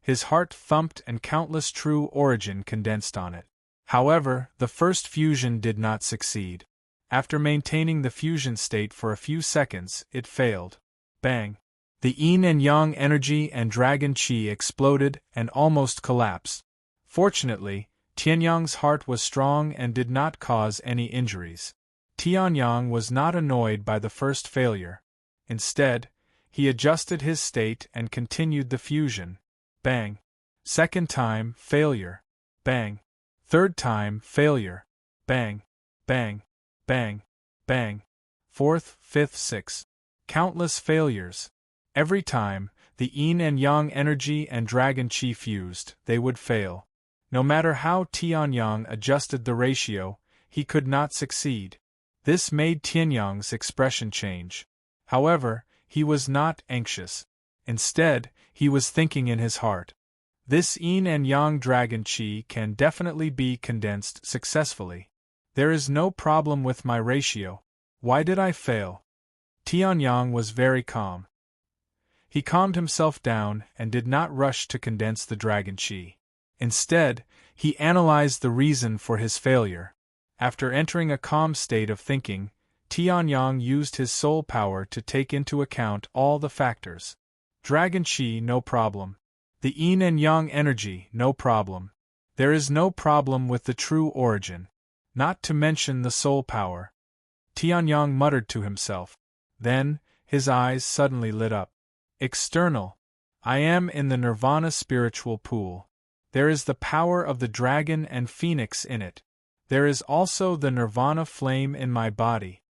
His heart thumped and countless true origin condensed on it. However, the first fusion did not succeed. After maintaining the fusion state for a few seconds, it failed. Bang! The yin and yang energy and dragon qi exploded and almost collapsed. Fortunately, Tianyang's heart was strong and did not cause any injuries. Tianyang was not annoyed by the first failure. Instead, he adjusted his state and continued the fusion. Bang! Second time, failure. Bang! Third time, failure. Bang! Bang! Bang! Bang! Fourth, fifth, sixth. Countless failures. Every time, the yin and yang energy and dragon qi fused, they would fail. No matter how Tianyang adjusted the ratio, he could not succeed. This made Tianyang's expression change. However, he was not anxious. Instead, he was thinking in his heart. This yin and yang dragon qi can definitely be condensed successfully. There is no problem with my ratio. Why did I fail? Tianyang was very calm. He calmed himself down and did not rush to condense the dragon qi. Instead, he analyzed the reason for his failure. After entering a calm state of thinking, Tianyang used his soul power to take into account all the factors. Dragon qi, no problem. The yin and yang energy, no problem. There is no problem with the true origin. Not to mention the soul power. Tianyang muttered to himself. Then, his eyes suddenly lit up. External. I am in the nirvana spiritual pool. There is the power of the dragon and phoenix in it. There is also the nirvana flame in my body.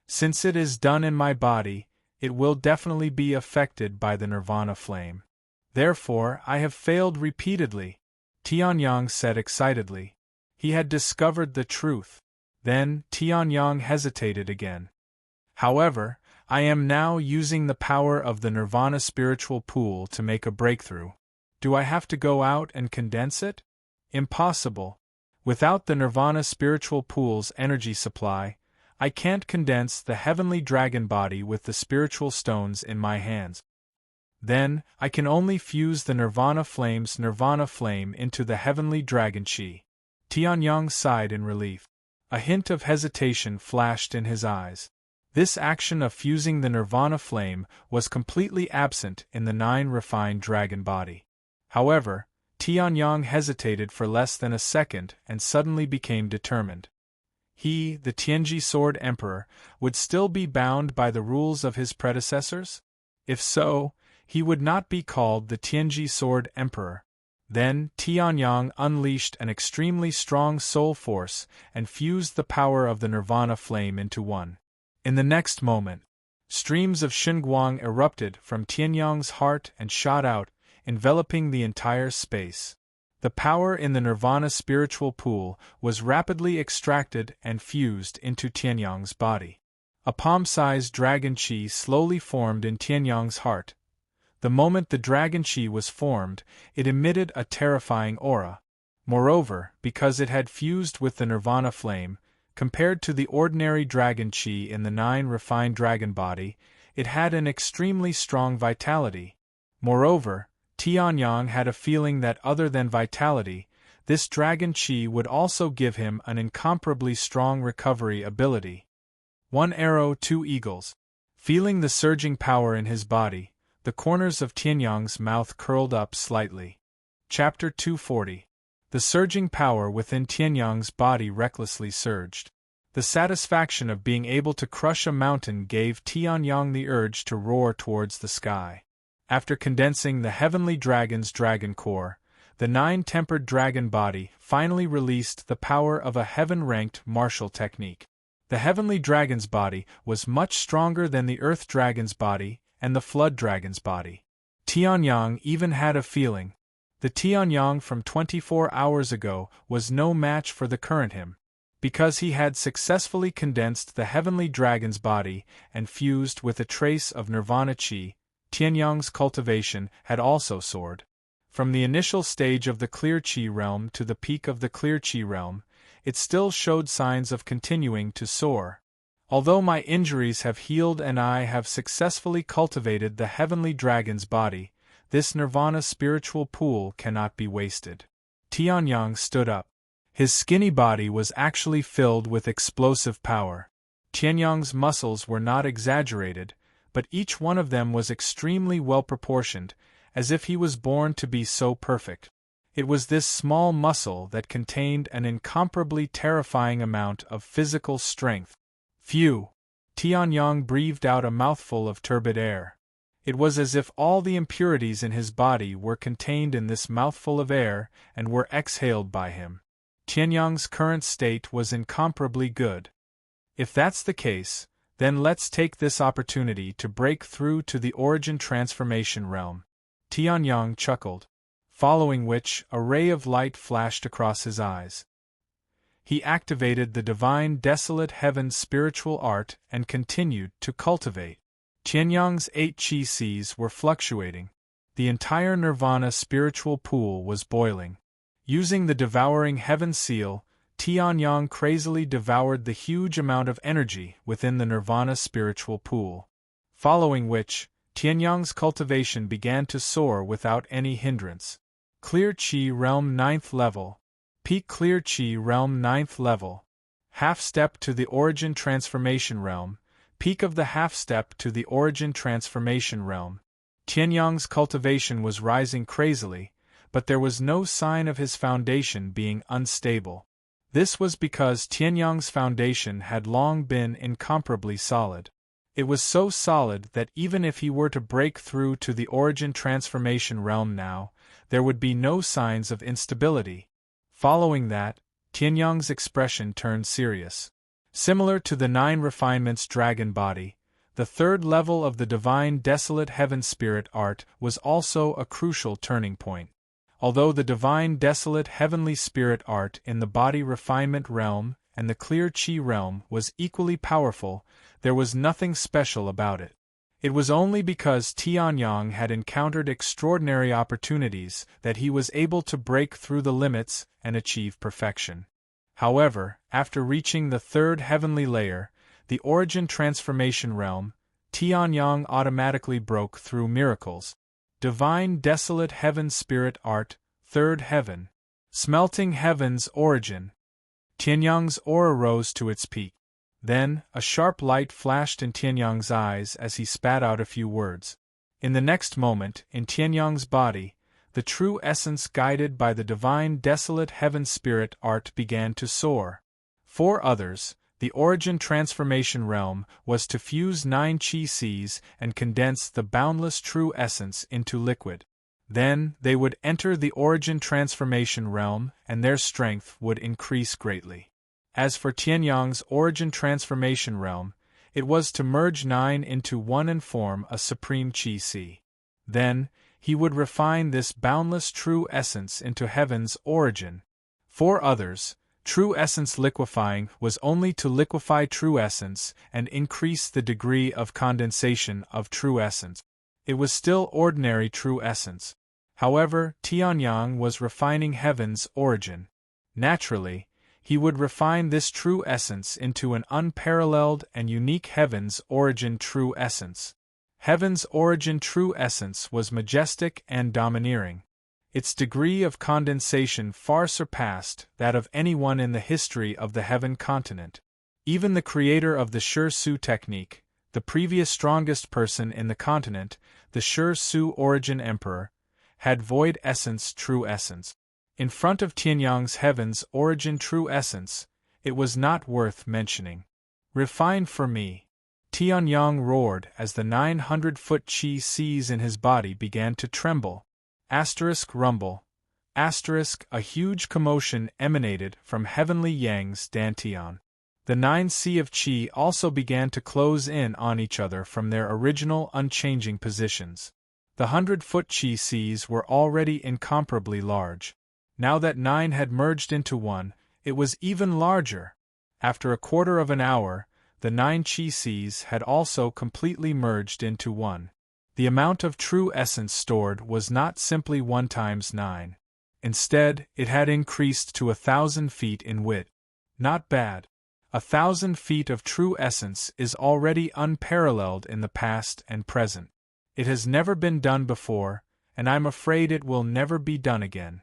Since it is done in my body, it will definitely be affected by the nirvana flame. Therefore, I have failed repeatedly, Tianyang said excitedly. He had discovered the truth. Then, Tianyang hesitated again. However, I am now using the power of the nirvana spiritual pool to make a breakthrough. Do I have to go out and condense it? Impossible. Without the nirvana spiritual pool's energy supply, I can't condense the heavenly dragon body with the spiritual stones in my hands. Then, I can only fuse the nirvana flame's nirvana flame into the heavenly dragon qi. Tianyang sighed in relief. A hint of hesitation flashed in his eyes. This action of fusing the nirvana flame was completely absent in the 9 refined dragon body. However, Tianyang hesitated for less than a second and suddenly became determined. He, the Tianji Sword Emperor, would still be bound by the rules of his predecessors? If so, he would not be called the Tianji Sword Emperor. Then Tianyang unleashed an extremely strong soul force and fused the power of the nirvana flame into one. In the next moment, streams of Xinguang erupted from Tianyang's heart and shot out, enveloping the entire space. The power in the nirvana spiritual pool was rapidly extracted and fused into Tianyang's body. A palm-sized dragon qi slowly formed in Tianyang's heart. The moment the dragon qi was formed, it emitted a terrifying aura. Moreover, because it had fused with the nirvana flame, compared to the ordinary dragon qi in the 9 refined dragon body, it had an extremely strong vitality. Moreover, Tianyang had a feeling that other than vitality, this dragon qi would also give him an incomparably strong recovery ability. 1 arrow 2 eagles. Feeling the surging power in his body, the corners of Tianyang's mouth curled up slightly. Chapter 240. The surging power within Tianyang's body recklessly surged. The satisfaction of being able to crush a mountain gave Tianyang the urge to roar towards the sky. After condensing the heavenly dragon's dragon core, the 9-tempered dragon body finally released the power of a heaven-ranked martial technique. The heavenly dragon's body was much stronger than the earth dragon's body and the flood dragon's body. Tianyang even had a feeling. The Tianyang from 24 hours ago was no match for the current him. Because he had successfully condensed the heavenly dragon's body and fused with a trace of nirvana qi, Tianyang's cultivation had also soared. From the initial stage of the clear qi realm to the peak of the clear qi realm, it still showed signs of continuing to soar. Although my injuries have healed and I have successfully cultivated the heavenly dragon's body, this nirvana spiritual pool cannot be wasted. Tianyang stood up. His skinny body was actually filled with explosive power. Tianyang's muscles were not exaggerated, but each one of them was extremely well proportioned, as if he was born to be so perfect. It was this small muscle that contained an incomparably terrifying amount of physical strength. Phew! Tianyang breathed out a mouthful of turbid air. It was as if all the impurities in his body were contained in this mouthful of air and were exhaled by him. Tianyang's current state was incomparably good. If that's the case, then let's take this opportunity to break through to the origin transformation realm. Tianyang chuckled, following which a ray of light flashed across his eyes. He activated the divine desolate heaven's spiritual art and continued to cultivate. Tianyang's 8 chi seas were fluctuating. The entire nirvana spiritual pool was boiling. Using the devouring heaven seal, Tianyang crazily devoured the huge amount of energy within the nirvana spiritual pool. Following which, Tianyang's cultivation began to soar without any hindrance. Clear Chi Realm 9th Level. Peak Clear Chi Realm 9th Level. Half Step to the Origin Transformation Realm. Peak of the Half Step to the Origin Transformation Realm. Tianyang's cultivation was rising crazily, but there was no sign of his foundation being unstable. This was because Tianyang's foundation had long been incomparably solid. It was so solid that even if he were to break through to the Origin Transformation Realm now, there would be no signs of instability. Following that, Tianyang's expression turned serious. Similar to the 9 refinements dragon body, the 3rd level of the divine desolate heaven spirit art was also a crucial turning point. Although the divine desolate heavenly spirit art in the body refinement realm and the clear chi realm was equally powerful, there was nothing special about it. It was only because Tianyang had encountered extraordinary opportunities that he was able to break through the limits and achieve perfection. However, after reaching the 3rd heavenly layer, the origin transformation realm, Tianyang automatically broke through miracles. Divine desolate heaven spirit art, 3rd heaven. Smelting heaven's origin. Tianyang's aura rose to its peak. Then, a sharp light flashed in Tianyang's eyes as he spat out a few words. In the next moment, in Tianyang's body, the true essence guided by the divine desolate heaven spirit art began to soar. For others, the origin transformation realm was to fuse 9 chi seas and condense the boundless true essence into liquid. Then, they would enter the origin transformation realm and their strength would increase greatly. As for Tianyang's origin transformation realm, it was to merge 9 into 1 and form a supreme chi si. Then, he would refine this boundless true essence into heaven's origin. For others, true essence liquefying was only to liquefy true essence and increase the degree of condensation of true essence. It was still ordinary true essence. However, Tianyang was refining heaven's origin. Naturally, he would refine this true essence into an unparalleled and unique heaven's origin true essence. Heaven's origin true essence was majestic and domineering. Its degree of condensation far surpassed that of anyone in the history of the heaven continent. Even the creator of the Shi Su technique, the previous strongest person in the continent, the Shi Su origin emperor, had void essence true essence. In front of Tianyang's heaven's origin true essence, it was not worth mentioning. Refine for me. Tianyang roared as the 900-foot chi seas in his body began to tremble. Rumble. A huge commotion emanated from heavenly Yang's dantian. The 9 sea of chi also began to close in on each other from their original unchanging positions. The 100-foot chi seas were already incomparably large. Now that 9 had merged into 1, it was even larger. After a quarter of an hour, the 9 chi seas had also completely merged into 1. The amount of true essence stored was not simply 1 times 9. Instead, it had increased to 1,000 feet in width. Not bad. 1,000 feet of true essence is already unparalleled in the past and present. It has never been done before, and I'm afraid it will never be done again.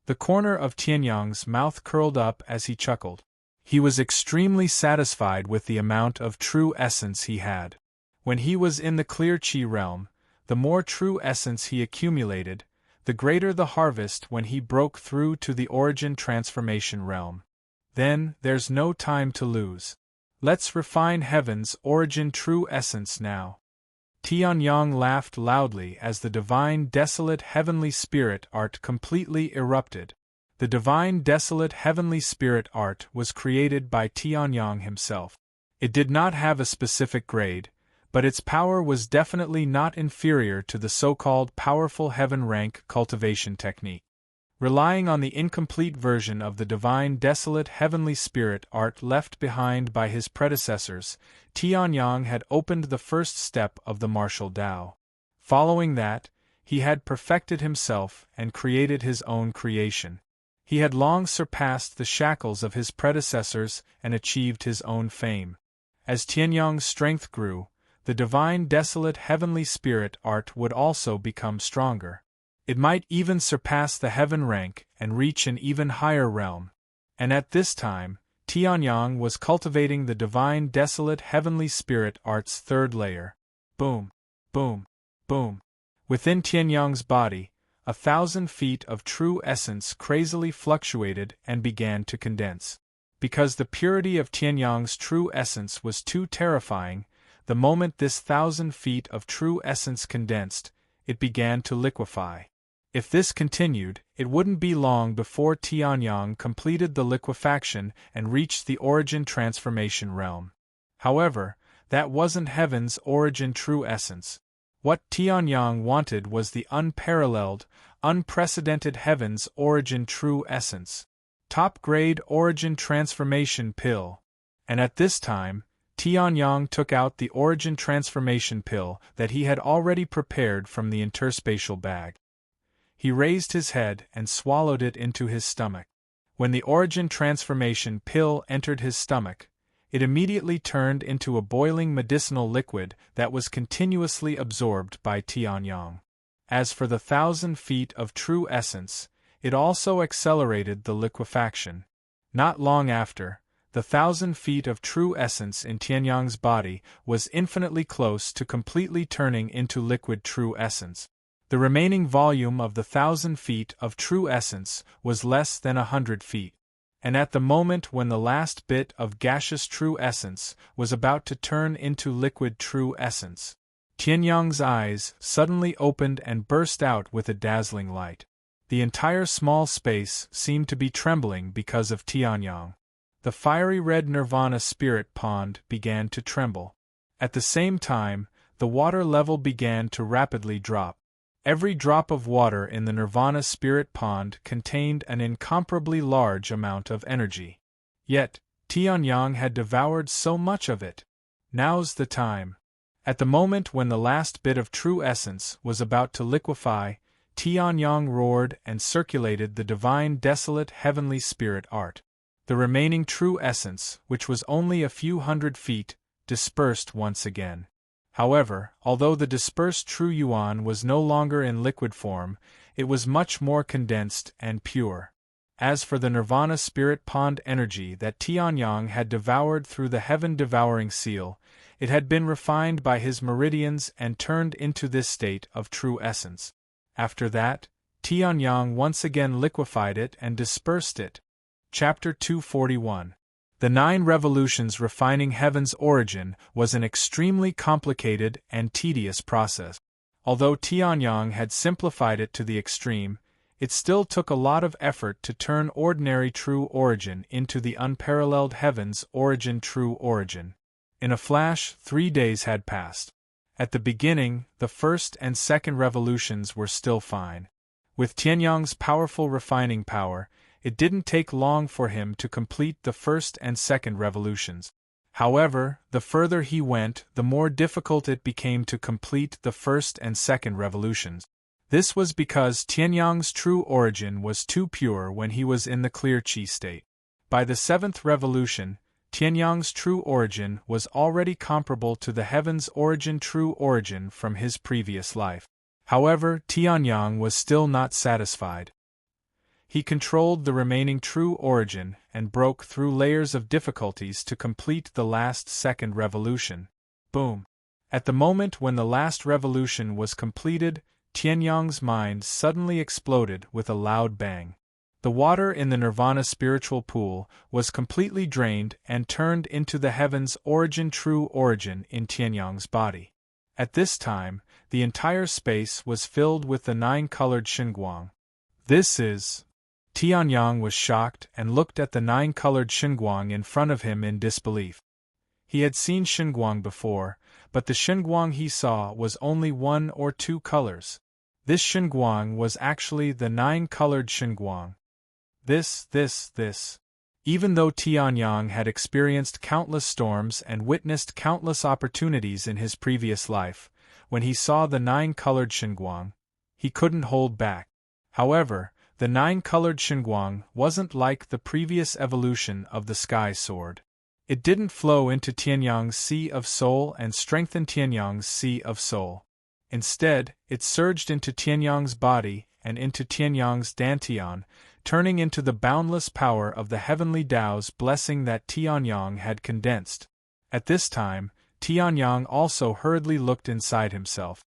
The corner of Tianyang's mouth curled up as he chuckled. He was extremely satisfied with the amount of true essence he had. When he was in the clear Qi realm, the more true essence he accumulated, the greater the harvest when he broke through to the origin transformation realm. Then, there's no time to lose. Let's refine heaven's origin true essence now. Tianyang laughed loudly as the divine desolate heavenly spirit art completely erupted. The divine desolate heavenly spirit art was created by Tianyang himself. It did not have a specific grade, but its power was definitely not inferior to the so-called powerful heaven rank cultivation technique. Relying on the incomplete version of the divine desolate heavenly spirit art left behind by his predecessors, Tianyang had opened the first step of the martial Tao. Following that, he had perfected himself and created his own creation. He had long surpassed the shackles of his predecessors and achieved his own fame. As Tianyang's strength grew, the divine desolate heavenly spirit art would also become stronger. It might even surpass the heaven rank and reach an even higher realm. And at this time, Tianyang was cultivating the divine desolate heavenly spirit art's third layer. Boom, boom, boom. Within Tianyang's body, 1,000 feet of true essence crazily fluctuated and began to condense. Because the purity of Tianyang's true essence was too terrifying, the moment this 1,000 feet of true essence condensed, it began to liquefy. If this continued, it wouldn't be long before Tianyang completed the liquefaction and reached the origin transformation realm. However, that wasn't heaven's origin true essence. What Tianyang wanted was the unparalleled, unprecedented heaven's origin true essence. Top-grade origin transformation pill. And at this time, Tianyang took out the origin transformation pill that he had already prepared from the interspatial bag. He raised his head and swallowed it into his stomach. When the origin transformation pill entered his stomach, it immediately turned into a boiling medicinal liquid that was continuously absorbed by Tianyang. As for the 1,000 feet of true essence, it also accelerated the liquefaction. Not long after, the 1,000 feet of true essence in Tianyang's body was infinitely close to completely turning into liquid true essence. The remaining volume of the 1,000 feet of true essence was less than 100 feet. And at the moment when the last bit of gaseous true essence was about to turn into liquid true essence, Tianyang's eyes suddenly opened and burst out with a dazzling light. The entire small space seemed to be trembling because of Tianyang. The fiery red nirvana spirit pond began to tremble. At the same time, the water level began to rapidly drop. Every drop of water in the nirvana spirit pond contained an incomparably large amount of energy. Yet, Tianyang had devoured so much of it. Now's the time. At the moment when the last bit of true essence was about to liquefy, Tianyang roared and circulated the divine desolate heavenly spirit art. The remaining true essence, which was only a few hundred feet, dispersed once again. However, although the dispersed true yuan was no longer in liquid form, it was much more condensed and pure. As for the nirvana spirit pond energy that Tianyang had devoured through the heaven-devouring seal, it had been refined by his meridians and turned into this state of true essence. After that, Tianyang once again liquefied it and dispersed it. Chapter 241. The 9 revolutions refining heaven's origin was an extremely complicated and tedious process. Although Tianyang had simplified it to the extreme, it still took a lot of effort to turn ordinary true origin into the unparalleled heaven's origin true origin. In a flash, 3 days had passed. At the beginning, the first and second revolutions were still fine. With Tianyang's powerful refining power, it didn't take long for him to complete the first and second revolutions. However, the further he went, the more difficult it became to complete the first and second revolutions. This was because Tianyang's true origin was too pure when he was in the clear Qi state. By the 7th revolution, Tianyang's true origin was already comparable to the heaven's origin true origin from his previous life. However, Tianyang was still not satisfied. He controlled the remaining true origin and broke through layers of difficulties to complete the last second revolution. Boom! At the moment when the last revolution was completed, Tianyang's mind suddenly exploded with a loud bang. The water in the Nirvana spiritual pool was completely drained and turned into the heaven's origin, true origin in Tianyang's body. At this time, the entire space was filled with the 9-colored Xinguang. This is... Tianyang was shocked and looked at the 9-colored Xinguang in front of him in disbelief. He had seen Xinguang before, but the Xinguang he saw was only 1 or 2 colors. This Xinguang was actually the 9-colored Xinguang. This. Even though Tianyang had experienced countless storms and witnessed countless opportunities in his previous life, when he saw the 9-colored Xinguang, he couldn't hold back. However, the 9-colored Xinguang wasn't like the previous evolution of the Sky Sword. It didn't flow into Tianyang's Sea of Soul and strengthen Tianyang's Sea of Soul. Instead, it surged into Tianyang's body and into Tianyang's Dantian, turning into the boundless power of the heavenly Tao's blessing that Tianyang had condensed. At this time, Tianyang also hurriedly looked inside himself.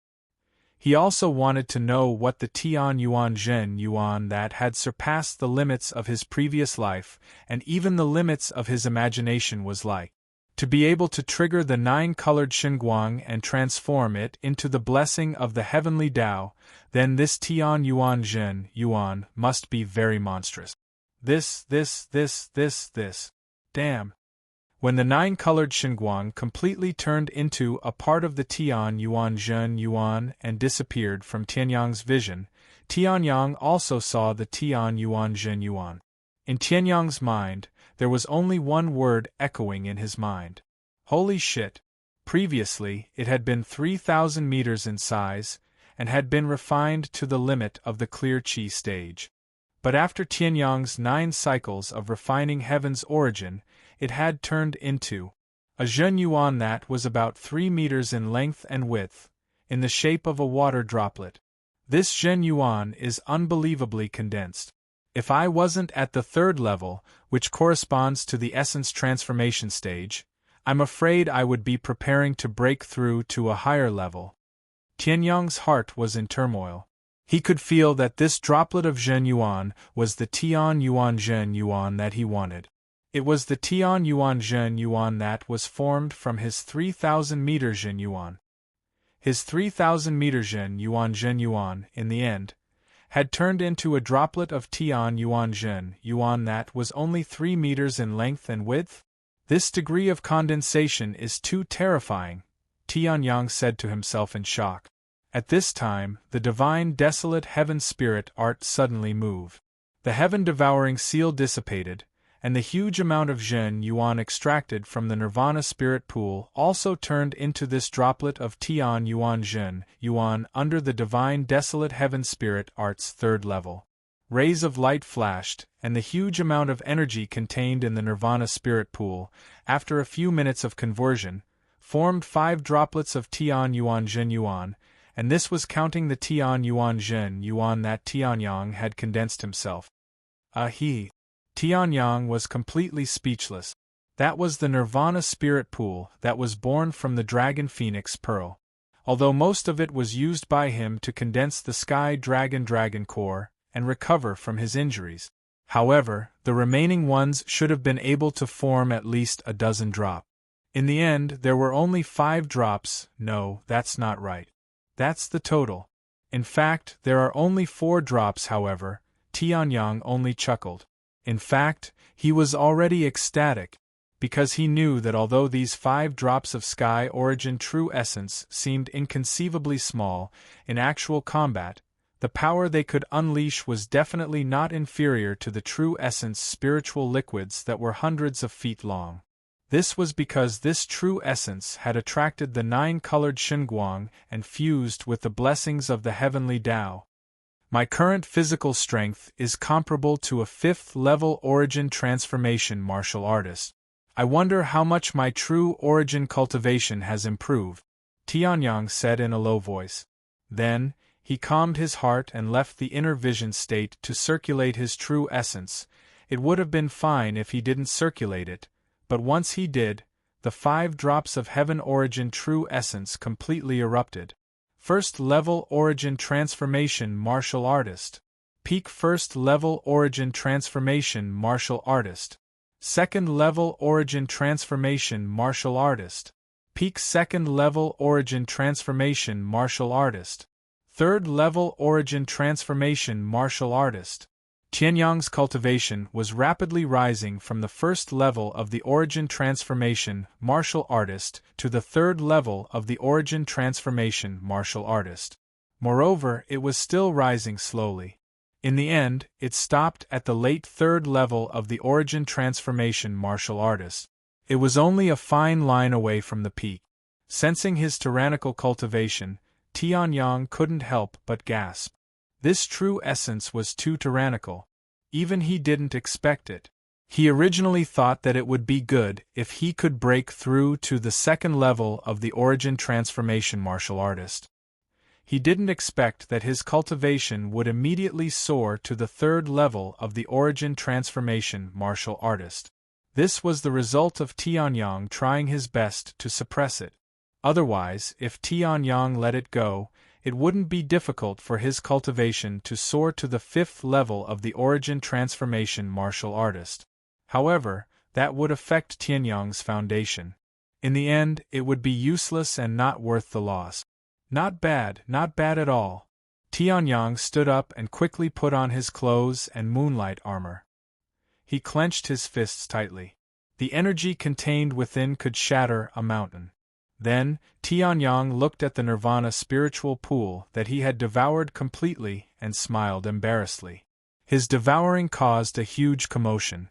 He also wanted to know what the Tian Yuan Zhen Yuan that had surpassed the limits of his previous life and even the limits of his imagination was like. To be able to trigger the 9-colored Xinguang and transform it into the blessing of the heavenly Tao, then this Tian Yuan Zhen Yuan must be very monstrous. This. Damn. When the 9-colored Xinguang completely turned into a part of the Tian Yuan Zhen Yuan and disappeared from Tianyang's vision, Tianyang also saw the Tian Yuan Zhen Yuan. In Tianyang's mind, there was only one word echoing in his mind. Holy shit! Previously, it had been 3,000 meters in size, and had been refined to the limit of the clear chi stage. But after Tianyang's 9 cycles of refining heaven's origin, it had turned into a Zhen Yuan that was about 3 meters in length and width, in the shape of a water droplet. This Zhen Yuan is unbelievably condensed. If I wasn't at the 3rd level, which corresponds to the essence transformation stage, I'm afraid I would be preparing to break through to a higher level. Tianyang's heart was in turmoil. He could feel that this droplet of Zhen Yuan was the Tian Yuan Zhen Yuan that he wanted. It was the Tian Yuan Zhen Yuan that was formed from his 3,000-meter Zhen Yuan. His 3,000-meter Zhen Yuan, in the end, had turned into a droplet of Tian Yuan Zhen Yuan that was only 3 meters in length and width. This degree of condensation is too terrifying, Tianyang said to himself in shock. At this time, the divine desolate heaven spirit art suddenly moved. The heaven-devouring seal dissipated, and the huge amount of Zhen Yuan extracted from the Nirvana spirit pool also turned into this droplet of Tian Yuan Zhen Yuan under the divine desolate heaven spirit art's 3rd level. Rays of light flashed, and the huge amount of energy contained in the Nirvana spirit pool, after a few minutes of conversion, formed 5 droplets of Tian Yuan Zhen Yuan, and this was counting the Tian Yuan Zhen Yuan that Tianyang had condensed himself. Tianyang was completely speechless. That was the Nirvana spirit pool that was born from the Dragon Phoenix Pearl. Although most of it was used by him to condense the Sky Dragon core and recover from his injuries. However, the remaining ones should have been able to form at least a dozen drops. In the end, there were only 5 drops. No, that's not right. That's the total. In fact, there are only 4 drops. However, Tianyang only chuckled. In fact, he was already ecstatic, because he knew that although these 5 drops of Sky Origin True Essence seemed inconceivably small, in actual combat, the power they could unleash was definitely not inferior to the True Essence spiritual liquids that were hundreds of feet long. This was because this True Essence had attracted the 9-colored Xinguang and fused with the blessings of the heavenly Tao. My current physical strength is comparable to a 5th-level origin transformation martial artist. I wonder how much my true origin cultivation has improved, Tianyang said in a low voice. Then, He calmed his heart and left the inner vision state to circulate his true essence. It would have been fine if he didn't circulate it, but once he did, the 5 drops of heaven origin true essence completely erupted. First level origin transformation martial artist. Peak first level origin transformation martial artist. Second level origin transformation martial artist. Peak second level origin transformation martial artist. Third level origin transformation martial artist. Tianyang's cultivation was rapidly rising from the first level of the origin transformation martial artist to the third level of the origin transformation martial artist. Moreover, it was still rising slowly. In the end, it stopped at the late third level of the origin transformation martial artist. It was only a fine line away from the peak. Sensing his tyrannical cultivation, Tianyang couldn't help but gasp. This true essence was too tyrannical. Even he didn't expect it. He originally thought that it would be good if he could break through to the second level of the origin transformation martial artist. He didn't expect that his cultivation would immediately soar to the third level of the origin transformation martial artist. This was the result of Tianyang trying his best to suppress it. Otherwise, if Tianyang let it go, it wouldn't be difficult for his cultivation to soar to the 5th level of the origin transformation martial artist. However, that would affect Tianyang's foundation. In the end, it would be useless and not worth the loss. Not bad at all. Tianyang stood up and quickly put on his clothes and moonlight armor. He clenched his fists tightly. The energy contained within could shatter a mountain. Then, Tianyang looked at the nirvana spiritual pool that he had devoured completely and smiled embarrassedly. His devouring caused a huge commotion.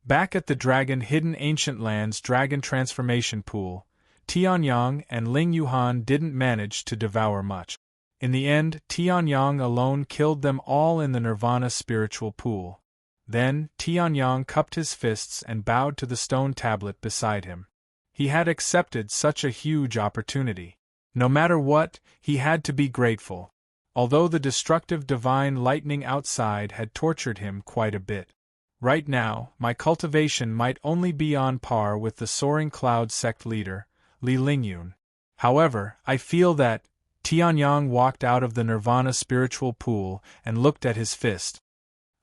Back at the dragon-hidden ancient lands dragon transformation pool, Tianyang and Ling Yuhan didn't manage to devour much. In the end, Tianyang alone killed them all in the nirvana spiritual pool. Then, Tianyang cupped his fists and bowed to the stone tablet beside him. He had accepted such a huge opportunity. No matter what, he had to be grateful. Although the destructive divine lightning outside had tortured him quite a bit. Right now, my cultivation might only be on par with the soaring cloud sect leader, Li Lingyun. However, I feel that. Tianyang walked out of the nirvana spiritual pool and looked at his fist.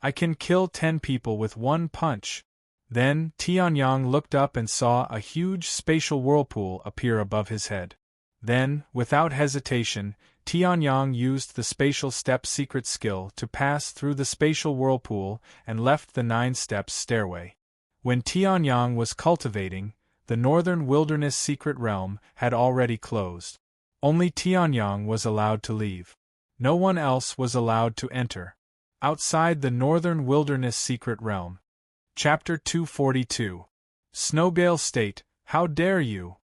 I can kill 10 people with one punch. Then, Tianyang looked up and saw a huge spatial whirlpool appear above his head. Then, without hesitation, Tianyang used the spatial step secret skill to pass through the spatial whirlpool and left the 9-step stairway. When Tianyang was cultivating, the northern wilderness secret realm had already closed. Only Tianyang was allowed to leave. No one else was allowed to enter. Outside the northern wilderness secret realm. Chapter 242. Snowgale State, how dare you?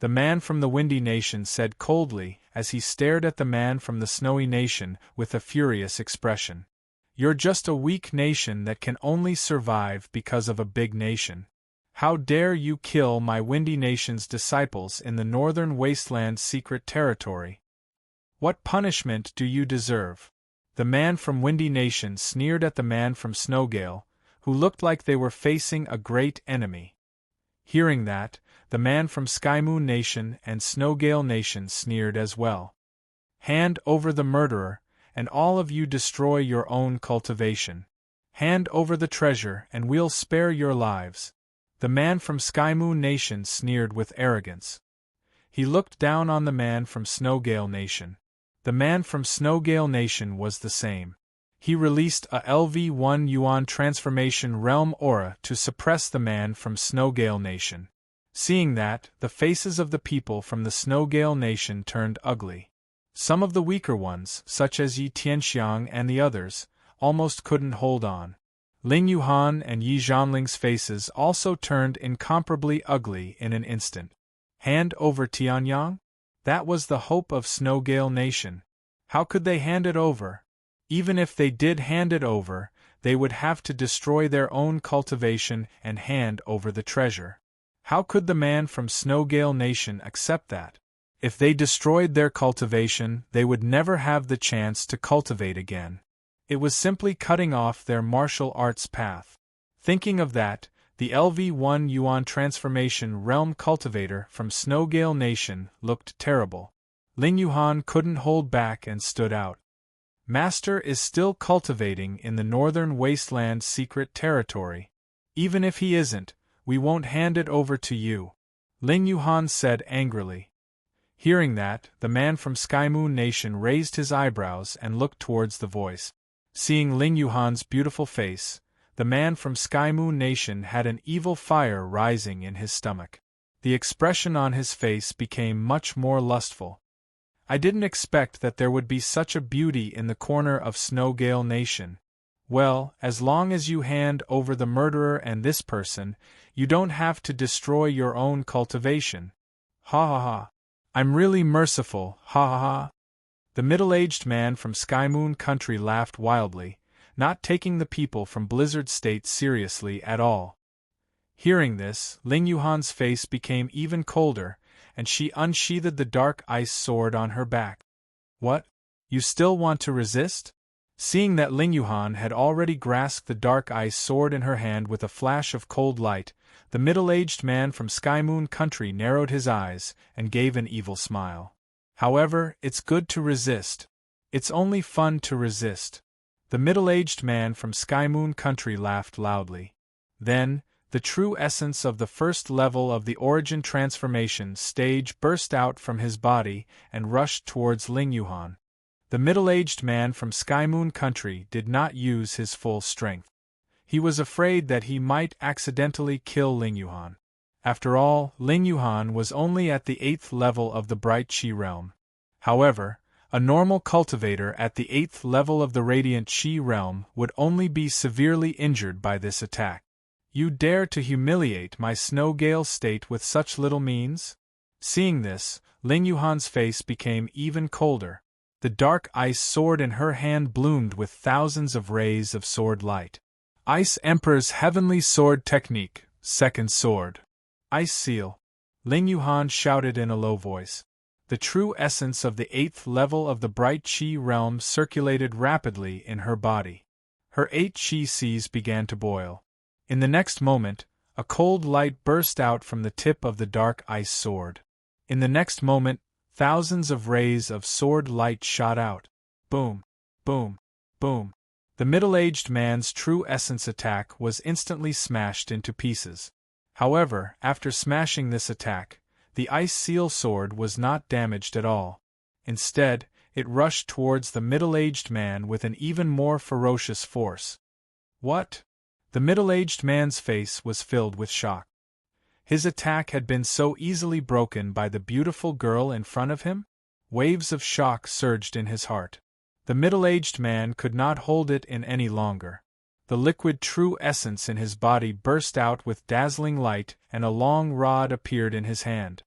The man from the Windy Nation said coldly as he stared at the man from the Snowy Nation with a furious expression. You're just a weak nation that can only survive because of a big nation. How dare you kill my Windy Nation's disciples in the northern wasteland secret territory? What punishment do you deserve? The man from Windy Nation sneered at the man from Snowgale, who looked like they were facing a great enemy. Hearing that, the man from Skymoon Nation and Snowgale Nation sneered as well. Hand over the murderer, and all of you destroy your own cultivation. Hand over the treasure and we'll spare your lives. The man from Skymoon Nation sneered with arrogance. He looked down on the man from Snowgale Nation. The man from Snowgale Nation was the same. He released a LV1 Yuan Transformation Realm aura to suppress the man from Snowgale Nation. Seeing that, the faces of the people from the Snowgale Nation turned ugly. Some of the weaker ones, such as Yi Tianxiang and the others, almost couldn't hold on. Ling Yuhan and Yi Zhanling's faces also turned incomparably ugly in an instant. Hand over Tianyang? That was the hope of Snowgale Nation. How could they hand it over? Even if they did hand it over, they would have to destroy their own cultivation and hand over the treasure. How could the man from Snowgale Nation accept that? If they destroyed their cultivation, they would never have the chance to cultivate again. It was simply cutting off their martial arts path. Thinking of that, the LV1 Yuan Transformation Realm Cultivator from Snowgale Nation looked terrible. Ling Yuhan couldn't hold back and stood out. Master is still cultivating in the Northern Wasteland secret territory. Even if he isn't, we won't hand it over to you, Ling Yuhan said angrily. Hearing that, the man from Skymoon Nation raised his eyebrows and looked towards the voice. Seeing Ling Yuhan's beautiful face, the man from Skymoon Nation had an evil fire rising in his stomach. The expression on his face became much more lustful. I didn't expect that there would be such a beauty in the corner of Snowgale Nation. Well, as long as you hand over the murderer and this person, you don't have to destroy your own cultivation. Ha ha ha. I'm really merciful, ha ha ha. The middle-aged man from Skymoon Country laughed wildly, not taking the people from Blizzard State seriously at all. Hearing this, Ling Yuhan's face became even colder, and she unsheathed the dark ice sword on her back. What? You still want to resist? Seeing that Ling Yuhan had already grasped the dark ice sword in her hand with a flash of cold light, the middle-aged man from Skymoon Country narrowed his eyes and gave an evil smile. However, it's good to resist. It's only fun to resist. The middle-aged man from Skymoon Country laughed loudly. Then, the true essence of the first level of the Origin Transformation stage burst out from his body and rushed towards Ling Yuhan. The middle-aged man from Skymoon Country did not use his full strength. He was afraid that he might accidentally kill Ling Yuhan. After all, Ling Yuhan was only at the 8th level of the Bright Chi realm. However, a normal cultivator at the 8th level of the Radiant Chi realm would only be severely injured by this attack. You dare to humiliate my Snowgale state with such little means? Seeing this, Ling Yuhan's face became even colder. The dark ice sword in her hand bloomed with thousands of rays of sword light. Ice Emperor's Heavenly Sword Technique, Second Sword. Ice Seal. Ling Yuhan shouted in a low voice. The true essence of the 8th level of the Bright Chi realm circulated rapidly in her body. Her 8 Chi seas began to boil. In the next moment, a cold light burst out from the tip of the dark ice sword. In the next moment, thousands of rays of sword light shot out. Boom, boom, boom. The middle-aged man's true essence attack was instantly smashed into pieces. However, after smashing this attack, the ice seal sword was not damaged at all. Instead, it rushed towards the middle-aged man with an even more ferocious force. What? The middle-aged man's face was filled with shock. His attack had been so easily broken by the beautiful girl in front of him? Waves of shock surged in his heart. The middle-aged man could not hold it in any longer. The liquid true essence in his body burst out with dazzling light, and a long rod appeared in his hand.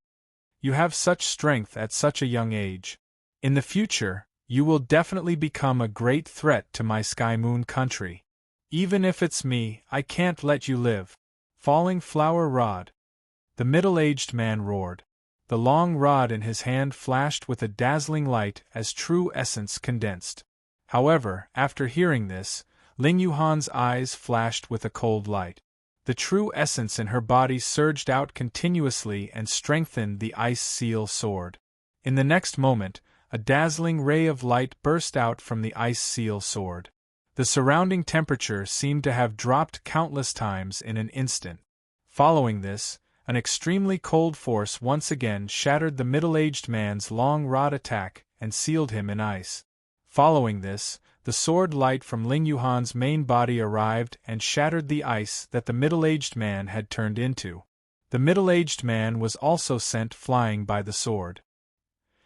You have such strength at such a young age. In the future, you will definitely become a great threat to my Skymoon Country. Even if it's me, I can't let you live. Falling Flower Rod. The middle-aged man roared. The long rod in his hand flashed with a dazzling light as true essence condensed. However, after hearing this, Ling Yuhan's eyes flashed with a cold light. The true essence in her body surged out continuously and strengthened the ice seal sword. In the next moment, a dazzling ray of light burst out from the ice seal sword. The surrounding temperature seemed to have dropped countless times in an instant. Following this, an extremely cold force once again shattered the middle-aged man's long rod attack and sealed him in ice. Following this, the sword light from Ling Yuhan's main body arrived and shattered the ice that the middle-aged man had turned into. The middle-aged man was also sent flying by the sword.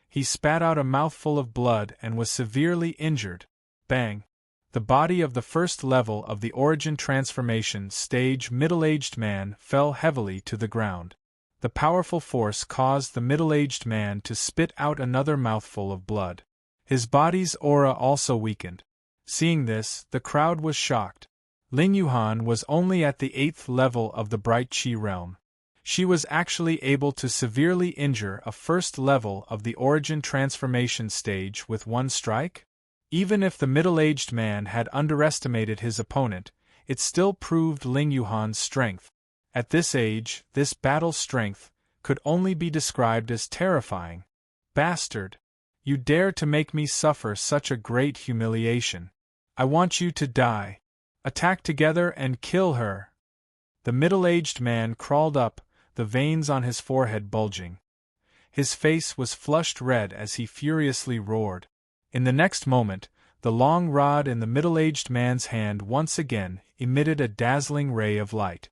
He spat out a mouthful of blood and was severely injured. Bang! The body of the first level of the Origin Transformation stage middle-aged man fell heavily to the ground. The powerful force caused the middle-aged man to spit out another mouthful of blood. His body's aura also weakened. Seeing this, the crowd was shocked. Ling Yuhan was only at the 8th level of the Bright Chi realm. She was actually able to severely injure a first level of the origin transformation stage with one strike? Even if the middle-aged man had underestimated his opponent, it still proved Ling Yuhan's strength. At this age, this battle strength could only be described as terrifying. Bastard! You dare to make me suffer such a great humiliation. I want you to die. Attack together and kill her. The middle-aged man crawled up, the veins on his forehead bulging. His face was flushed red as he furiously roared. In the next moment, the long rod in the middle-aged man's hand once again emitted a dazzling ray of light.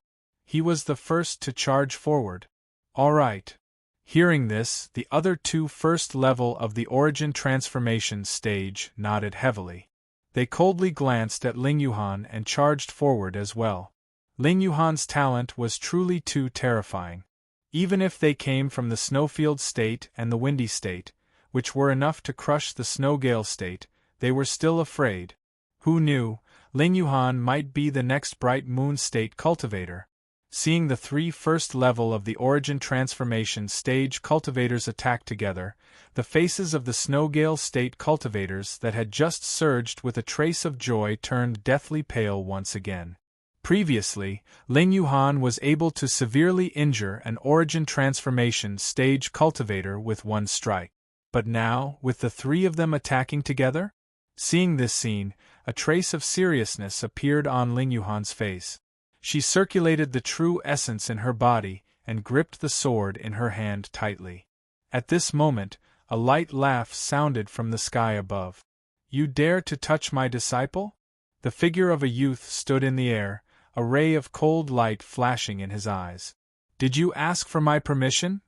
He was the first to charge forward. All right. Hearing this, the other two first level of the origin transformation stage nodded heavily. They coldly glanced at Ling Yuhan and charged forward as well. Ling Yuhan's talent was truly too terrifying. Even if they came from the Snowfield State and the Windy State, which were enough to crush the Snowgale State, they were still afraid. Who knew, Ling Yuhan might be the next Bright Moon State cultivator. Seeing the three first level of the origin transformation stage cultivators attack together, the faces of the Snowgale State cultivators that had just surged with a trace of joy turned deathly pale once again. Previously, Ling Yuhan was able to severely injure an origin transformation stage cultivator with one strike. But now, with the three of them attacking together? Seeing this scene, a trace of seriousness appeared on Ling Yuhan's face. She circulated the true essence in her body and gripped the sword in her hand tightly. At this moment, a light laugh sounded from the sky above. You dare to touch my disciple? The figure of a youth stood in the air, a ray of cold light flashing in his eyes. Did you ask for my permission?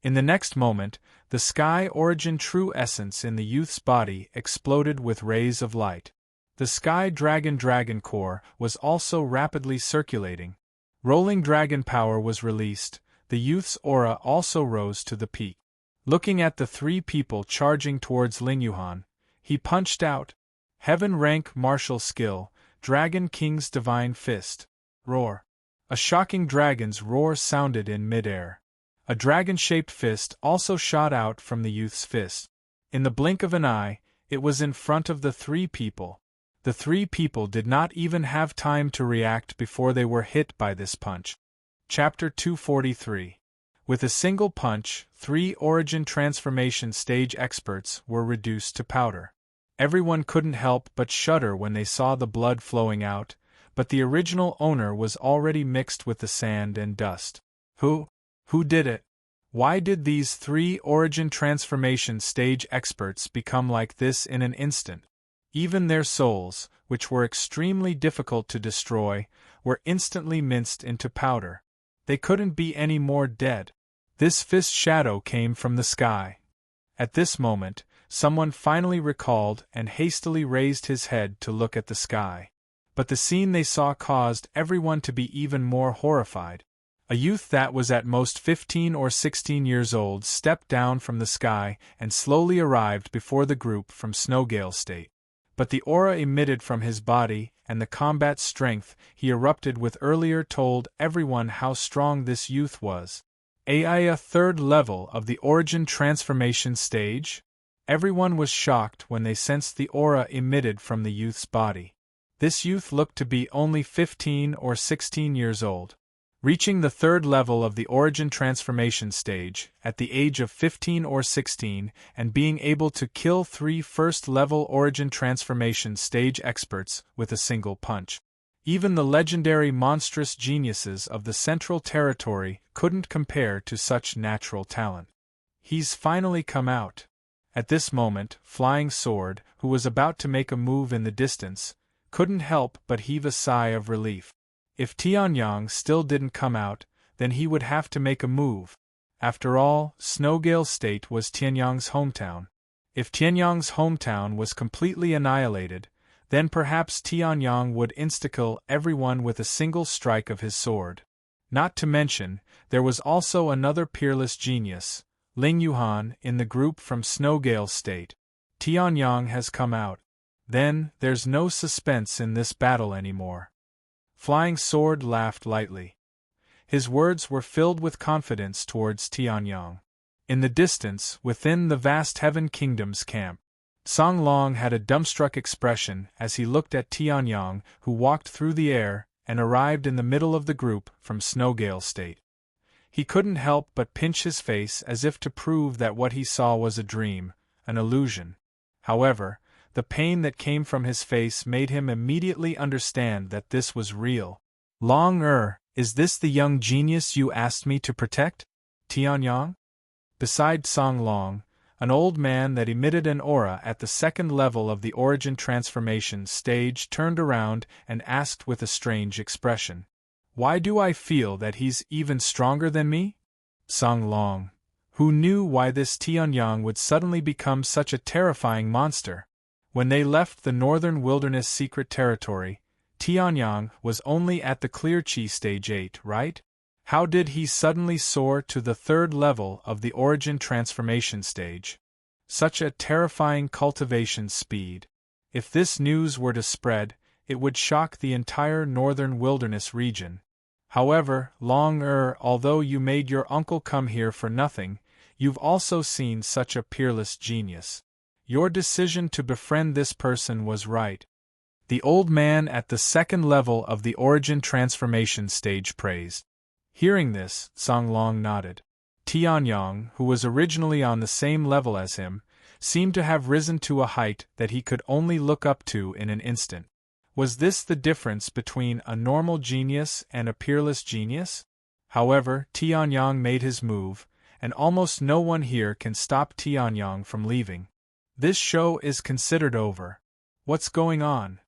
In the next moment, the sky origin true essence in the youth's body exploded with rays of light. The Sky Dragon Core was also rapidly circulating. Rolling dragon power was released, the youth's aura also rose to the peak. Looking at the three people charging towards Ling Yuhan, he punched out. Heaven rank martial skill, Dragon King's Divine Fist. Roar. A shocking dragon's roar sounded in midair. A dragon-shaped fist also shot out from the youth's fist. In the blink of an eye, it was in front of the three people. The three people did not even have time to react before they were hit by this punch. Chapter 243. With a single punch, three origin transformation stage experts were reduced to powder. Everyone couldn't help but shudder when they saw the blood flowing out, but the original owner was already mixed with the sand and dust. Who did it? Why did these three origin transformation stage experts become like this in an instant? Even their souls, which were extremely difficult to destroy, were instantly minced into powder. They couldn't be any more dead. This fist shadow came from the sky. At this moment, someone finally recalled and hastily raised his head to look at the sky. But the scene they saw caused everyone to be even more horrified. A youth that was at most 15 or 16 years old stepped down from the sky and slowly arrived before the group from Snowgale State. But the aura emitted from his body and the combat strength he erupted with earlier told everyone how strong this youth was. A third level of the origin transformation stage? Everyone was shocked when they sensed the aura emitted from the youth's body. This youth looked to be only 15 or 16 years old. Reaching the third level of the origin transformation stage, at the age of 15 or 16, and being able to kill three first-level origin transformation stage experts with a single punch. Even the legendary monstrous geniuses of the Central Territory couldn't compare to such natural talent. He's finally come out. At this moment, Flying Sword, who was about to make a move in the distance, couldn't help but heave a sigh of relief. If Tianyang still didn't come out, then he would have to make a move. After all, Snowgale State was Tianyang's hometown. If Tianyang's hometown was completely annihilated, then perhaps Tianyang would insta-kill everyone with a single strike of his sword. Not to mention, there was also another peerless genius, Ling Yuhan, in the group from Snowgale State. Tianyang has come out. Then, there's no suspense in this battle anymore. Flying Sword laughed lightly. His words were filled with confidence towards Tianyang. In the distance, within the vast Heaven Kingdom's camp, Song Long had a dumbstruck expression as he looked at Tianyang, who walked through the air and arrived in the middle of the group from Snowgale State. He couldn't help but pinch his face as if to prove that what he saw was a dream, an illusion. However, the pain that came from his face made him immediately understand that this was real. Long is this the young genius you asked me to protect? Tianyang? Beside Song Long, an old man that emitted an aura at the second level of the origin transformation stage turned around and asked with a strange expression, "Why do I feel that he's even stronger than me?" Song Long, who knew why this Tianyang would suddenly become such a terrifying monster. When they left the Northern Wilderness Secret Territory, Tianyang was only at the Clear Chi Stage 8, right? How did he suddenly soar to the third level of the origin transformation stage? Such a terrifying cultivation speed. If this news were to spread, it would shock the entire Northern Wilderness region. However, Long although you made your uncle come here for nothing, you've also seen such a peerless genius. Your decision to befriend this person was right. The old man at the second level of the origin transformation stage praised. Hearing this, Song Long nodded. Tianyang, who was originally on the same level as him, seemed to have risen to a height that he could only look up to in an instant. Was this the difference between a normal genius and a peerless genius? However, Tianyang made his move, and almost no one here can stop Tianyang from leaving. This show is considered over. What's going on?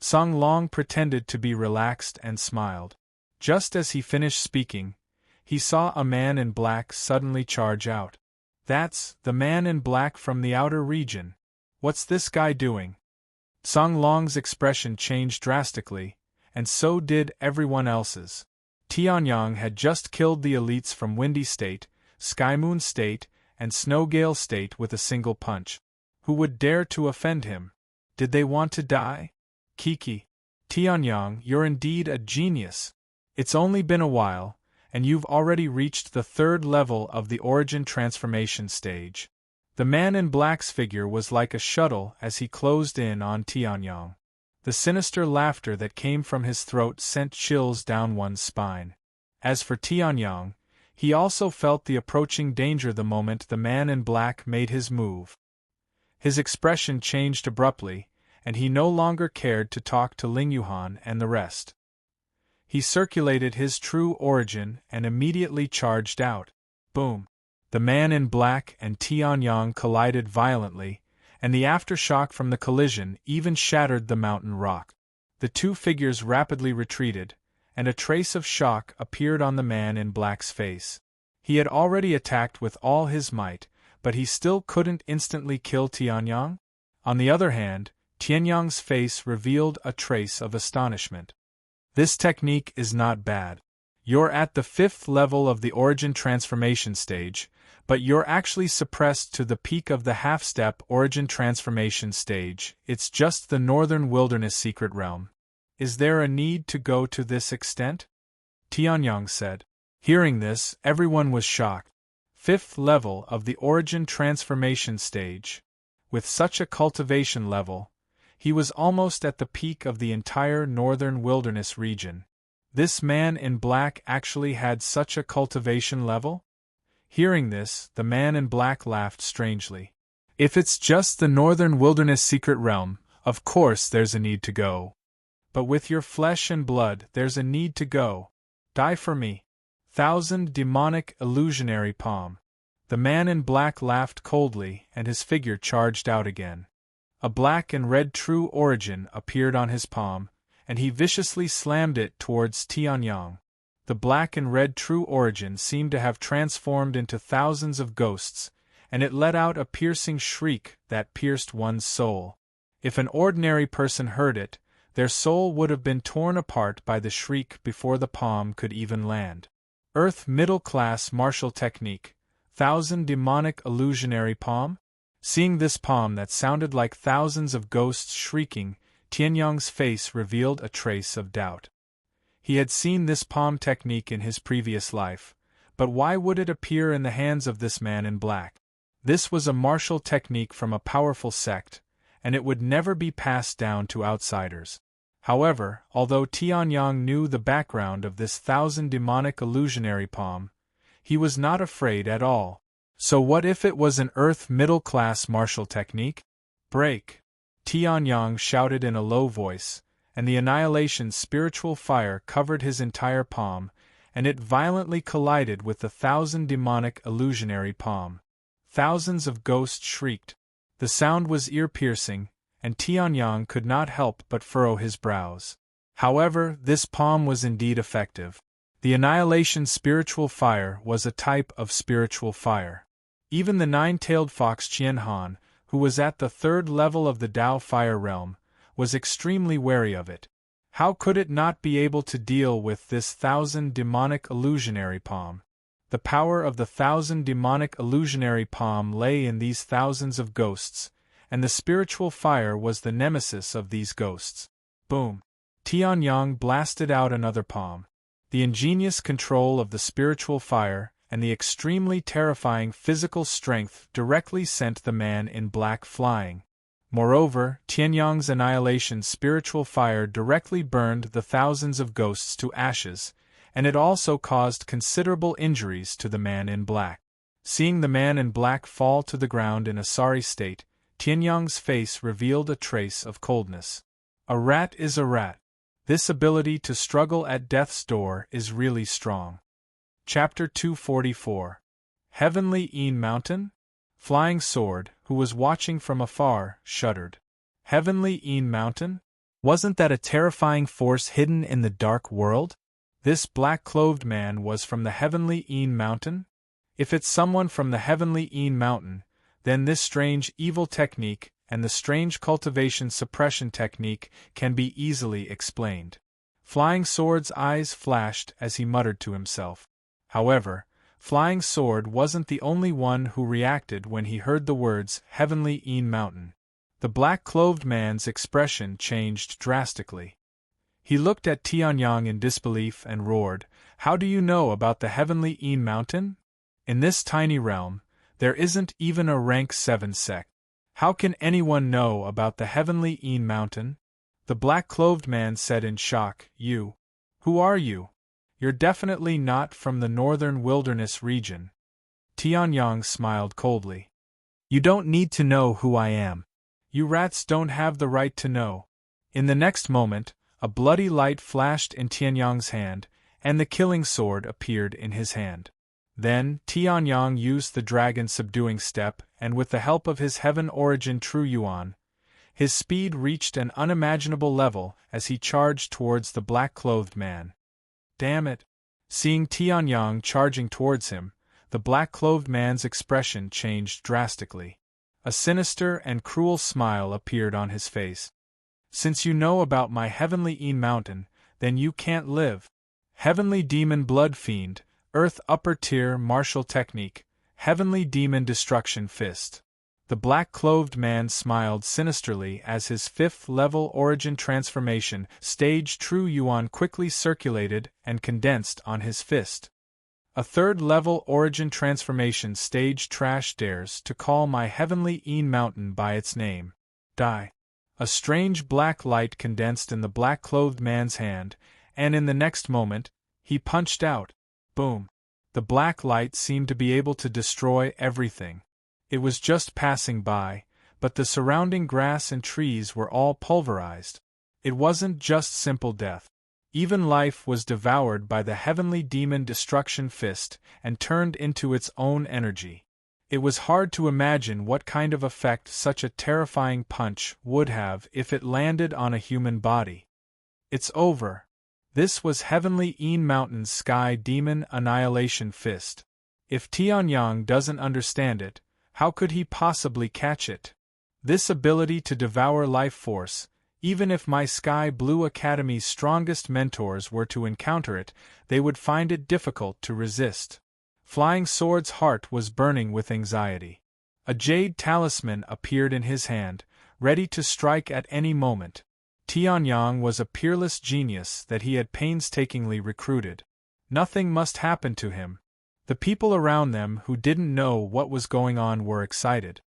Song Long pretended to be relaxed and smiled. Just as he finished speaking, he saw a man in black suddenly charge out. That's the man in black from the outer region. What's this guy doing? Song Long's expression changed drastically, and so did everyone else's. Tianyang had just killed the elites from Windy State, Skymoon State, and Snowgale State with a single punch. Who would dare to offend him? Did they want to die? Kiki. Tianyang, you're indeed a genius. It's only been a while, and you've already reached the third level of the origin transformation stage. The man in black's figure was like a shuttle as he closed in on Tianyang. The sinister laughter that came from his throat sent chills down one's spine. As for Tianyang, he also felt the approaching danger the moment the man in black made his move. His expression changed abruptly, and he no longer cared to talk to Ling Yuhan and the rest. He circulated his true origin and immediately charged out. Boom! The man in black and Tianyang collided violently, and the aftershock from the collision even shattered the mountain rock. The two figures rapidly retreated, and a trace of shock appeared on the man in black's face. He had already attacked with all his might, but he still couldn't instantly kill Tianyang. On the other hand, Tianyang's face revealed a trace of astonishment. This technique is not bad. You're at the fifth level of the origin transformation stage, but you're actually suppressed to the peak of the half-step origin transformation stage. It's just the Northern Wilderness secret realm. Is there a need to go to this extent? Tianyang said. Hearing this, everyone was shocked. Fifth level of the origin transformation stage. With such a cultivation level, he was almost at the peak of the entire Northern Wilderness region. This man in black actually had such a cultivation level? Hearing this, the man in black laughed strangely. If it's just the Northern Wilderness secret realm, of course there's a need to go. But with your flesh and blood, there's a need to go. Die for me. Thousand demonic illusionary palm. The man in black laughed coldly, and his figure charged out again. A black and red true origin appeared on his palm, and he viciously slammed it towards Tianyang. The black and red true origin seemed to have transformed into thousands of ghosts, and it let out a piercing shriek that pierced one's soul. If an ordinary person heard it, their soul would have been torn apart by the shriek before the palm could even land. Earth middle-class martial technique. Thousand demonic illusionary palm? Seeing this palm that sounded like thousands of ghosts shrieking, Tianyang's face revealed a trace of doubt. He had seen this palm technique in his previous life, but why would it appear in the hands of this man in black? This was a martial technique from a powerful sect, and it would never be passed down to outsiders. However, although Tianyang knew the background of this 1,000 demonic illusionary palm, he was not afraid at all. So what if it was an earth middle-class martial technique? Break! Tianyang shouted in a low voice, and the annihilation spiritual fire covered his entire palm, and it violently collided with the 1,000 demonic illusionary palm. Thousands of ghosts shrieked. The sound was ear-piercing, and Tianyang could not help but furrow his brows. However, this palm was indeed effective. The annihilation spiritual fire was a type of spiritual fire. Even the nine-tailed fox Qianhan, who was at the 3rd level of the Tao fire realm, was extremely wary of it. How could it not be able to deal with this 1,000 demonic illusionary palm? The power of the 1,000 demonic illusionary palm lay in these thousands of ghosts, and the spiritual fire was the nemesis of these ghosts. Boom! Tianyang blasted out another palm. The ingenious control of the spiritual fire and the extremely terrifying physical strength directly sent the man in black flying. Moreover, Tianyang's annihilation spiritual fire directly burned the thousands of ghosts to ashes, and it also caused considerable injuries to the man in black. Seeing the man in black fall to the ground in a sorry state, Tianyang's face revealed a trace of coldness. A rat is a rat. This ability to struggle at death's door is really strong. Chapter 244. Heavenly Een Mountain? Flying Sword, who was watching from afar, shuddered. Heavenly Een Mountain? Wasn't that a terrifying force hidden in the dark world? This black-clothed man was from the Heavenly Een Mountain? If it's someone from the Heavenly Een Mountain, then this strange evil technique and the strange cultivation suppression technique can be easily explained. Flying Sword's eyes flashed as he muttered to himself. However, Flying Sword wasn't the only one who reacted when he heard the words Heavenly Een Mountain. The black-clothed man's expression changed drastically. He looked at Tianyang in disbelief and roared, "How do you know about the Heavenly Een Mountain? In this tiny realm, there isn't even a rank 7 sect. How can anyone know about the Heavenly Een Mountain?" The black-clothed man said in shock, Who are you? You're definitely not from the northern wilderness region." Tianyang smiled coldly. "You don't need to know who I am. You rats don't have the right to know." In the next moment, a bloody light flashed in Tianyang's hand, and the killing sword appeared in his hand. Then, Tianyang used the dragon subduing step, and with the help of his heaven origin True Yuan, his speed reached an unimaginable level as he charged towards the black-clothed man. Damn it! Seeing Tianyang charging towards him, the black-clothed man's expression changed drastically. A sinister and cruel smile appeared on his face. "Since you know about my Heavenly Een Mountain, then you can't live. Heavenly Demon Blood Fiend, Earth Upper Tier Martial Technique, Heavenly Demon Destruction Fist." The black-clothed man smiled sinisterly as his 5th-level origin transformation stage True Yuan quickly circulated and condensed on his fist. A 3rd-level origin transformation stage Trash dares to call my Heavenly Een Mountain by its name. Die. A strange black light condensed in the black-clothed man's hand, and in the next moment, he punched out. Boom. The black light seemed to be able to destroy everything. It was just passing by, but the surrounding grass and trees were all pulverized. It wasn't just simple death. Even life was devoured by the Heavenly Demon Destruction Fist and turned into its own energy. It was hard to imagine what kind of effect such a terrifying punch would have if it landed on a human body. It's over. This was Heavenly Een Mountain's Sky Demon Annihilation Fist. If Tianyang doesn't understand it, how could he possibly catch it? This ability to devour life force, even if my Sky Blue Academy's strongest mentors were to encounter it, they would find it difficult to resist. Flying Sword's heart was burning with anxiety. A jade talisman appeared in his hand, ready to strike at any moment. Tianyang was a peerless genius that he had painstakingly recruited. Nothing must happen to him. The people around them who didn't know what was going on were excited.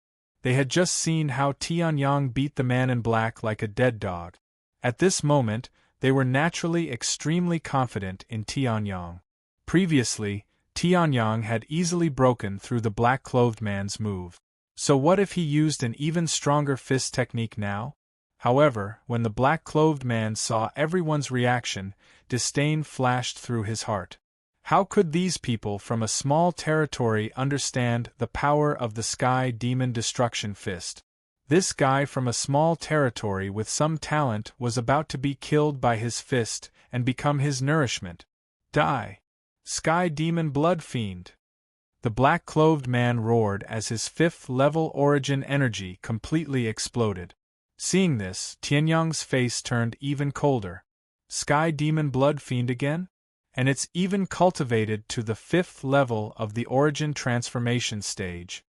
They had just seen how Tianyang beat the man in black like a dead dog. At this moment, they were naturally extremely confident in Tianyang. Previously, Tianyang had easily broken through the black-clothed man's move. So what if he used an even stronger fist technique now? However, when the black-clothed man saw everyone's reaction, disdain flashed through his heart. How could these people from a small territory understand the power of the Sky Demon Destruction Fist? This guy from a small territory with some talent was about to be killed by his fist and become his nourishment. Die! Sky Demon Blood Fiend! The black-clothed man roared as his fifth-level origin energy completely exploded. Seeing this, Tianyang's face turned even colder. Sky Demon Blood Fiend again? And it's even cultivated to the 5th level of the origin transformation stage.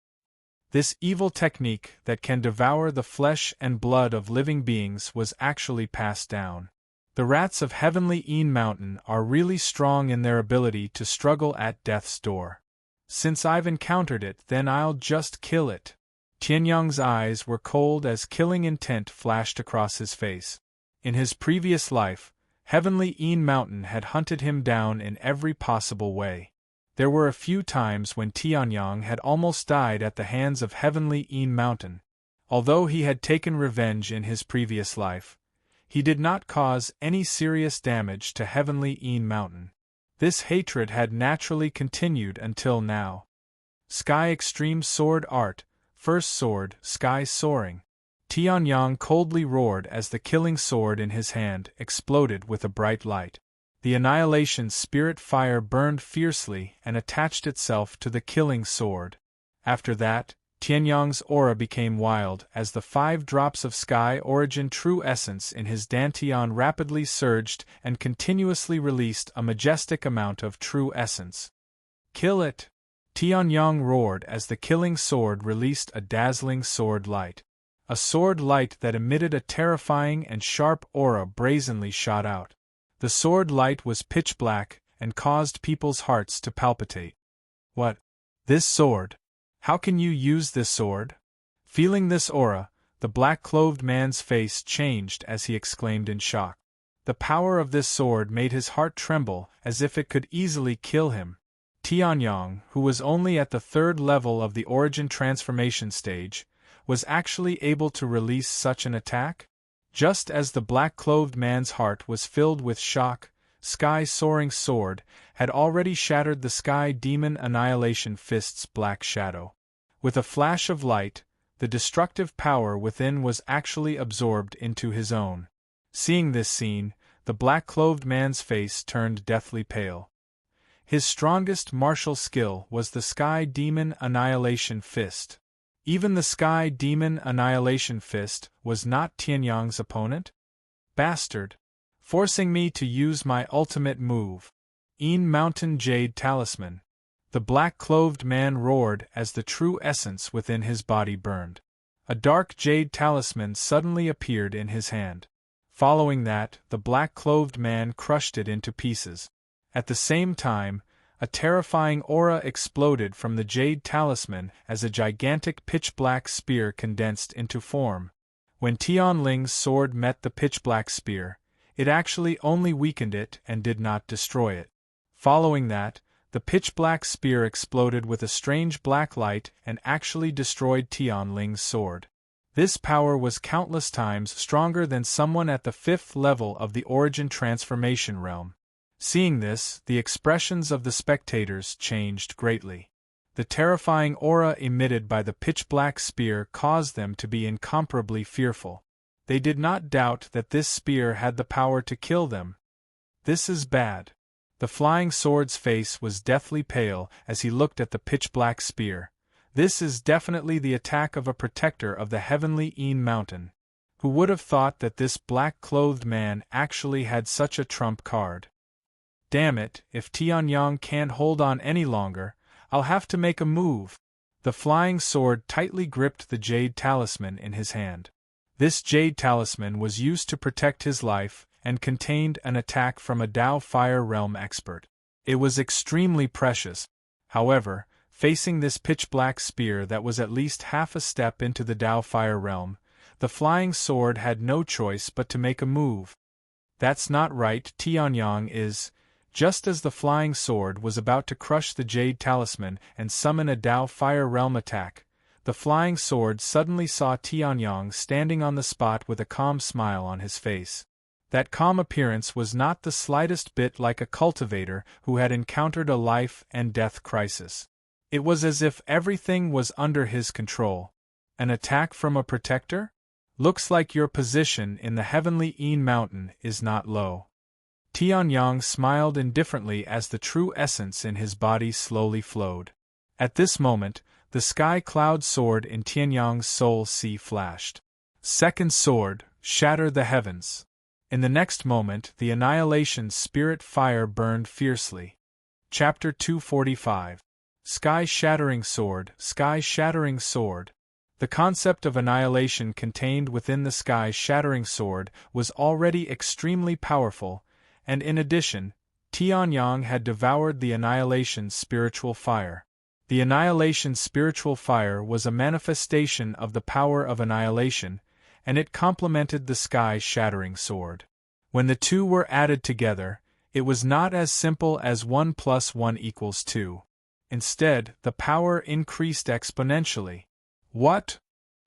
This evil technique that can devour the flesh and blood of living beings was actually passed down. The rats of Heavenly Een Mountain are really strong in their ability to struggle at death's door. Since I've encountered it, then I'll just kill it. Tianyang's eyes were cold as killing intent flashed across his face. In his previous life, Heavenly Een Mountain had hunted him down in every possible way. There were a few times when Tianyang had almost died at the hands of Heavenly Een Mountain. Although he had taken revenge in his previous life, he did not cause any serious damage to Heavenly Een Mountain. This hatred had naturally continued until now. Sky Extreme Sword Art, First Sword, Sky Soaring. Tianyang coldly roared as the killing sword in his hand exploded with a bright light. The Annihilation Spirit Fire burned fiercely and attached itself to the killing sword. After that, Tianyang's aura became wild as the 5 drops of Sky Origin True Essence in his Dantian rapidly surged and continuously released a majestic amount of True Essence. Kill it! Tianyang roared as the killing sword released a dazzling sword light. A sword light that emitted a terrifying and sharp aura brazenly shot out. The sword light was pitch black and caused people's hearts to palpitate. What? This sword? How can you use this sword? Feeling this aura, the black-clothed man's face changed as he exclaimed in shock. The power of this sword made his heart tremble as if it could easily kill him. Tianyang, who was only at the 3rd level of the origin transformation stage, was actually able to release such an attack? Just as the black-clothed man's heart was filled with shock, Sky Soaring Sword had already shattered the Sky Demon Annihilation Fist's black shadow. With a flash of light, the destructive power within was actually absorbed into his own. Seeing this scene, the black-clothed man's face turned deathly pale. His strongest martial skill was the Sky Demon Annihilation Fist. Even the Sky Demon Annihilation Fist was not Tianyang's opponent? Bastard! Forcing me to use my ultimate move. Een Mountain Jade Talisman. The black-clothed man roared as the true essence within his body burned. A dark jade talisman suddenly appeared in his hand. Following that, the black-clothed man crushed it into pieces. At the same time, a terrifying aura exploded from the jade talisman as a gigantic pitch-black spear condensed into form. When Tianling's sword met the pitch-black spear, it actually only weakened it and did not destroy it. Following that, the pitch-black spear exploded with a strange black light and actually destroyed Tianling's sword. This power was countless times stronger than someone at the 5th level of the origin transformation realm. Seeing this, the expressions of the spectators changed greatly. The terrifying aura emitted by the pitch-black spear caused them to be incomparably fearful. They did not doubt that this spear had the power to kill them. This is bad. The flying sword's face was deathly pale as he looked at the pitch-black spear. This is definitely the attack of a protector of the Heavenly Een Mountain. Who would have thought that this black-clothed man actually had such a trump card? Damn it, if Tianyang can't hold on any longer, I'll have to make a move. The flying sword tightly gripped the jade talisman in his hand. This jade talisman was used to protect his life and contained an attack from a Dao Fire Realm expert. It was extremely precious. However, facing this pitch-black spear that was at least half a step into the Dao Fire Realm, the flying sword had no choice but to make a move. "That's not right, Tianyang is." Just as the flying sword was about to crush the jade talisman and summon a Dao Fire Realm attack, the flying sword suddenly saw Tianyang standing on the spot with a calm smile on his face. That calm appearance was not the slightest bit like a cultivator who had encountered a life-and-death crisis. It was as if everything was under his control. An attack from a protector? Looks like your position in the heavenly Een Mountain is not low. Tianyang smiled indifferently as the true essence in his body slowly flowed. At this moment, the sky cloud sword in Tianyang's soul sea flashed. Second sword, shatter the heavens. In the next moment, the annihilation spirit fire burned fiercely. Chapter 245. Sky-shattering sword, sky-shattering sword. The concept of annihilation contained within the sky-shattering sword was already extremely powerful, and in addition, Tianyang had devoured the annihilation spiritual fire. The annihilation spiritual fire was a manifestation of the power of annihilation, and it complemented the sky-shattering sword. When the two were added together, it was not as simple as 1 + 1 = 2. Instead, the power increased exponentially. What?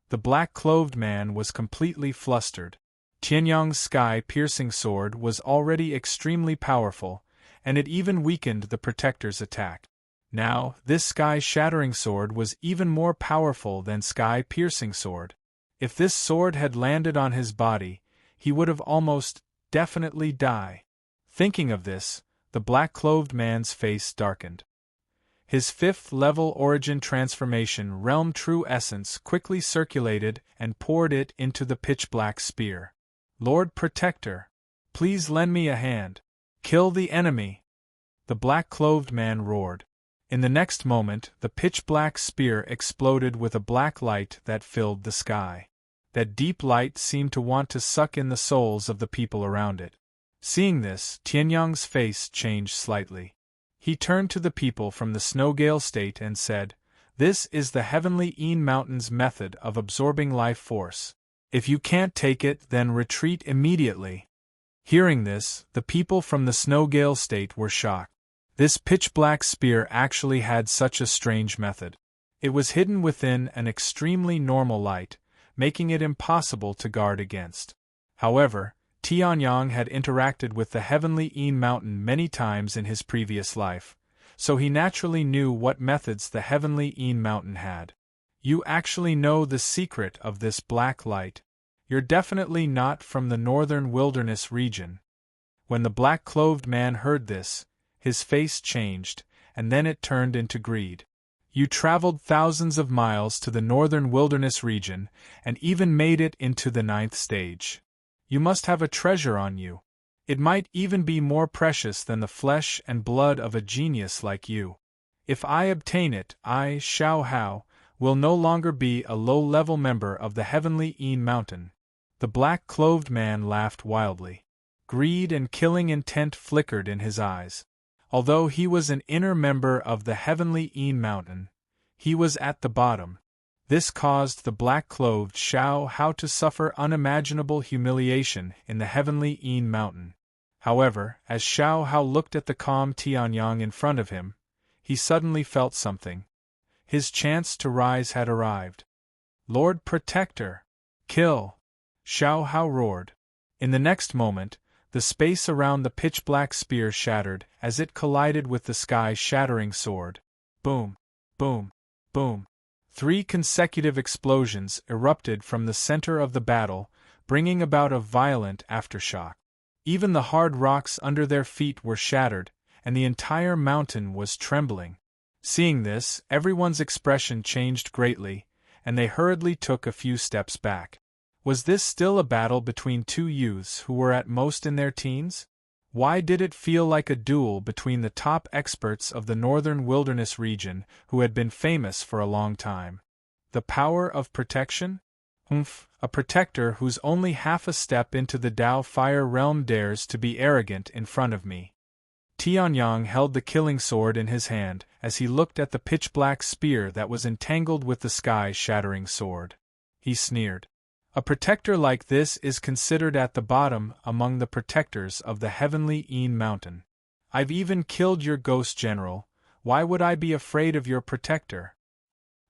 The black-clothed man was completely flustered. Tianyang's sky-piercing sword was already extremely powerful, and it even weakened the protector's attack. Now, this sky-shattering sword was even more powerful than sky-piercing sword. If this sword had landed on his body, he would have almost definitely died. Thinking of this, the black-clothed man's face darkened. His fifth-level origin transformation realm true essence quickly circulated and poured it into the pitch-black spear. "Lord Protector, please lend me a hand. Kill the enemy!" the black-clothed man roared. In the next moment, the pitch-black spear exploded with a black light that filled the sky. That deep light seemed to want to suck in the souls of the people around it. Seeing this, Tianyang's face changed slightly. He turned to the people from the Snowgale State and said, "This is the heavenly Een Mountain's method of absorbing life force. If you can't take it, then retreat immediately." Hearing this, the people from the Snowgale State were shocked. This pitch-black spear actually had such a strange method. It was hidden within an extremely normal light, making it impossible to guard against. However, Tianyang had interacted with the heavenly Een Mountain many times in his previous life, so he naturally knew what methods the heavenly Een Mountain had. "You actually know the secret of this black light. You're definitely not from the northern wilderness region." When the black-clothed man heard this, his face changed, and then it turned into greed. "You traveled thousands of miles to the northern wilderness region, and even made it into the 9th stage. You must have a treasure on you. It might even be more precious than the flesh and blood of a genius like you. If I obtain it, I, Xiao Hao, will no longer be a low-level member of the heavenly Een Mountain." The black-clothed man laughed wildly. Greed and killing intent flickered in his eyes. Although he was an inner member of the heavenly Een Mountain, he was at the bottom. This caused the black-clothed Xiao Hao to suffer unimaginable humiliation in the heavenly Een Mountain. However, as Xiao Hao looked at the calm Tianyang in front of him, he suddenly felt something. His chance to rise had arrived. "Lord Protector! Kill!" Xiao Hao roared. In the next moment, the space around the pitch-black spear shattered as it collided with the sky-shattering sword. Boom! Boom! Boom! 3 consecutive explosions erupted from the center of the battle, bringing about a violent aftershock. Even the hard rocks under their feet were shattered, and the entire mountain was trembling. Seeing this, everyone's expression changed greatly, and they hurriedly took a few steps back. Was this still a battle between two youths who were at most in their teens? Why did it feel like a duel between the top experts of the northern wilderness region who had been famous for a long time? The power of protection? A protector who's only half a step into the Dao Fire realm dares to be arrogant in front of me. Tianyang held the killing sword in his hand as he looked at the pitch-black spear that was entangled with the sky-shattering sword. He sneered. A protector like this is considered at the bottom among the protectors of the heavenly Een Mountain. I've even killed your ghost general, why would I be afraid of your protector?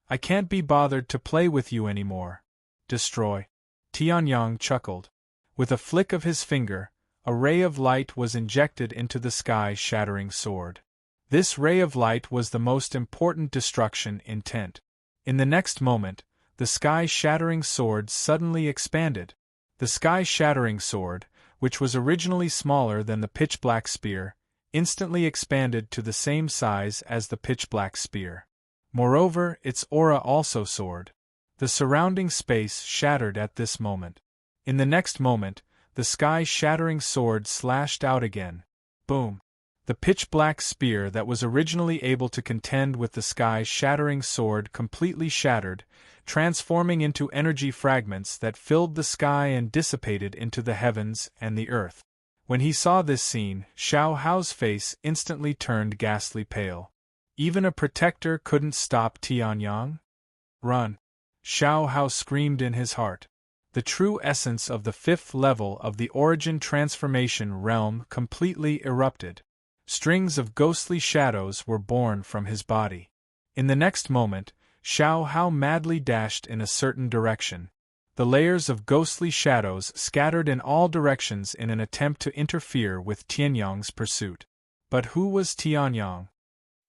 I can't be bothered to play with you anymore. Destroy. Tianyang chuckled. With a flick of his finger, a ray of light was injected into the sky-shattering sword. This ray of light was the most important destruction intent. In the next moment, the sky-shattering sword suddenly expanded. The sky-shattering sword, which was originally smaller than the pitch-black spear, instantly expanded to the same size as the pitch-black spear. Moreover, its aura also soared. The surrounding space shattered at this moment. In the next moment, the sky-shattering sword slashed out again. Boom! The pitch-black spear that was originally able to contend with the sky-shattering sword completely shattered, transforming into energy fragments that filled the sky and dissipated into the heavens and the earth. When he saw this scene, Xiao Hao's face instantly turned ghastly pale. Even a protector couldn't stop Tianyang? Run! Xiao Hao screamed in his heart. The true essence of the fifth level of the origin transformation realm completely erupted. Strings of ghostly shadows were born from his body. In the next moment, Xiao Hao madly dashed in a certain direction. The layers of ghostly shadows scattered in all directions in an attempt to interfere with Tianyang's pursuit. But who was Tianyang?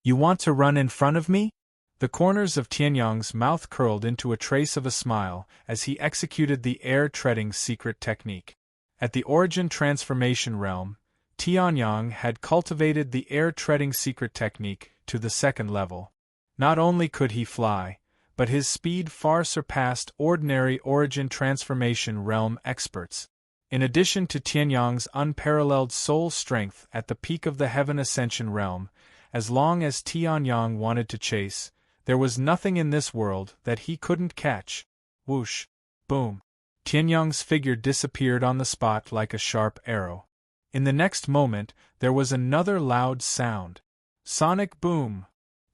You want to run in front of me? The corners of Tianyang's mouth curled into a trace of a smile as he executed the air-treading secret technique. At the origin transformation realm, Tianyang had cultivated the air-treading secret technique to the second level. Not only could he fly, but his speed far surpassed ordinary origin transformation realm experts. In addition to Tianyang's unparalleled soul strength at the peak of the Heaven Ascension realm, as long as Tianyang wanted to chase, there was nothing in this world that he couldn't catch. Whoosh! Boom! Tianyang's figure disappeared on the spot like a sharp arrow. In the next moment, there was another loud sound. Sonic boom!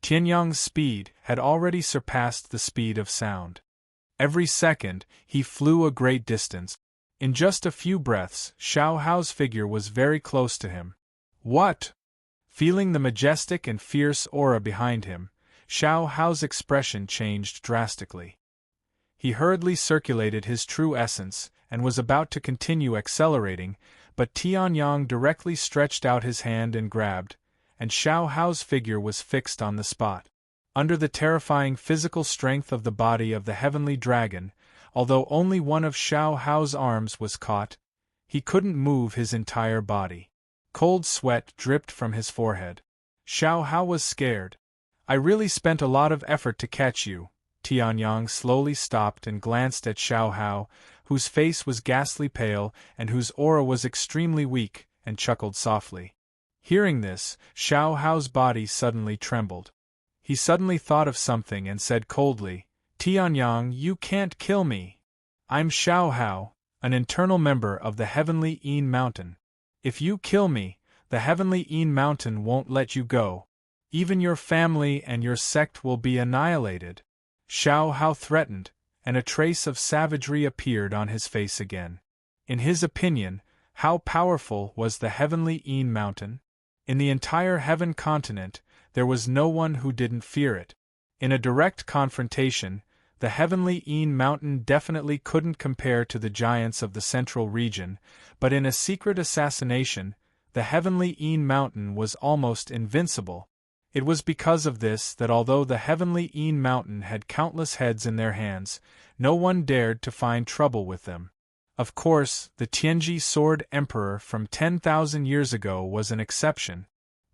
Tianyang's speed had already surpassed the speed of sound. Every second, he flew a great distance. In just a few breaths, Xiao Hao's figure was very close to him. What? Feeling the majestic and fierce aura behind him, Xiao Hao's expression changed drastically. He hurriedly circulated his true essence and was about to continue accelerating, but Tianyang directly stretched out his hand and grabbed, and Xiao Hao's figure was fixed on the spot. Under the terrifying physical strength of the body of the heavenly dragon, although only one of Xiao Hao's arms was caught, he couldn't move his entire body. Cold sweat dripped from his forehead. Xiao Hao was scared. I really spent a lot of effort to catch you. Tianyang slowly stopped and glanced at Xiao Hao, whose face was ghastly pale and whose aura was extremely weak, and chuckled softly. Hearing this, Xiao Hao's body suddenly trembled. He suddenly thought of something and said coldly, Tianyang, you can't kill me. I'm Xiao Hao, an internal member of the heavenly Een Mountain. If you kill me, the heavenly Een Mountain won't let you go. Even your family and your sect will be annihilated. Xiao Hao threatened, and a trace of savagery appeared on his face again. In his opinion, how powerful was the heavenly Een Mountain? In the entire heaven continent, there was no one who didn't fear it. In a direct confrontation, the heavenly Een Mountain definitely couldn't compare to the giants of the central region, but in a secret assassination, the heavenly Een Mountain was almost invincible. It was because of this that although the heavenly Een Mountain had countless heads in their hands, no one dared to find trouble with them. Of course, the Tianji Sword Emperor from 10,000 years ago was an exception.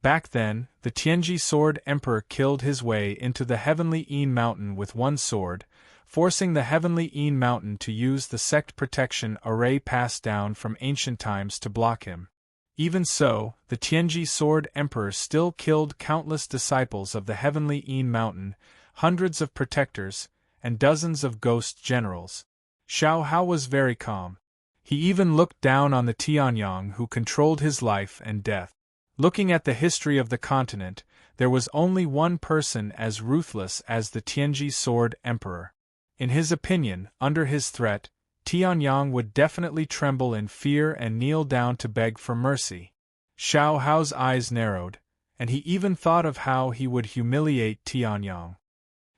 Back then, the Tianji Sword Emperor killed his way into the heavenly Een Mountain with one sword, forcing the heavenly Een Mountain to use the sect protection array passed down from ancient times to block him. Even so, the Tianji Sword Emperor still killed countless disciples of the heavenly Een Mountain, hundreds of protectors, and dozens of ghost generals. Xiao Hao was very calm. He even looked down on the Tianyang who controlled his life and death. Looking at the history of the continent, there was only one person as ruthless as the Tianji Sword Emperor. In his opinion, under his threat, Tianyang would definitely tremble in fear and kneel down to beg for mercy. Xiao Hao's eyes narrowed, and he even thought of how he would humiliate Tianyang.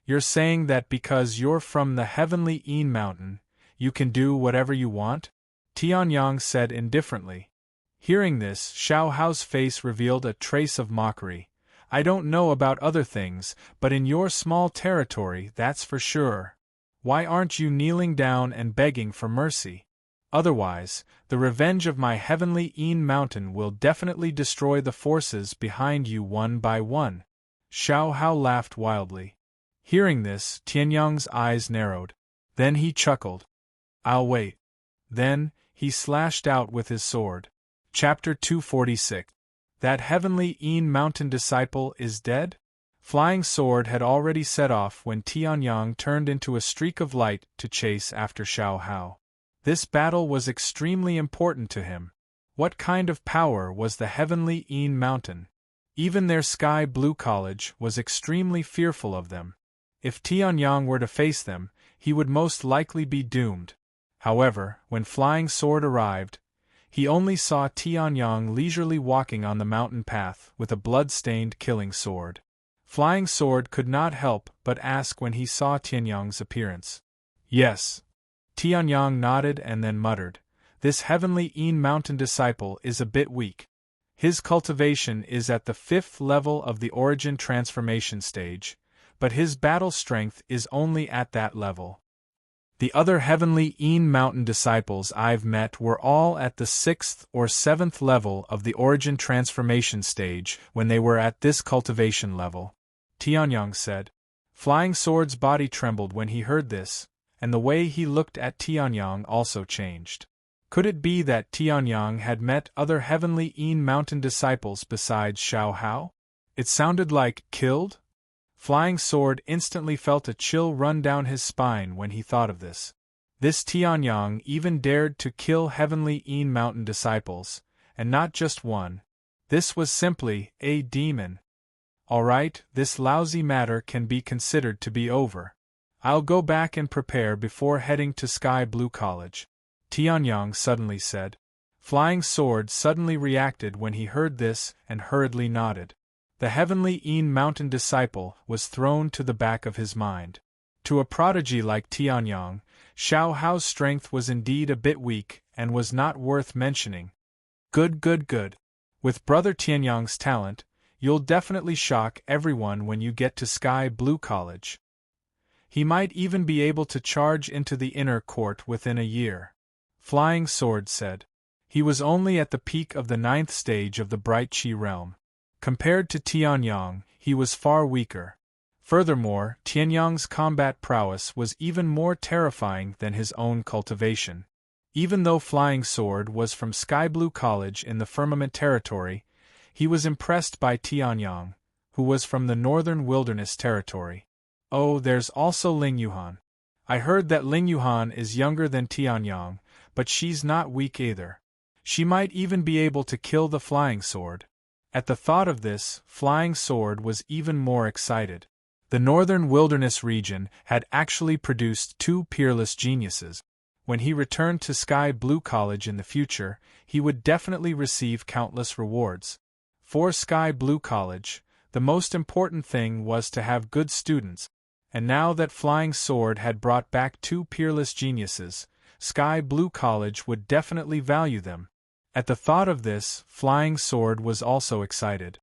You're saying that because you're from the heavenly Yin Mountain, you can do whatever you want? Tianyang said indifferently. Hearing this, Xiao Hao's face revealed a trace of mockery. I don't know about other things, but in your small territory, that's for sure. Why aren't you kneeling down and begging for mercy? Otherwise, the revenge of my heavenly Yin Mountain will definitely destroy the forces behind you one by one. Xiao Hao laughed wildly. Hearing this, Tianyang's eyes narrowed. Then he chuckled. I'll wait. Then, he slashed out with his sword. Chapter 246. That heavenly Yin Mountain disciple is dead? Flying Sword had already set off when Tianyang turned into a streak of light to chase after Xiao Hao. This battle was extremely important to him. What kind of power was the heavenly Yin Mountain? Even their Sky Blue College was extremely fearful of them. If Tianyang were to face them, he would most likely be doomed. However, when Flying Sword arrived, he only saw Tianyang leisurely walking on the mountain path with a blood-stained killing sword. Flying Sword could not help but ask when he saw Tianyang's appearance. Yes. Tianyang nodded and then muttered, This heavenly Yin Mountain disciple is a bit weak. His cultivation is at the 5th level of the origin transformation stage, but his battle strength is only at that level. The other heavenly Yin Mountain disciples I've met were all at the 6th or 7th level of the origin transformation stage when they were at this cultivation level, Tianyang said. Flying Sword's body trembled when he heard this, and the way he looked at Tianyang also changed. Could it be that Tianyang had met other heavenly Yin Mountain disciples besides Xiao Hao? It sounded like killed? Flying Sword instantly felt a chill run down his spine when he thought of this. This Tianyang even dared to kill heavenly Yin Mountain disciples, and not just one. This was simply a demon. Alright, this lousy matter can be considered to be over. I'll go back and prepare before heading to Sky Blue College, Tianyang suddenly said. Flying Sword suddenly reacted when he heard this and hurriedly nodded. The heavenly Yin Mountain disciple was thrown to the back of his mind. To a prodigy like Tianyang, Xiao Hao's strength was indeed a bit weak and was not worth mentioning. Good. With Brother Tianyang's talent, you'll definitely shock everyone when you get to Sky Blue College. He might even be able to charge into the inner court within a year, Flying Sword said. He was only at the peak of the 9th stage of the Bright Chi realm. Compared to Tianyang, he was far weaker. Furthermore, Tianyang's combat prowess was even more terrifying than his own cultivation. Even though Flying Sword was from Sky Blue College in the Firmament Territory, he was impressed by Tianyang, who was from the Northern Wilderness Territory. Oh, there's also Ling Yuhan. I heard that Ling Yuhan is younger than Tianyang, but she's not weak either. She might even be able to kill the Flying Sword. At the thought of this, Flying Sword was even more excited. The Northern Wilderness region had actually produced 2 peerless geniuses. When he returned to Sky Blue College in the future, he would definitely receive countless rewards. For Sky Blue College, the most important thing was to have good students, and now that Flying Sword had brought back 2 peerless geniuses, Sky Blue College would definitely value them. At the thought of this, Flying Sword was also excited.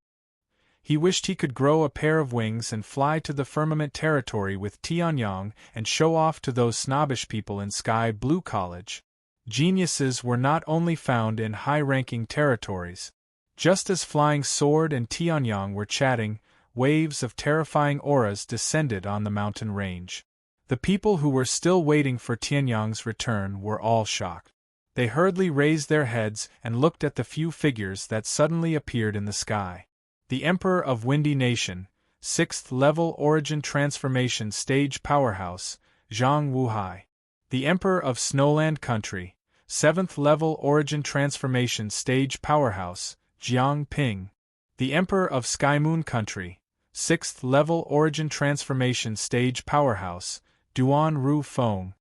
He wished he could grow a pair of wings and fly to the Firmament Territory with Tianyang and show off to those snobbish people in Sky Blue College. Geniuses were not only found in high-ranking territories. Just as Flying Sword and Tianyang were chatting, waves of terrifying auras descended on the mountain range. The people who were still waiting for Tianyang's return were all shocked. They hurriedly raised their heads and looked at the few figures that suddenly appeared in the sky. The Emperor of Windy Nation, 6th level Origin Transformation Stage Powerhouse, Zhang Wuhai. the Emperor of Snowland Country, 7th level origin transformation stage powerhouse, Jiang Ping, the Emperor of Sky Moon Country, 6th level origin transformation stage powerhouse, Duan Ru Feng,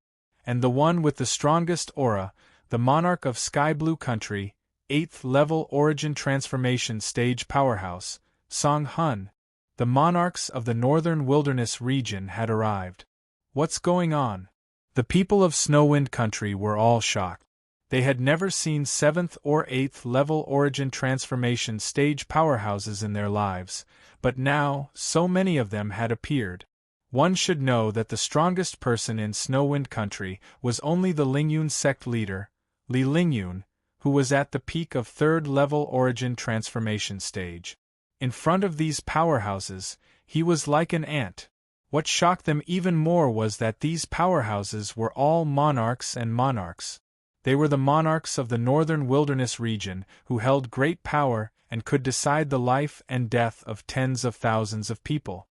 and the one with the strongest aura, the Monarch of Sky Blue Country, 8th level origin transformation stage powerhouse, Song Hun. The monarchs of the Northern Wilderness region had arrived. What's going on? The people of Snowwind Country were all shocked. They had never seen 7th or 8th level origin transformation stage powerhouses in their lives, but now so many of them had appeared. One should know that the strongest person in Snowwind Country was only the Lingyun sect leader, Li Lingyun, who was at the peak of 3rd level origin transformation stage. In front of these powerhouses, he was like an ant. What shocked them even more was that these powerhouses were all monarchs and monarchs. They were the monarchs of the Northern Wilderness region who held great power and could decide the life and death of tens of thousands of people.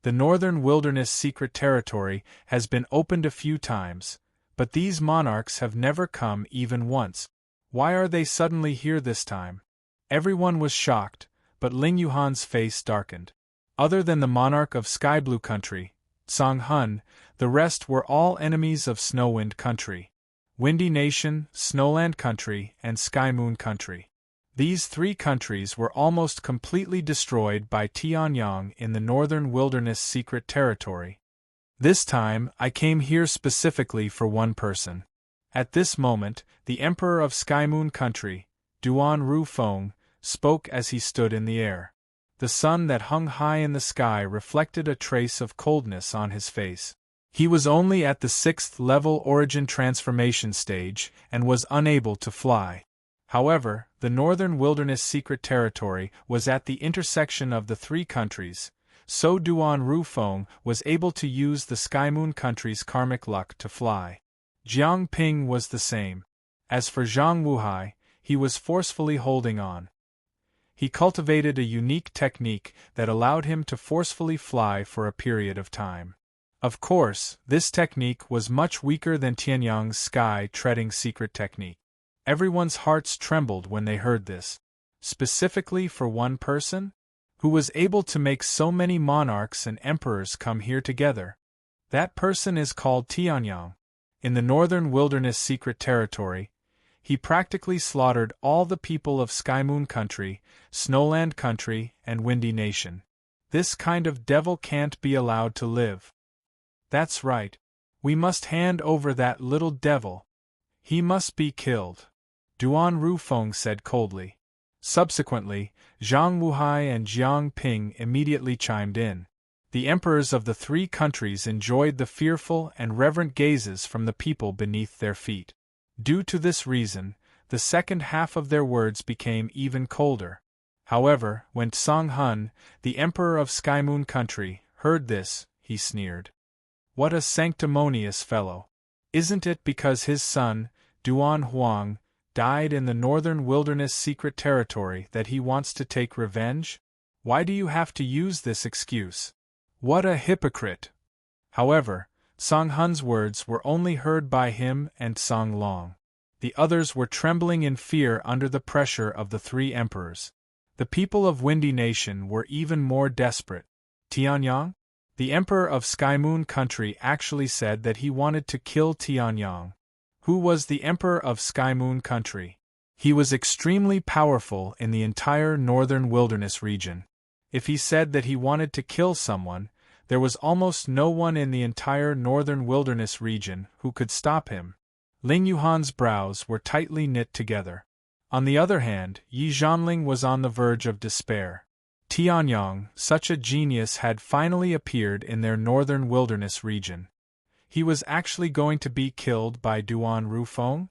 The Northern Wilderness Secret Territory has been opened a few times, but these monarchs have never come even once. Why are they suddenly here this time? Everyone was shocked, but Ling Yuhan's face darkened. Other than the monarch of Sky Blue Country, Song Hun, the rest were all enemies of Snowwind Country. Windy Nation, Snowland Country, and Sky Moon Country. These three countries were almost completely destroyed by Tianyang in the Northern Wilderness Secret Territory. This time, I came here specifically for one person. At this moment, the Emperor of Sky Moon Country, Duan Ru Feng, spoke as he stood in the air. The sun that hung high in the sky reflected a trace of coldness on his face. He was only at the 6th level origin transformation stage and was unable to fly. However, the Northern Wilderness Secret Territory was at the intersection of the three countries, so Duan Ru Feng was able to use the Sky Moon Country's karmic luck to fly. Jiang Ping was the same. As for Zhang Wuhai, he was forcefully holding on. He cultivated a unique technique that allowed him to forcefully fly for a period of time. Of course, this technique was much weaker than Tianyang's sky-treading secret technique. Everyone's hearts trembled when they heard this. Specifically for one person? Who was able to make so many monarchs and emperors come here together? That person is called Tianyang. In the Northern Wilderness Secret Territory, he practically slaughtered all the people of Sky Moon Country, Snowland Country, and Windy Nation. This kind of devil can't be allowed to live. That's right. We must hand over that little devil. He must be killed. Duan Ru Feng said coldly. Subsequently, Zhang Wuhai and Jiang Ping immediately chimed in. The emperors of the three countries enjoyed the fearful and reverent gazes from the people beneath their feet. Due to this reason, the second half of their words became even colder. However, when Song Hun, the Emperor of Sky Moon Country, heard this, he sneered. What a sanctimonious fellow! Isn't it because his son, Duan Huang, died in the Northern Wilderness Secret Territory that he wants to take revenge? Why do you have to use this excuse? What a hypocrite! However, Song Hun's words were only heard by him and Song Long. The others were trembling in fear under the pressure of the three emperors. The people of Windy Nation were even more desperate. Tianyang? The Emperor of Sky Moon Country actually said that he wanted to kill Tianyang. Who was the Emperor of Sky Moon Country? He was extremely powerful in the entire Northern Wilderness region. If he said that he wanted to kill someone, there was almost no one in the entire Northern Wilderness region who could stop him. Ling Yuhan's brows were tightly knit together. On the other hand, Yi Zhanling was on the verge of despair. Tianyang, such a genius, had finally appeared in their Northern Wilderness region. He was actually going to be killed by Duan Ru Feng?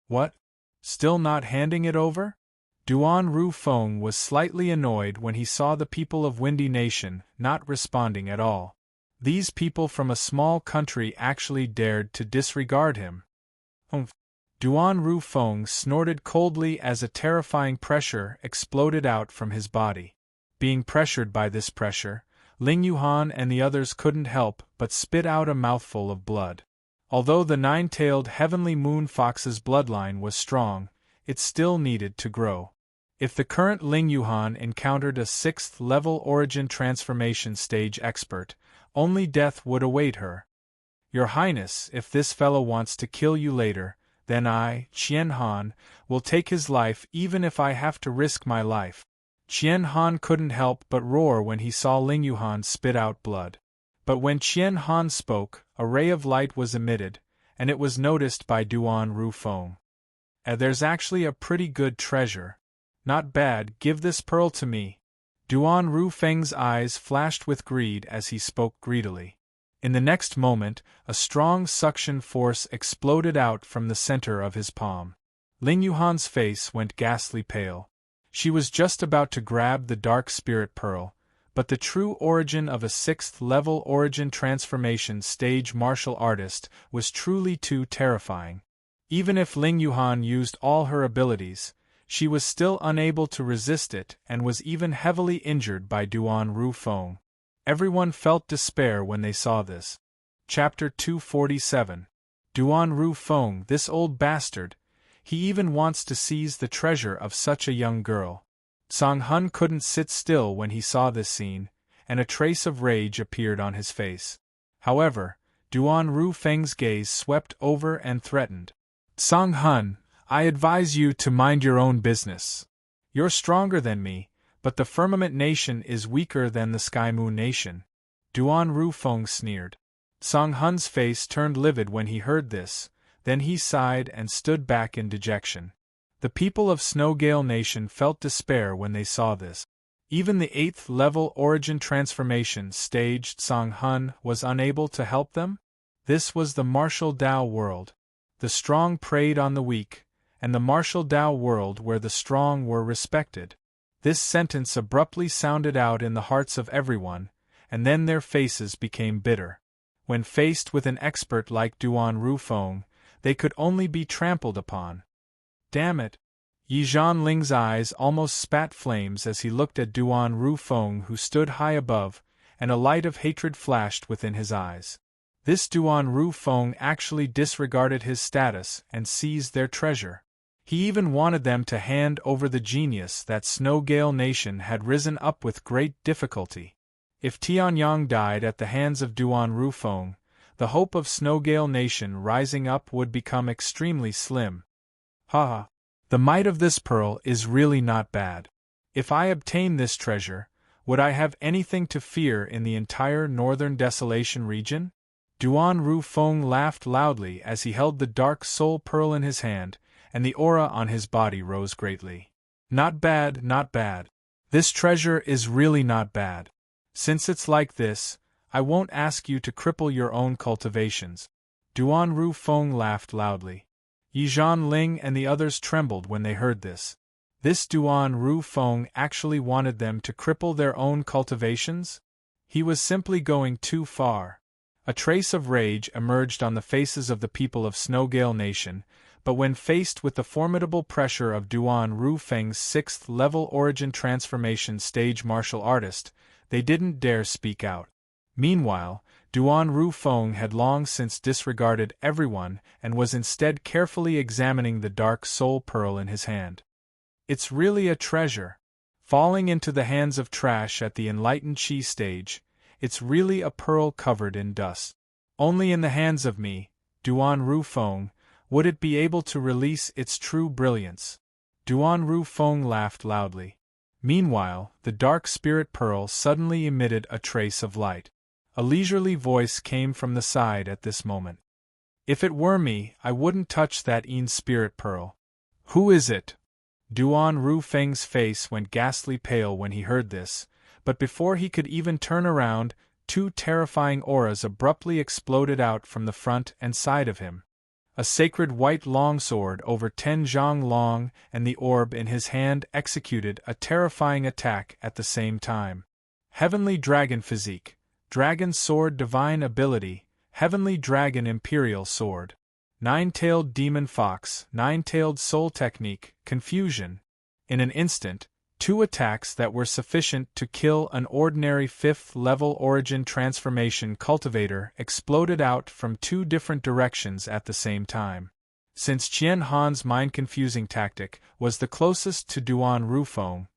What? Still not handing it over? Duan Ru Feng was slightly annoyed when he saw the people of Windy Nation not responding at all. These people from a small country actually dared to disregard him. Duan Ru Feng snorted coldly as a terrifying pressure exploded out from his body. Being pressured by this pressure, Ling Yuhan and the others couldn't help but spit out a mouthful of blood. Although the nine-tailed heavenly moon fox's bloodline was strong, it still needed to grow. If the current Ling Yuhan encountered a 6th-level origin transformation stage expert, only death would await her. Your Highness, if this fellow wants to kill you later, then I, Qian Han, will take his life even if I have to risk my life. Qian Han couldn't help but roar when he saw Ling Yuhan spit out blood. But when Qian Han spoke, a ray of light was emitted, and it was noticed by Duan Rufeng. There's actually a pretty good treasure. Not bad, give this pearl to me. Duan Rufeng's eyes flashed with greed as he spoke greedily. In the next moment, a strong suction force exploded out from the center of his palm. Ling Yuhan's face went ghastly pale. She was just about to grab the dark spirit pearl, but the true origin of a 6th-level origin transformation stage martial artist was truly too terrifying. Even if Ling Yuhan used all her abilities, she was still unable to resist it and was even heavily injured by Duan Rufeng. Everyone felt despair when they saw this. Chapter 247. Duan Rufeng, this old bastard. He even wants to seize the treasure of such a young girl. Song Hun couldn't sit still when he saw this scene, and a trace of rage appeared on his face. However, Duan Rufeng's gaze swept over and threatened. Song Hun, I advise you to mind your own business. You're stronger than me, but the Firmament Nation is weaker than the Sky Moon Nation. Duan Rufeng sneered. Song Hun's face turned livid when he heard this, then he sighed and stood back in dejection. The people of Snowgale Nation felt despair when they saw this. Even the 8th-level origin transformation staged Song Hun was unable to help them? This was the martial Dao world. The strong preyed on the weak, and the martial Dao world where the strong were respected. This sentence abruptly sounded out in the hearts of everyone, and then their faces became bitter. When faced with an expert like Duan Rufeng, they could only be trampled upon. Damn it! Yi Zhanling's eyes almost spat flames as he looked at Duan Rufeng, who stood high above, and a light of hatred flashed within his eyes. This Duan Rufeng actually disregarded his status and seized their treasure. He even wanted them to hand over the genius that Snowgale Nation had risen up with great difficulty. If Tianyang died at the hands of Duan Rufeng, the hope of Snowgale Nation rising up would become extremely slim. Ha! The might of this pearl is really not bad. If I obtain this treasure, would I have anything to fear in the entire Northern Desolation region? Duan Rufeng laughed loudly as he held the dark soul pearl in his hand, and the aura on his body rose greatly. Not bad, not bad. This treasure is really not bad. Since it's like this, I won't ask you to cripple your own cultivations. Duan Rufeng laughed loudly. Yi Zhanling and the others trembled when they heard this. This Duan Rufeng actually wanted them to cripple their own cultivations? He was simply going too far. A trace of rage emerged on the faces of the people of Snowgale Nation, but when faced with the formidable pressure of Duan Rufeng's 6th-level origin transformation stage martial artist, they didn't dare speak out. Meanwhile, Duan Rufeng had long since disregarded everyone and was instead carefully examining the dark soul pearl in his hand. It's really a treasure. Falling into the hands of trash at the enlightened Qi stage, it's really a pearl covered in dust. Only in the hands of me, Duan Rufeng, would it be able to release its true brilliance. Duan Rufeng laughed loudly. Meanwhile, the dark spirit pearl suddenly emitted a trace of light. A leisurely voice came from the side at this moment. If it were me, I wouldn't touch that spirit pearl. Who is it? Duan Rufeng's face went ghastly pale when he heard this, but before he could even turn around, two terrifying auras abruptly exploded out from the front and side of him. A sacred white longsword over 10 zhang long and the orb in his hand executed a terrifying attack at the same time. Heavenly Dragon Physique, Dragon Sword Divine Ability, Heavenly Dragon Imperial Sword. Nine-tailed Demon Fox, Nine-tailed Soul Technique, Confusion. In an instant, 2 attacks that were sufficient to kill an ordinary 5th-level origin transformation cultivator exploded out from 2 different directions at the same time. Since Qian Han's mind-confusing tactic was the closest to Duan Rufeng,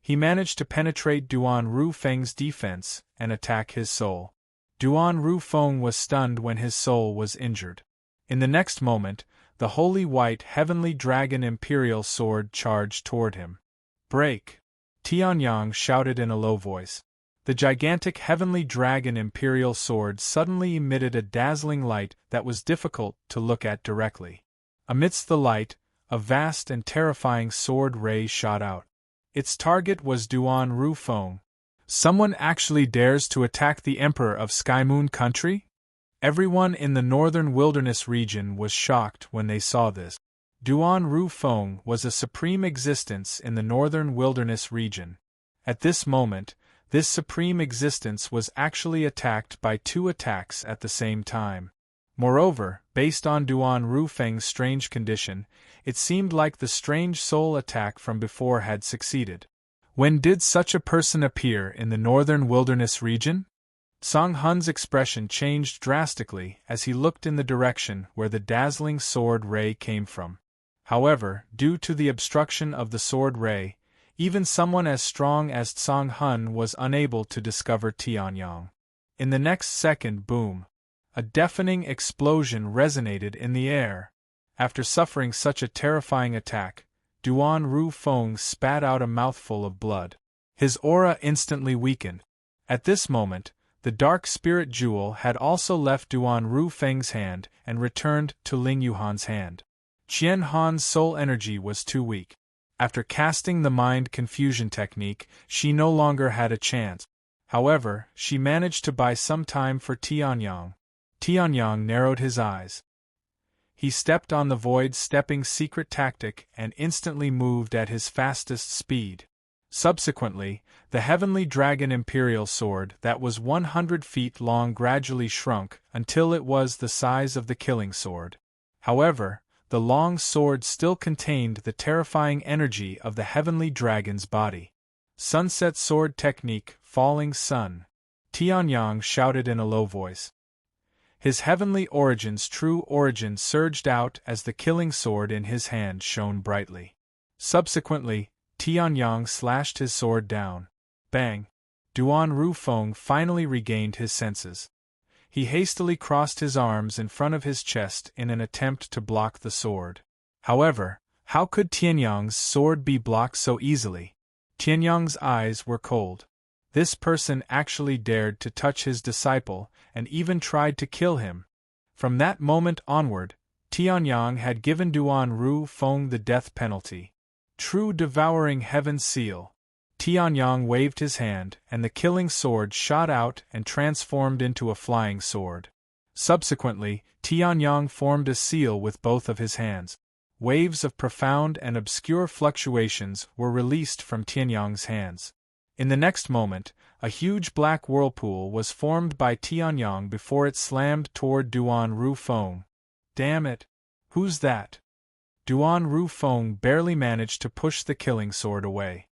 he managed to penetrate Duan Rufeng's defense and attack his soul. Duan Rufeng was stunned when his soul was injured. In the next moment, the holy white heavenly dragon imperial sword charged toward him. "Break!" Tianyang shouted in a low voice. The gigantic heavenly dragon imperial sword suddenly emitted a dazzling light that was difficult to look at directly. Amidst the light, a vast and terrifying sword ray shot out. Its target was Duan Rufeng. Someone actually dares to attack the Emperor of Sky Moon Country? Everyone in the northern wilderness region was shocked when they saw this. Duan Rufeng was a supreme existence in the northern wilderness region. At this moment, this supreme existence was actually attacked by 2 attacks at the same time. Moreover, based on Duan Rufeng's strange condition, it seemed like the strange soul attack from before had succeeded. When did such a person appear in the northern wilderness region? Song Hun's expression changed drastically as he looked in the direction where the dazzling sword ray came from. However, due to the obstruction of the sword ray, even someone as strong as Song Hun was unable to discover Tianyang. In the next second, boom! A deafening explosion resonated in the air. After suffering such a terrifying attack, Duan Rufeng spat out a mouthful of blood. His aura instantly weakened. At this moment, the dark spirit jewel had also left Duan Rufeng's hand and returned to Ling Yuhan's hand. Qian Han's soul energy was too weak. After casting the mind confusion technique, she no longer had a chance. However, she managed to buy some time for Tianyang. Tianyang narrowed his eyes. He stepped on the void-stepping secret tactic and instantly moved at his fastest speed. Subsequently, the heavenly dragon imperial sword that was 100 feet long gradually shrunk until it was the size of the killing sword. However, the long sword still contained the terrifying energy of the heavenly dragon's body. Sunset sword technique, falling sun. Tianyang shouted in a low voice. His heavenly origin's true origin surged out as the killing sword in his hand shone brightly. Subsequently, Tianyang slashed his sword down. Bang! Duan Rufeng finally regained his senses. He hastily crossed his arms in front of his chest in an attempt to block the sword. However, how could Tianyang's sword be blocked so easily? Tianyang's eyes were cold. This person actually dared to touch his disciple and even tried to kill him. From that moment onward, Tianyang had given Duan Rufeng the death penalty. True devouring heaven seal. Tianyang waved his hand, and the killing sword shot out and transformed into a flying sword. Subsequently, Tianyang formed a seal with both of his hands. Waves of profound and obscure fluctuations were released from Tianyang's hands. In the next moment, a huge black whirlpool was formed by Tianyang before it slammed toward Duan Rufeng. Damn it! Who's that? Duan Rufeng barely managed to push the killing sword away.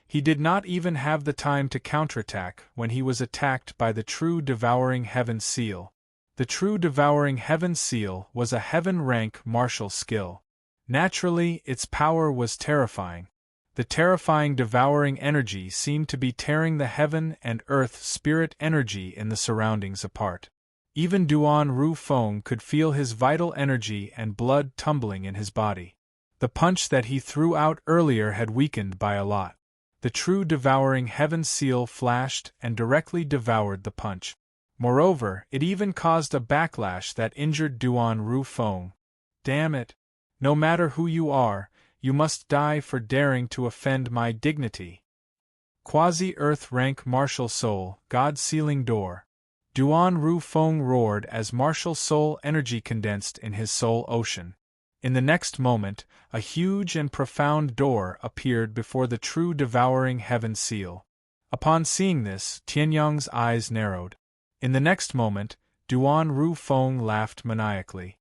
He did not even have the time to counterattack when he was attacked by the true devouring heaven seal. The true devouring heaven seal was a heaven-rank martial skill. Naturally, its power was terrifying. The terrifying devouring energy seemed to be tearing the heaven and earth spirit energy in the surroundings apart. Even Duan Rufeng could feel his vital energy and blood tumbling in his body. The punch that he threw out earlier had weakened by a lot. The true devouring heaven seal flashed and directly devoured the punch. Moreover, it even caused a backlash that injured Duan Rufeng. Damn it! No matter who you are, you must die for daring to offend my dignity. Quasi-Earth rank martial soul, God sealing door. Duan Rufeng roared as martial soul energy condensed in his soul ocean. In the next moment, a huge and profound door appeared before the true devouring heaven seal. Upon seeing this, Tianyang's eyes narrowed. In the next moment, Duan Rufeng laughed maniacally.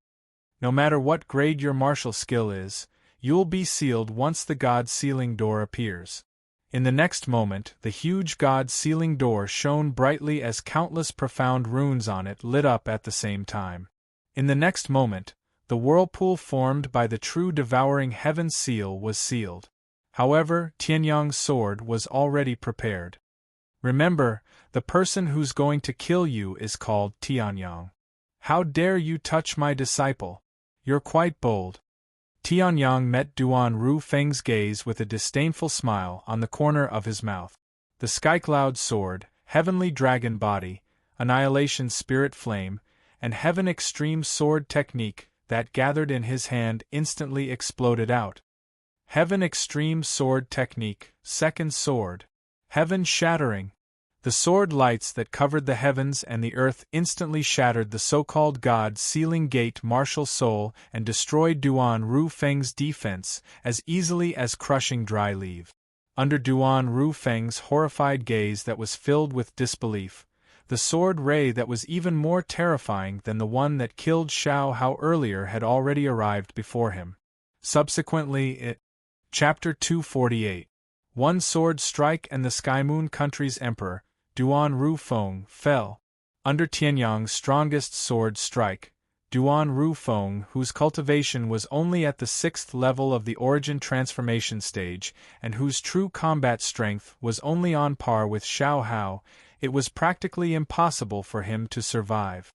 No matter what grade your martial skill is, you'll be sealed once the God sealing door appears. In the next moment, the huge god-sealing door shone brightly as countless profound runes on it lit up at the same time. In the next moment, the whirlpool formed by the true devouring heaven seal was sealed. However, Tianyang's sword was already prepared. Remember, the person who's going to kill you is called Tianyang. How dare you touch my disciple? You're quite bold. Tianyang met Duan Ru Feng's gaze with a disdainful smile on the corner of his mouth. The Skycloud sword, Heavenly Dragon Body, Annihilation Spirit Flame, and Heaven Extreme Sword Technique that gathered in his hand instantly exploded out. Heaven Extreme Sword Technique, Second Sword. Heaven Shattering. The sword lights that covered the heavens and the earth instantly shattered the so-called God-sealing gate martial soul and destroyed Duan Ru Feng's defense as easily as crushing dry leaf. Under Duan Ru Feng's horrified gaze that was filled with disbelief, the sword ray that was even more terrifying than the one that killed Xiao Hao earlier had already arrived before him. Subsequently, Chapter 248. One sword strike and the Sky Moon country's emperor, Duan Ru Feng, fell. Under Tianyang's strongest sword strike, Duan Ru Feng, whose cultivation was only at the 6th level of the origin transformation stage, and whose true combat strength was only on par with Xiao Hao, it was practically impossible for him to survive.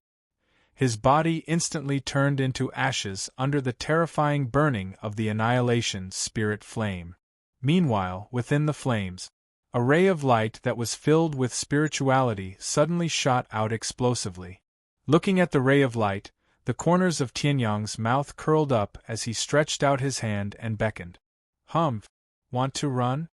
His body instantly turned into ashes under the terrifying burning of the annihilation spirit flame. Meanwhile, within the flames, a ray of light that was filled with spirituality suddenly shot out explosively. Looking at the ray of light, the corners of Tianyang's mouth curled up as he stretched out his hand and beckoned. Humph! Want to run?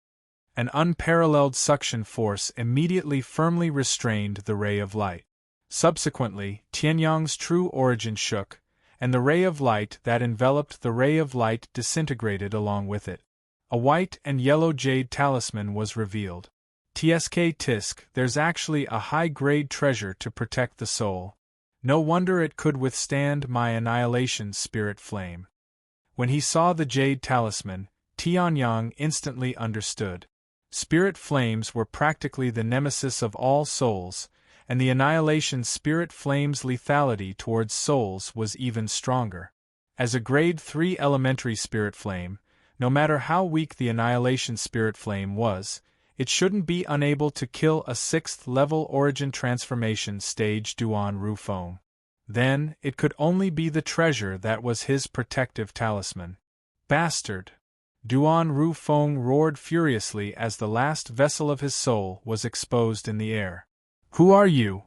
An unparalleled suction force immediately firmly restrained the ray of light. Subsequently, Tianyang's true origin shook, and the ray of light that enveloped the ray of light disintegrated along with it. A white and yellow jade talisman was revealed. Tsk Tisk, there's actually a high-grade treasure to protect the soul. No wonder it could withstand my annihilation spirit flame. When he saw the jade talisman, Tianyang instantly understood. Spirit flames were practically the nemesis of all souls, and the annihilation spirit flame's lethality towards souls was even stronger. As a grade 3 elementary spirit flame, no matter how weak the annihilation spirit flame was, it shouldn't be unable to kill a 6th level origin transformation stage Duan Ru Feng. Then, it could only be the treasure that was his protective talisman. Bastard! Duan Ru Feng roared furiously as the last vessel of his soul was exposed in the air. Who are you?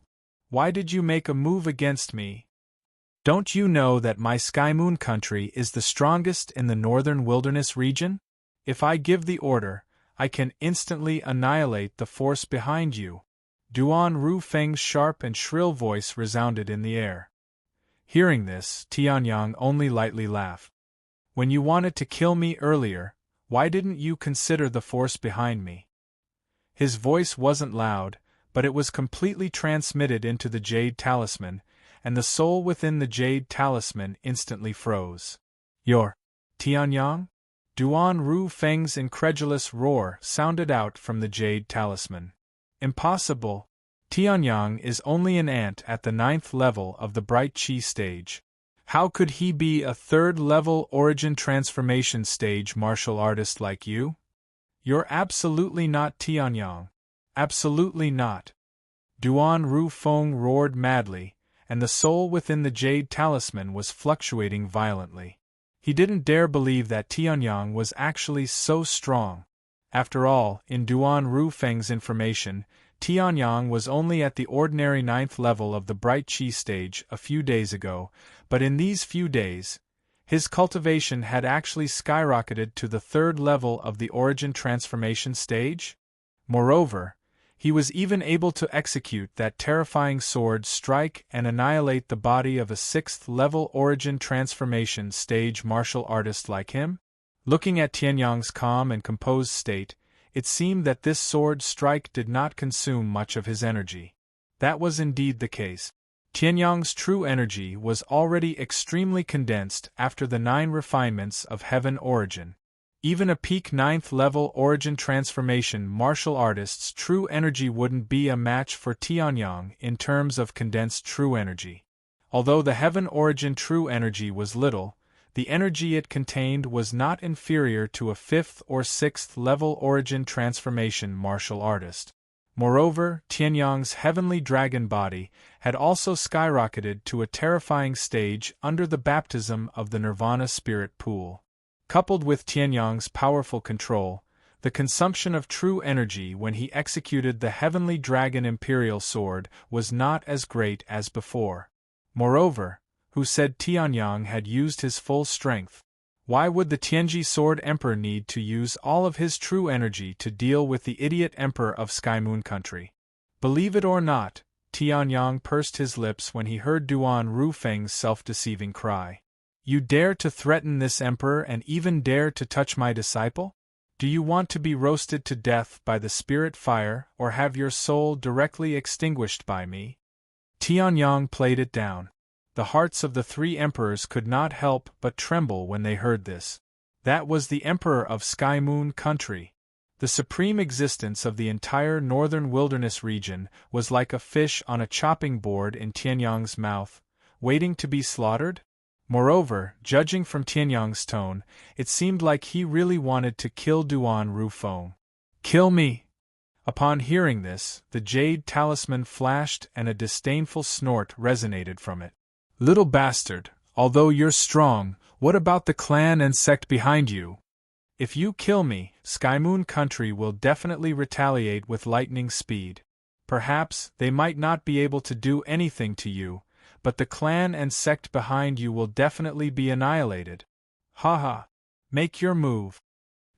Why did you make a move against me? Don't you know that my Sky Moon country is the strongest in the northern wilderness region? If I give the order, I can instantly annihilate the force behind you. Duan Ru Feng's sharp and shrill voice resounded in the air. Hearing this, Tianyang only lightly laughed. When you wanted to kill me earlier, why didn't you consider the force behind me? His voice wasn't loud, but it was completely transmitted into the jade talisman, and the soul within the jade talisman instantly froze. You're Tianyang? Duan Ru Feng's incredulous roar sounded out from the jade talisman. Impossible! Tianyang is only an ant at the 9th level of the Bright Chi stage. How could he be a 3rd level origin transformation stage martial artist like you? You're absolutely not Tianyang. Absolutely not. Duan Ru Feng roared madly, and the soul within the jade talisman was fluctuating violently. He didn't dare believe that Tianyang was actually so strong. After all, in Duan Ru Feng's information, Tianyang was only at the ordinary 9th level of the Bright Chi stage a few days ago, but in these few days, his cultivation had actually skyrocketed to the 3rd level of the origin transformation stage. Moreover, he was even able to execute that terrifying sword strike and annihilate the body of a 6th level origin transformation stage martial artist like him. Looking at Tianyang's calm and composed state, it seemed that this sword strike did not consume much of his energy. That was indeed the case. Tianyang's true energy was already extremely condensed after the 9 refinements of heaven origin. Even a peak 9th level origin transformation martial artist's true energy wouldn't be a match for Tianyang in terms of condensed true energy. Although the heaven origin true energy was little, the energy it contained was not inferior to a 5th or 6th level origin transformation martial artist. Moreover, Tianyang's heavenly dragon body had also skyrocketed to a terrifying stage under the baptism of the Nirvana spirit pool. Coupled with Tianyang's powerful control, the consumption of true energy when he executed the heavenly dragon imperial sword was not as great as before. Moreover, who said Tianyang had used his full strength? Why would the Tianji Sword Emperor need to use all of his true energy to deal with the idiot Emperor of Sky Moon Country? Believe it or not, Tianyang pursed his lips when he heard Duan Rufeng's self-deceiving cry. You dare to threaten this Emperor and even dare to touch my disciple? Do you want to be roasted to death by the spirit fire or have your soul directly extinguished by me? Tianyang played it down. The hearts of the 3 emperors could not help but tremble when they heard this. That was the Emperor of Sky Moon Country. The supreme existence of the entire northern wilderness region was like a fish on a chopping board in Tianyang's mouth, waiting to be slaughtered. Moreover, judging from Tianyang's tone, it seemed like he really wanted to kill Duan Rufeng. Kill me! Upon hearing this, the jade talisman flashed and a disdainful snort resonated from it. Little bastard, although you're strong, what about the clan and sect behind you? If you kill me, Sky Moon Country will definitely retaliate with lightning speed. Perhaps they might not be able to do anything to you, but the clan and sect behind you will definitely be annihilated. Haha. Make your move.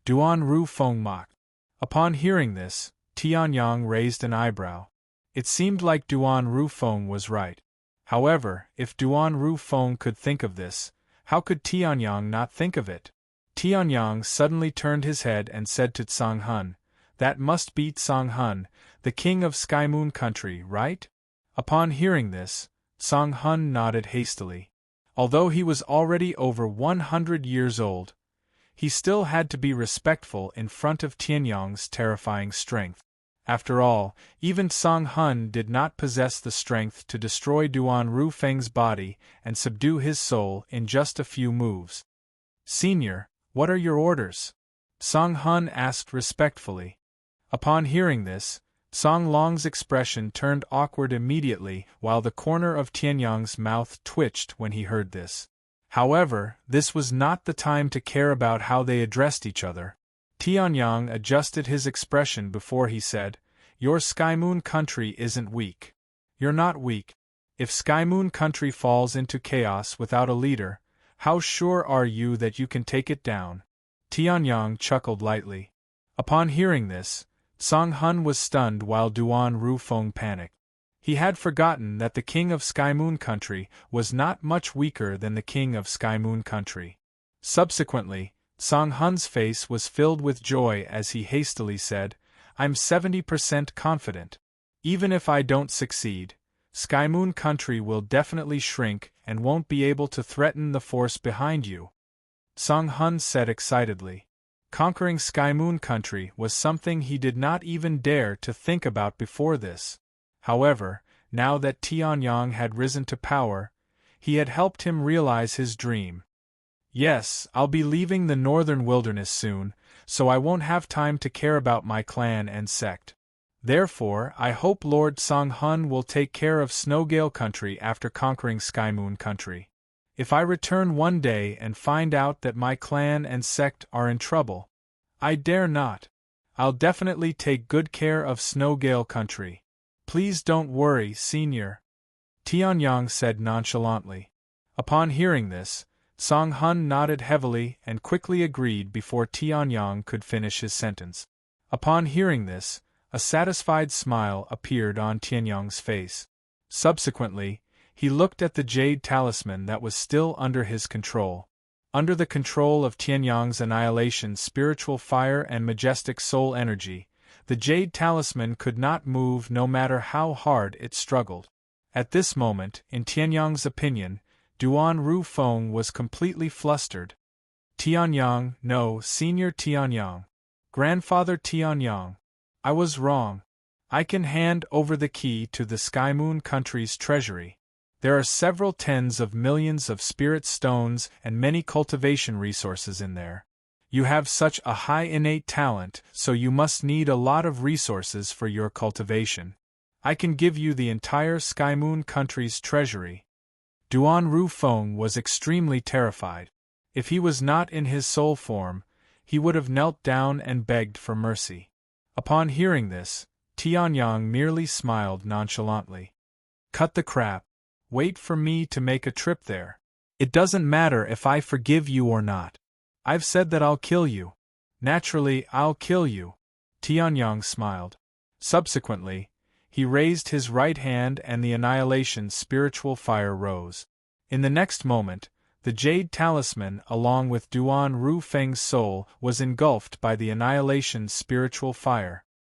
Duan Rufeng mocked. Upon hearing this, Tianyang raised an eyebrow. It seemed like Duan Rufeng was right. However, if Duan Rufeng could think of this, how could Tianyang not think of it? Tianyang suddenly turned his head and said to Tsang Hun, "That must be Tsang Hun, the king of Sky Moon Country, right?" Upon hearing this, Tsang Hun nodded hastily. Although he was already over 100 years old, he still had to be respectful in front of Tianyang's terrifying strength. After all, even Tsang Hun did not possess the strength to destroy Duan Rufeng's body and subdue his soul in just a few moves. "Senior, what are your orders?" Tsang Hun asked respectfully. Upon hearing this, Tsang Long's expression turned awkward immediately while the corner of Tianyang's mouth twitched when he heard this. However, this was not the time to care about how they addressed each other. Tianyang adjusted his expression before he said, "Your Sky Moon Country isn't weak. You're not weak. If Sky Moon Country falls into chaos without a leader, how sure are you that you can take it down?" Tianyang chuckled lightly. Upon hearing this, Tsang Hun was stunned while Duan Rufeng panicked. He had forgotten that the king of Sky Moon Country was not much weaker than the king of Sky Moon Country. Subsequently, Tsang Hun's face was filled with joy as he hastily said, "I'm 70% confident. Even if I don't succeed, Sky Moon Country will definitely shrink and won't be able to threaten the force behind you," Tsang Hun said excitedly. Conquering Sky Moon Country was something he did not even dare to think about before this. However, now that Tianyang had risen to power, he had helped him realize his dream. "Yes, I'll be leaving the northern wilderness soon, so I won't have time to care about my clan and sect. Therefore, I hope Lord Tsang Hun will take care of Snowgale Country after conquering Sky Moon Country. If I return one day and find out that my clan and sect are in trouble, I dare not. I'll definitely take good care of Snowgale Country. Please don't worry, Senior," Tianyang said nonchalantly. Upon hearing this, Tsang Hun nodded heavily and quickly agreed before Tianyang could finish his sentence. Upon hearing this, a satisfied smile appeared on Tianyang's face. Subsequently, he looked at the jade talisman that was still under his control. Under the control of Tianyang's annihilation spiritual fire and majestic soul energy, the jade talisman could not move no matter how hard it struggled. At this moment, in Tianyang's opinion, Duan Rufeng was completely flustered. Tianyang, no, Senior Tianyang. Grandfather Tianyang. I was wrong. I can hand over the key to the Sky Moon country's treasury. There are several tens of millions of spirit stones and many cultivation resources in there. You have such a high innate talent, so you must need a lot of resources for your cultivation. I can give you the entire Sky Moon country's treasury. Duan Ru Feng was extremely terrified. If he was not in his soul form, he would have knelt down and begged for mercy. Upon hearing this, Tianyang merely smiled nonchalantly. Cut the crap. Wait for me to make a trip there. It doesn't matter if I forgive you or not. I've said that I'll kill you. Naturally, I'll kill you. Tianyang smiled. Subsequently, he raised his right hand and the annihilation spiritual fire rose. In the next moment, the jade talisman along with Duan Ru Feng's soul was engulfed by the annihilation spiritual fire.